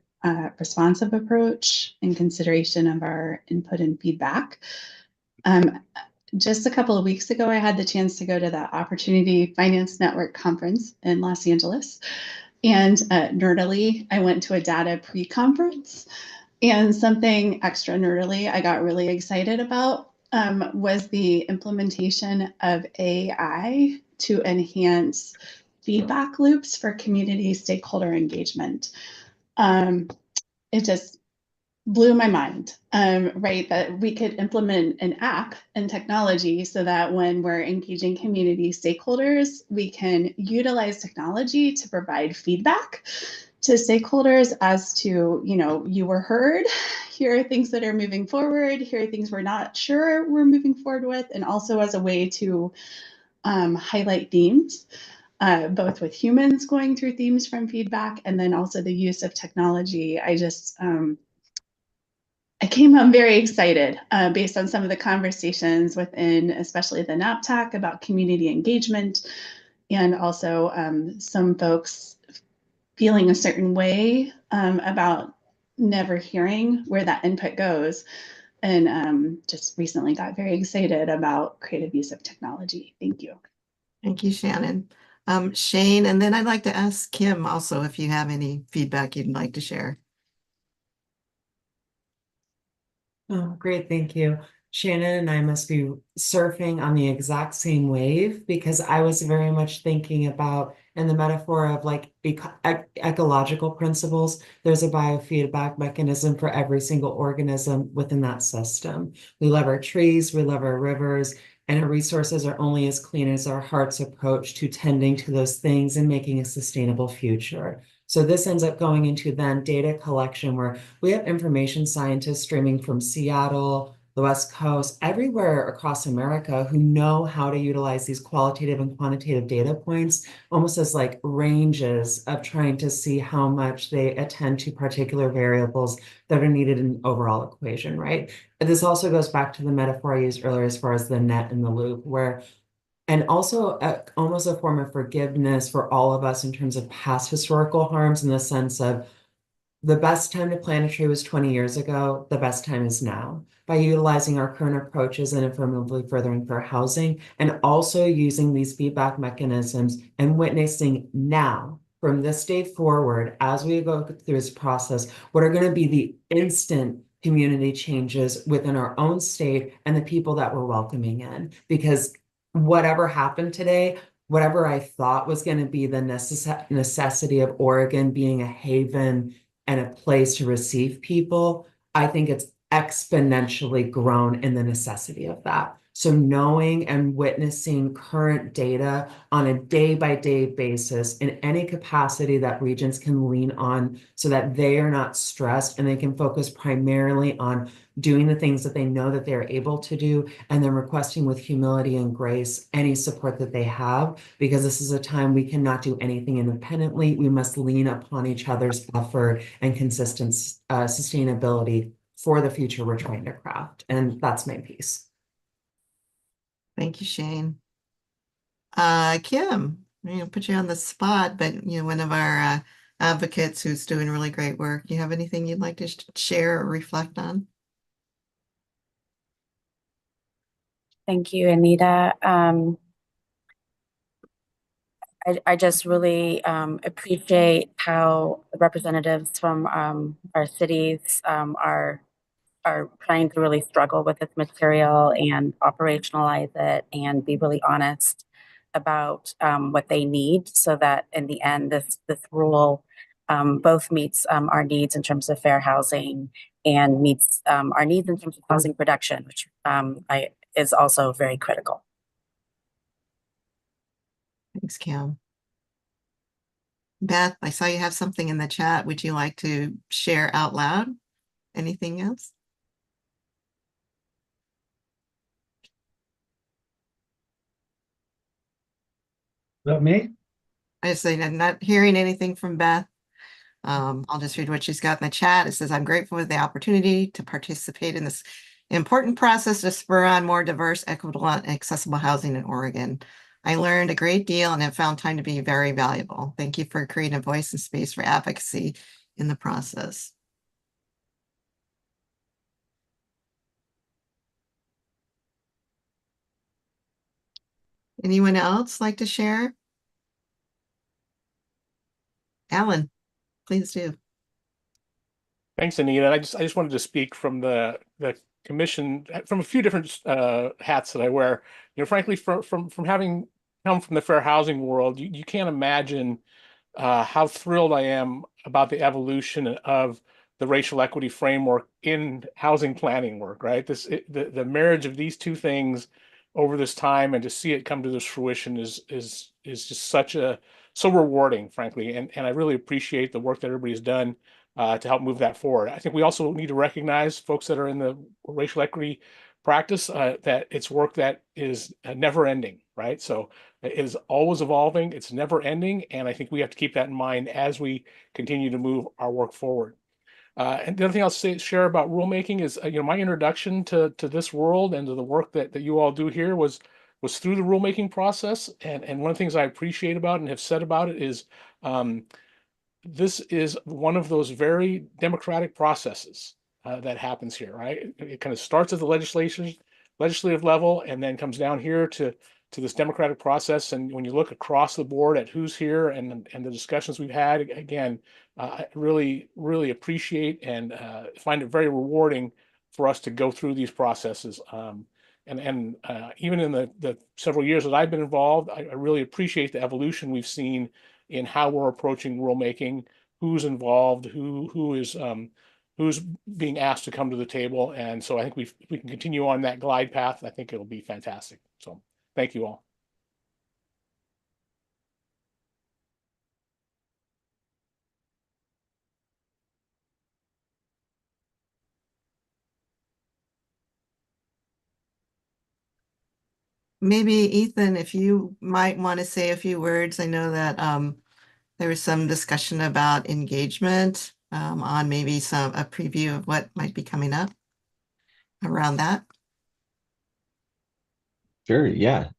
responsive approach and consideration of our input and feedback. Just a couple of weeks ago, I had the chance to go to the Opportunity Finance Network conference in Los Angeles. And nerdily, I went to a data pre-conference. And something extra nerdily I got really excited about was the implementation of AI to enhance feedback loops for community stakeholder engagement. It just blew my mind, right? That we could implement an app and technology so that when we're engaging community stakeholders, we can utilize technology to provide feedback to stakeholders as to, you were heard, here are things that are moving forward, here are things we're not sure we're moving forward with, and also as a way to highlight themes. Both with humans going through themes from feedback and then also the use of technology. I came home very excited based on some of the conversations within, especially the NAPTAC, about community engagement, and also some folks feeling a certain way about never hearing where that input goes. And just recently got very excited about creative use of technology. Thank you. Thank you, Shannon. Shane, and then I'd like to ask Kim also if you have any feedback you'd like to share. Oh, great. Thank you. Shannon and I must be surfing on the exact same wave because I was very much thinking about, in the metaphor of like ecological principles, there's a biofeedback mechanism for every single organism within that system. We love our trees, we love our rivers, and our resources are only as clean as our heart's approach to tending to those things and making a sustainable future. So this ends up going into then data collection where we have information scientists streaming from Seattle, the West Coast, everywhere across America who know how to utilize these qualitative and quantitative data points almost as like ranges of trying to see how much they attend to particular variables that are needed in the overall equation, right? And this also goes back to the metaphor I used earlier as far as the net in the loop, where and also almost a form of forgiveness for all of us in terms of past historical harms in the sense of the best time to plant a tree was 20 years ago. The best time is now. By utilizing our current approaches and affirmatively furthering fair housing, and also using these feedback mechanisms and witnessing now from this day forward, as we go through this process, what are going to be the instant community changes within our own state and the people that we're welcoming in. Because whatever happened today, whatever I thought was going to be the necessity of Oregon being a haven and a place to receive people, I think it's exponentially grown in the necessity of that. So knowing and witnessing current data on a day-by-day basis in any capacity that regions can lean on so that they are not stressed and they can focus primarily on doing the things that they know that they're able to do, and then requesting with humility and grace any support that they have, because this is a time we cannot do anything independently. We must lean upon each other's effort and consistent sustainability for the future we're trying to craft. And that's my piece. Thank you, Shane. Kim, put you on the spot, but one of our advocates who's doing really great work. You have anything you'd like to share or reflect on? Thank you, Anita. I just really appreciate how representatives from our cities are trying to really struggle with this material and operationalize it and be really honest about what they need, so that in the end, this rule both meets our needs in terms of fair housing and meets our needs in terms of housing production, which is also very critical. Thanks, Kim. Beth, I saw you have something in the chat. Would you like to share out loud? Anything else? That me? I say I'm not hearing anything from Beth. I'll just read what she's got in the chat. It says, I'm grateful for the opportunity to participate in this important process to spur on more diverse, equitable, and accessible housing in Oregon. I learned a great deal and have found time to be very valuable. Thank you for creating a voice and space for advocacy in the process. Anyone else like to share? Alan, please do. Thanks, Anita. I just wanted to speak from the commission from a few different hats that I wear. Frankly, from having come from the fair housing world, you can't imagine how thrilled I am about the evolution of the racial equity framework in housing planning work, right? The marriage of these two things over this time, and to see it come to this fruition is just so rewarding, frankly. And I really appreciate the work that everybody's done to help move that forward. I think we also need to recognize folks that are in the racial equity practice that it's work that is never ending, right? So it is always evolving, it's never ending, and I think we have to keep that in mind as we continue to move our work forward. And the other thing I'll share about rulemaking is, my introduction to this world and to the work that you all do here was through the rulemaking process. And one of the things I appreciate about and have said about it is this is one of those very democratic processes that happens here, right? It kind of starts at the legislative level and then comes down here to this democratic process. And when you look across the board at who's here and the discussions we've had, again, I really, really appreciate and find it very rewarding for us to go through these processes. And even in the several years that I've been involved, I really appreciate the evolution we've seen in how we're approaching rulemaking, who's involved, who's being asked to come to the table. And so I think if we can continue on that glide path, I think it'll be fantastic. So thank you all. Maybe Ethan, if you might want to say a few words. I know that there was some discussion about engagement on maybe a preview of what might be coming up around that. Sure, yeah.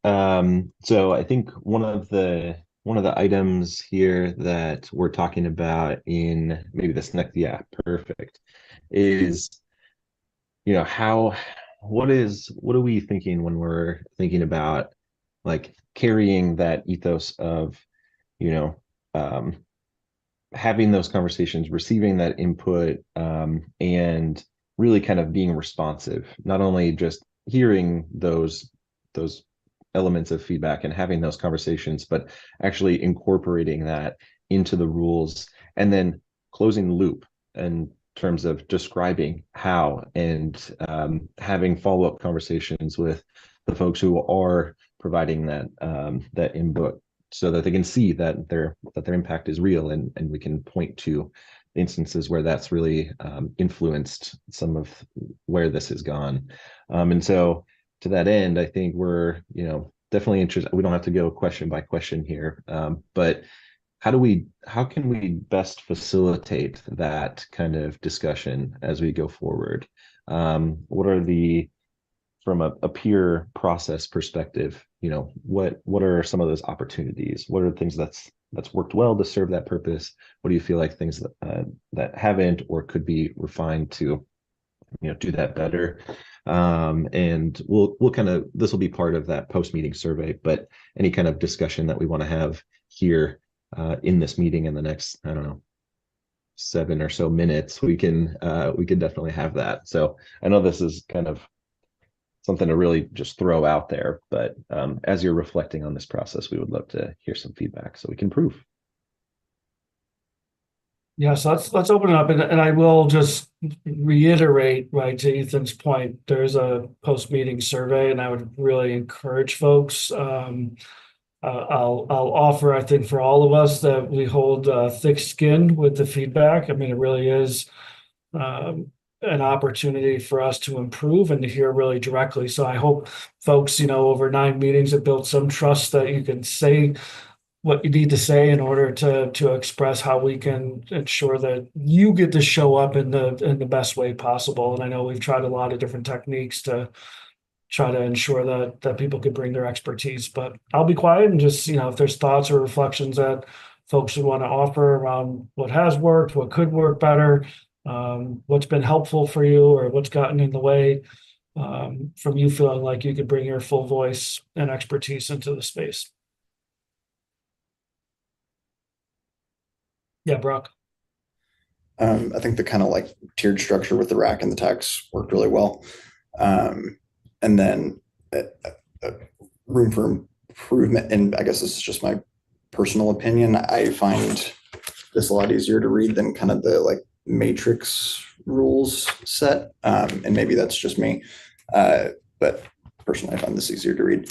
So I think one of the items here that we're talking about in maybe this next, yeah, perfect, is, what are we thinking when we're thinking about like carrying that ethos of, you know, um, having those conversations, receiving that input, and really kind of being responsive, not only just hearing those elements of feedback and having those conversations, but actually incorporating that into the rules and then closing the loop in terms of describing how and having follow-up conversations with the folks who are providing that input so that they can see that their impact is real, and we can point to instances where that's really influenced some of where this has gone. And so to that end, I think we're, definitely interested. We don't have to go question by question here, but how can we best facilitate that kind of discussion as we go forward? What are from a peer process perspective, what are some of those opportunities? What are the things that's worked well to serve that purpose? What do you feel like things that haven't or could be refined to, do that better? And we'll kind of, this will be part of that post-meeting survey, but any kind of discussion that we want to have here in this meeting in the next, I don't know, 7 or so minutes, we can definitely have that. So I know this is kind of something to really just throw out there, but as you're reflecting on this process, we would love to hear some feedback so we can improve. Yeah, so let's open it up, and I will just reiterate, right, to Ethan's point, there's a post-meeting survey, and I would really encourage folks. I'll offer, I think, for all of us that we hold thick skin with the feedback. I mean, it really is an opportunity for us to improve and to hear really directly. So I hope folks, over 9 meetings have built some trust that you can say what you need to say in order to express how we can ensure that you get to show up in the best way possible. And I know we've tried a lot of different techniques to try to ensure that people could bring their expertise, but I'll be quiet and just, if there's thoughts or reflections that folks would want to offer around what has worked, what could work better, what's been helpful for you or what's gotten in the way, from you feeling like you could bring your full voice and expertise into the space. Yeah, Brock. I think the kind of like tiered structure with the rack and the tax worked really well. And then room for improvement, and I guess this is just my personal opinion, I find this a lot easier to read than kind of the like matrix rules set. And maybe that's just me. But personally, I find this easier to read.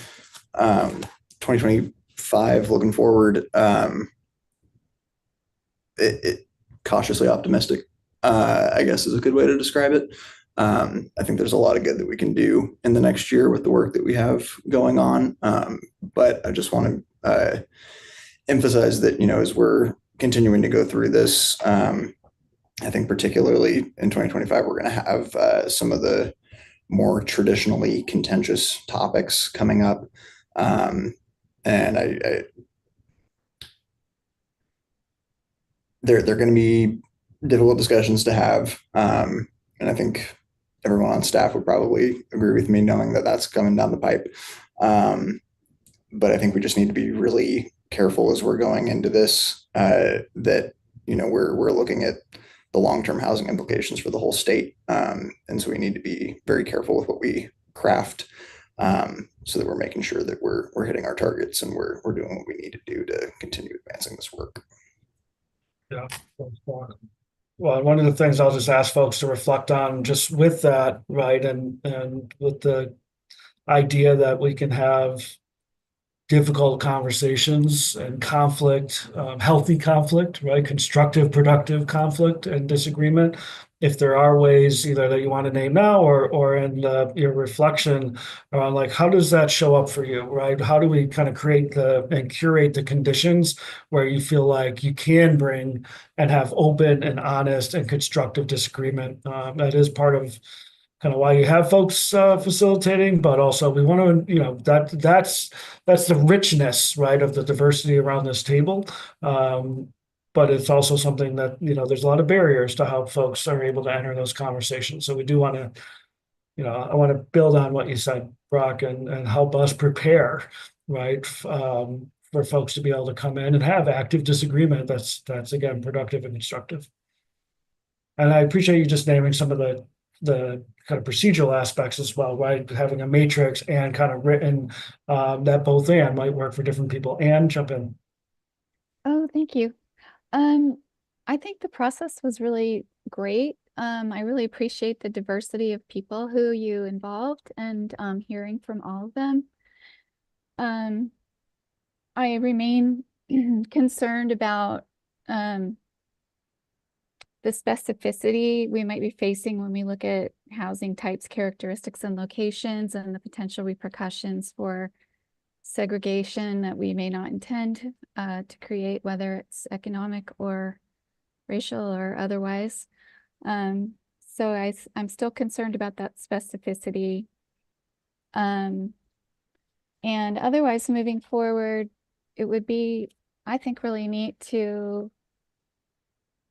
2025, looking forward, it cautiously optimistic, I guess is a good way to describe it. I think there's a lot of good that we can do in the next year with the work that we have going on. But I just want to emphasize that, as we're continuing to go through this, I think particularly in 2025, we're going to have some of the more traditionally contentious topics coming up. And they're going to be difficult discussions to have. And I think everyone on staff would probably agree with me knowing that that's coming down the pipe. But I think we just need to be really careful as we're going into this, that, we're looking at the long-term housing implications for the whole state. And so we need to be very careful with what we craft, so that we're making sure that we're hitting our targets and we're doing what we need to do to continue advancing this work. Yeah. Well, one of the things I'll just ask folks to reflect on just with that, right, and with the idea that we can have difficult conversations and conflict, healthy conflict, right, constructive, productive conflict and disagreement. If there are ways either that you want to name now or in your reflection around like, how does that show up for you, right? How do we kind of create and curate the conditions where you feel like you can bring and have open and honest and constructive disagreement? That is part of kind of why you have folks facilitating, but also we want to, that's the richness, right, of the diversity around this table. But it's also something that, there's a lot of barriers to how folks are able to enter those conversations. So we do want to, I want to build on what you said, Brock, and help us prepare, right, for folks to be able to come in and have active disagreement that's again productive and constructive. And I appreciate you just naming some of the kind of procedural aspects as well, right? Having a matrix and kind of written, that both and might work for different people. And jump in. Oh, thank you. I think the process was really great. I really appreciate the diversity of people who you involved and hearing from all of them. I remain concerned about the specificity we might be facing when we look at housing types, characteristics, and locations, and the potential repercussions for segregation that we may not intend to create, whether it's economic or racial or otherwise. So I'm still concerned about that specificity. And otherwise, moving forward, it would be, I think, really neat to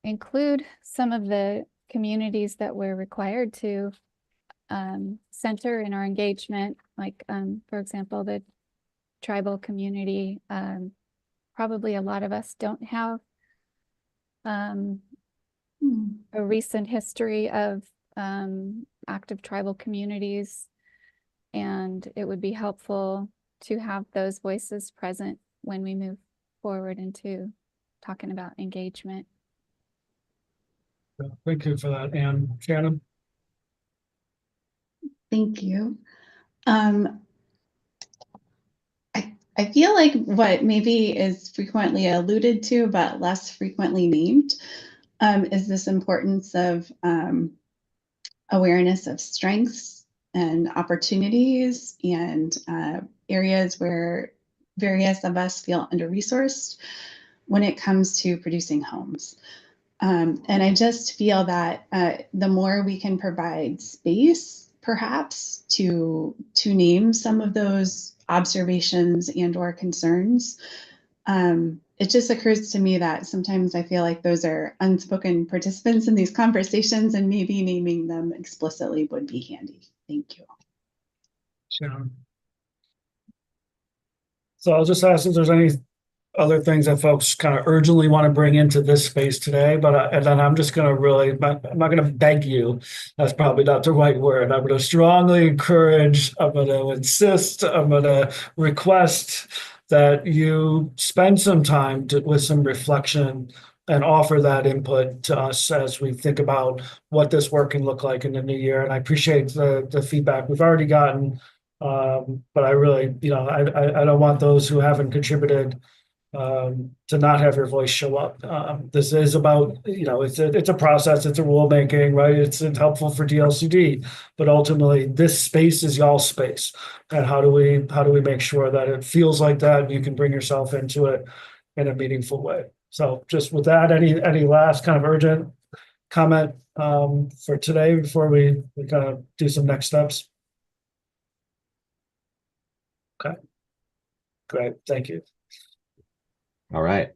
include some of the communities that we're required to center in our engagement, like, for example, the tribal community. Probably a lot of us don't have a recent history of active tribal communities, and it would be helpful to have those voices present when we move forward into talking about engagement. Thank you for that, Anne. Shannon? Thank you. I feel like what maybe is frequently alluded to, but less frequently named, is this importance of awareness of strengths and opportunities and areas where various of us feel under-resourced when it comes to producing homes. And I just feel that the more we can provide space, perhaps, to name some of those observations and or concerns, it just occurs to me that sometimes I feel like those are unspoken participants in these conversations, and maybe naming them explicitly would be handy. Thank you. Shannon. So I'll just ask if there's any other things that folks kind of urgently want to bring into this space today, but and then I'm just going to really, I'm not going to beg you. That's probably not the right word. I'm going to strongly encourage, I'm going to insist, I'm going to request that you spend some time with some reflection and offer that input to us as we think about what this work can look like in the new year. And I appreciate the feedback we've already gotten. But I really, I don't want those who haven't contributed to not have your voice show up. This is about, it's a process, it's a rulemaking, right? It's helpful for DLCD, but ultimately this space is y'all's space. And how do we make sure that it feels like that and you can bring yourself into it in a meaningful way? So just with that, any last kind of urgent comment for today before we kind of do some next steps? Okay, great, thank you. All right.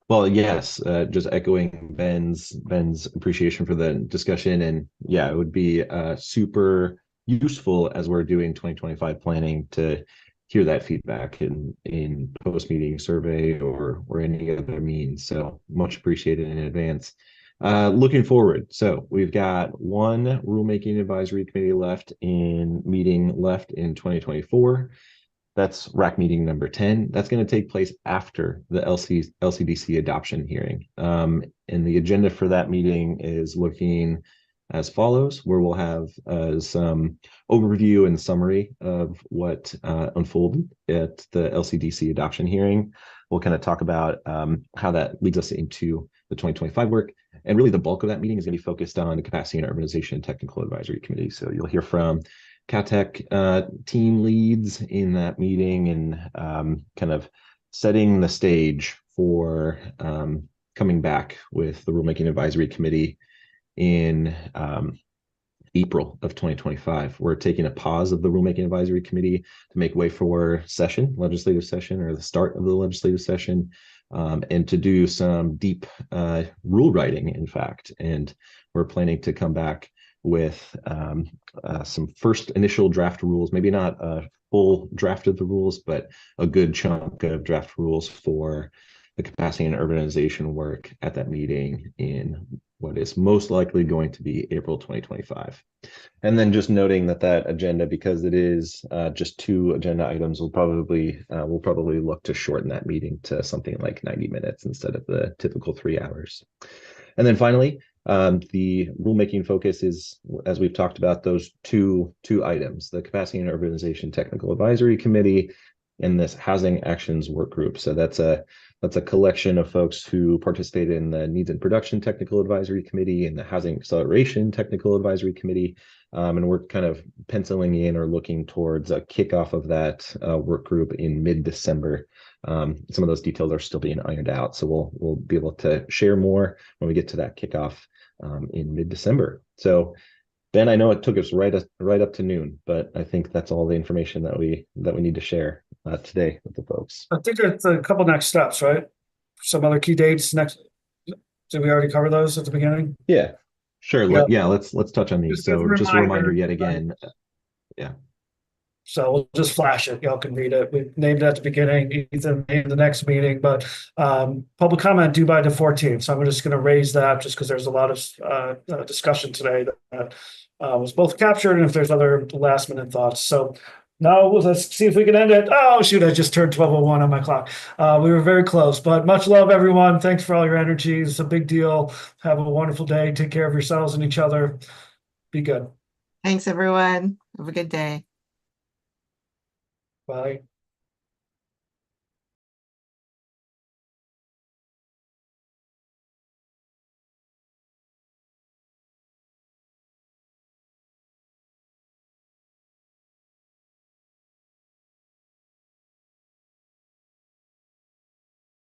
Well, yes, just echoing Ben's appreciation for the discussion. And yeah, it would be super useful as we're doing 2025 planning to hear that feedback in post-meeting survey or any other means. So much appreciated in advance. Looking forward. So we've got one rulemaking advisory committee meeting left in 2024. That's RAC meeting number 10. That's going to take place after the LCDC adoption hearing. And the agenda for that meeting is looking as follows, where we'll have some overview and summary of what unfolded at the LCDC adoption hearing. We'll kind of talk about how that leads us into the 2025 work. And really the bulk of that meeting is going to be focused on the Capacity and Urbanization and Technical Advisory Committee. So you'll hear from CATech team leads in that meeting and kind of setting the stage for coming back with the Rulemaking Advisory Committee in April of 2025. We're taking a pause of the Rulemaking Advisory Committee to make way for legislative session, or the start of the legislative session, and to do some deep rule writing, in fact. And we're planning to come back with some first initial draft rules, maybe not a full draft of the rules, but a good chunk of draft rules for the capacity and urbanization work at that meeting in what is most likely going to be April 2025. And then just noting that agenda, because it is just 2 agenda items, we'll probably look to shorten that meeting to something like 90 minutes instead of the typical 3 hours. And then finally, the rulemaking focus is, as we've talked about, those two items: the Capacity and Urbanization Technical Advisory Committee and this Housing Actions Work Group. So that's a collection of folks who participated in the Needs and Production Technical Advisory Committee and the Housing Acceleration Technical Advisory Committee. And we're kind of penciling in or looking towards a kickoff of that work group in mid-December. Some of those details are still being ironed out, so we'll be able to share more when we get to that kickoff in mid-December. So Ben, I know it took us right up to noon, but I think that's all the information that we need to share today with the folks. I think it's a couple next steps, right? Some other key dates next. Did we already cover those at the beginning? Yeah, sure. Yeah. Let's touch on these. So just a reminder yet again. Yeah. So we'll just flash it. Y'all can read it. We named it at the beginning, Ethan named the next meeting, but public comment due by the 14th. So I'm just going to raise that just because there's a lot of discussion today that was both captured, and if there's other last minute thoughts. So now let's see if we can end it. Oh, shoot, I just turned 12:01 on my clock. We were very close, but much love, everyone. Thanks for all your energy. It's a big deal. Have a wonderful day. Take care of yourselves and each other. Be good. Thanks, everyone. Have a good day. Bye.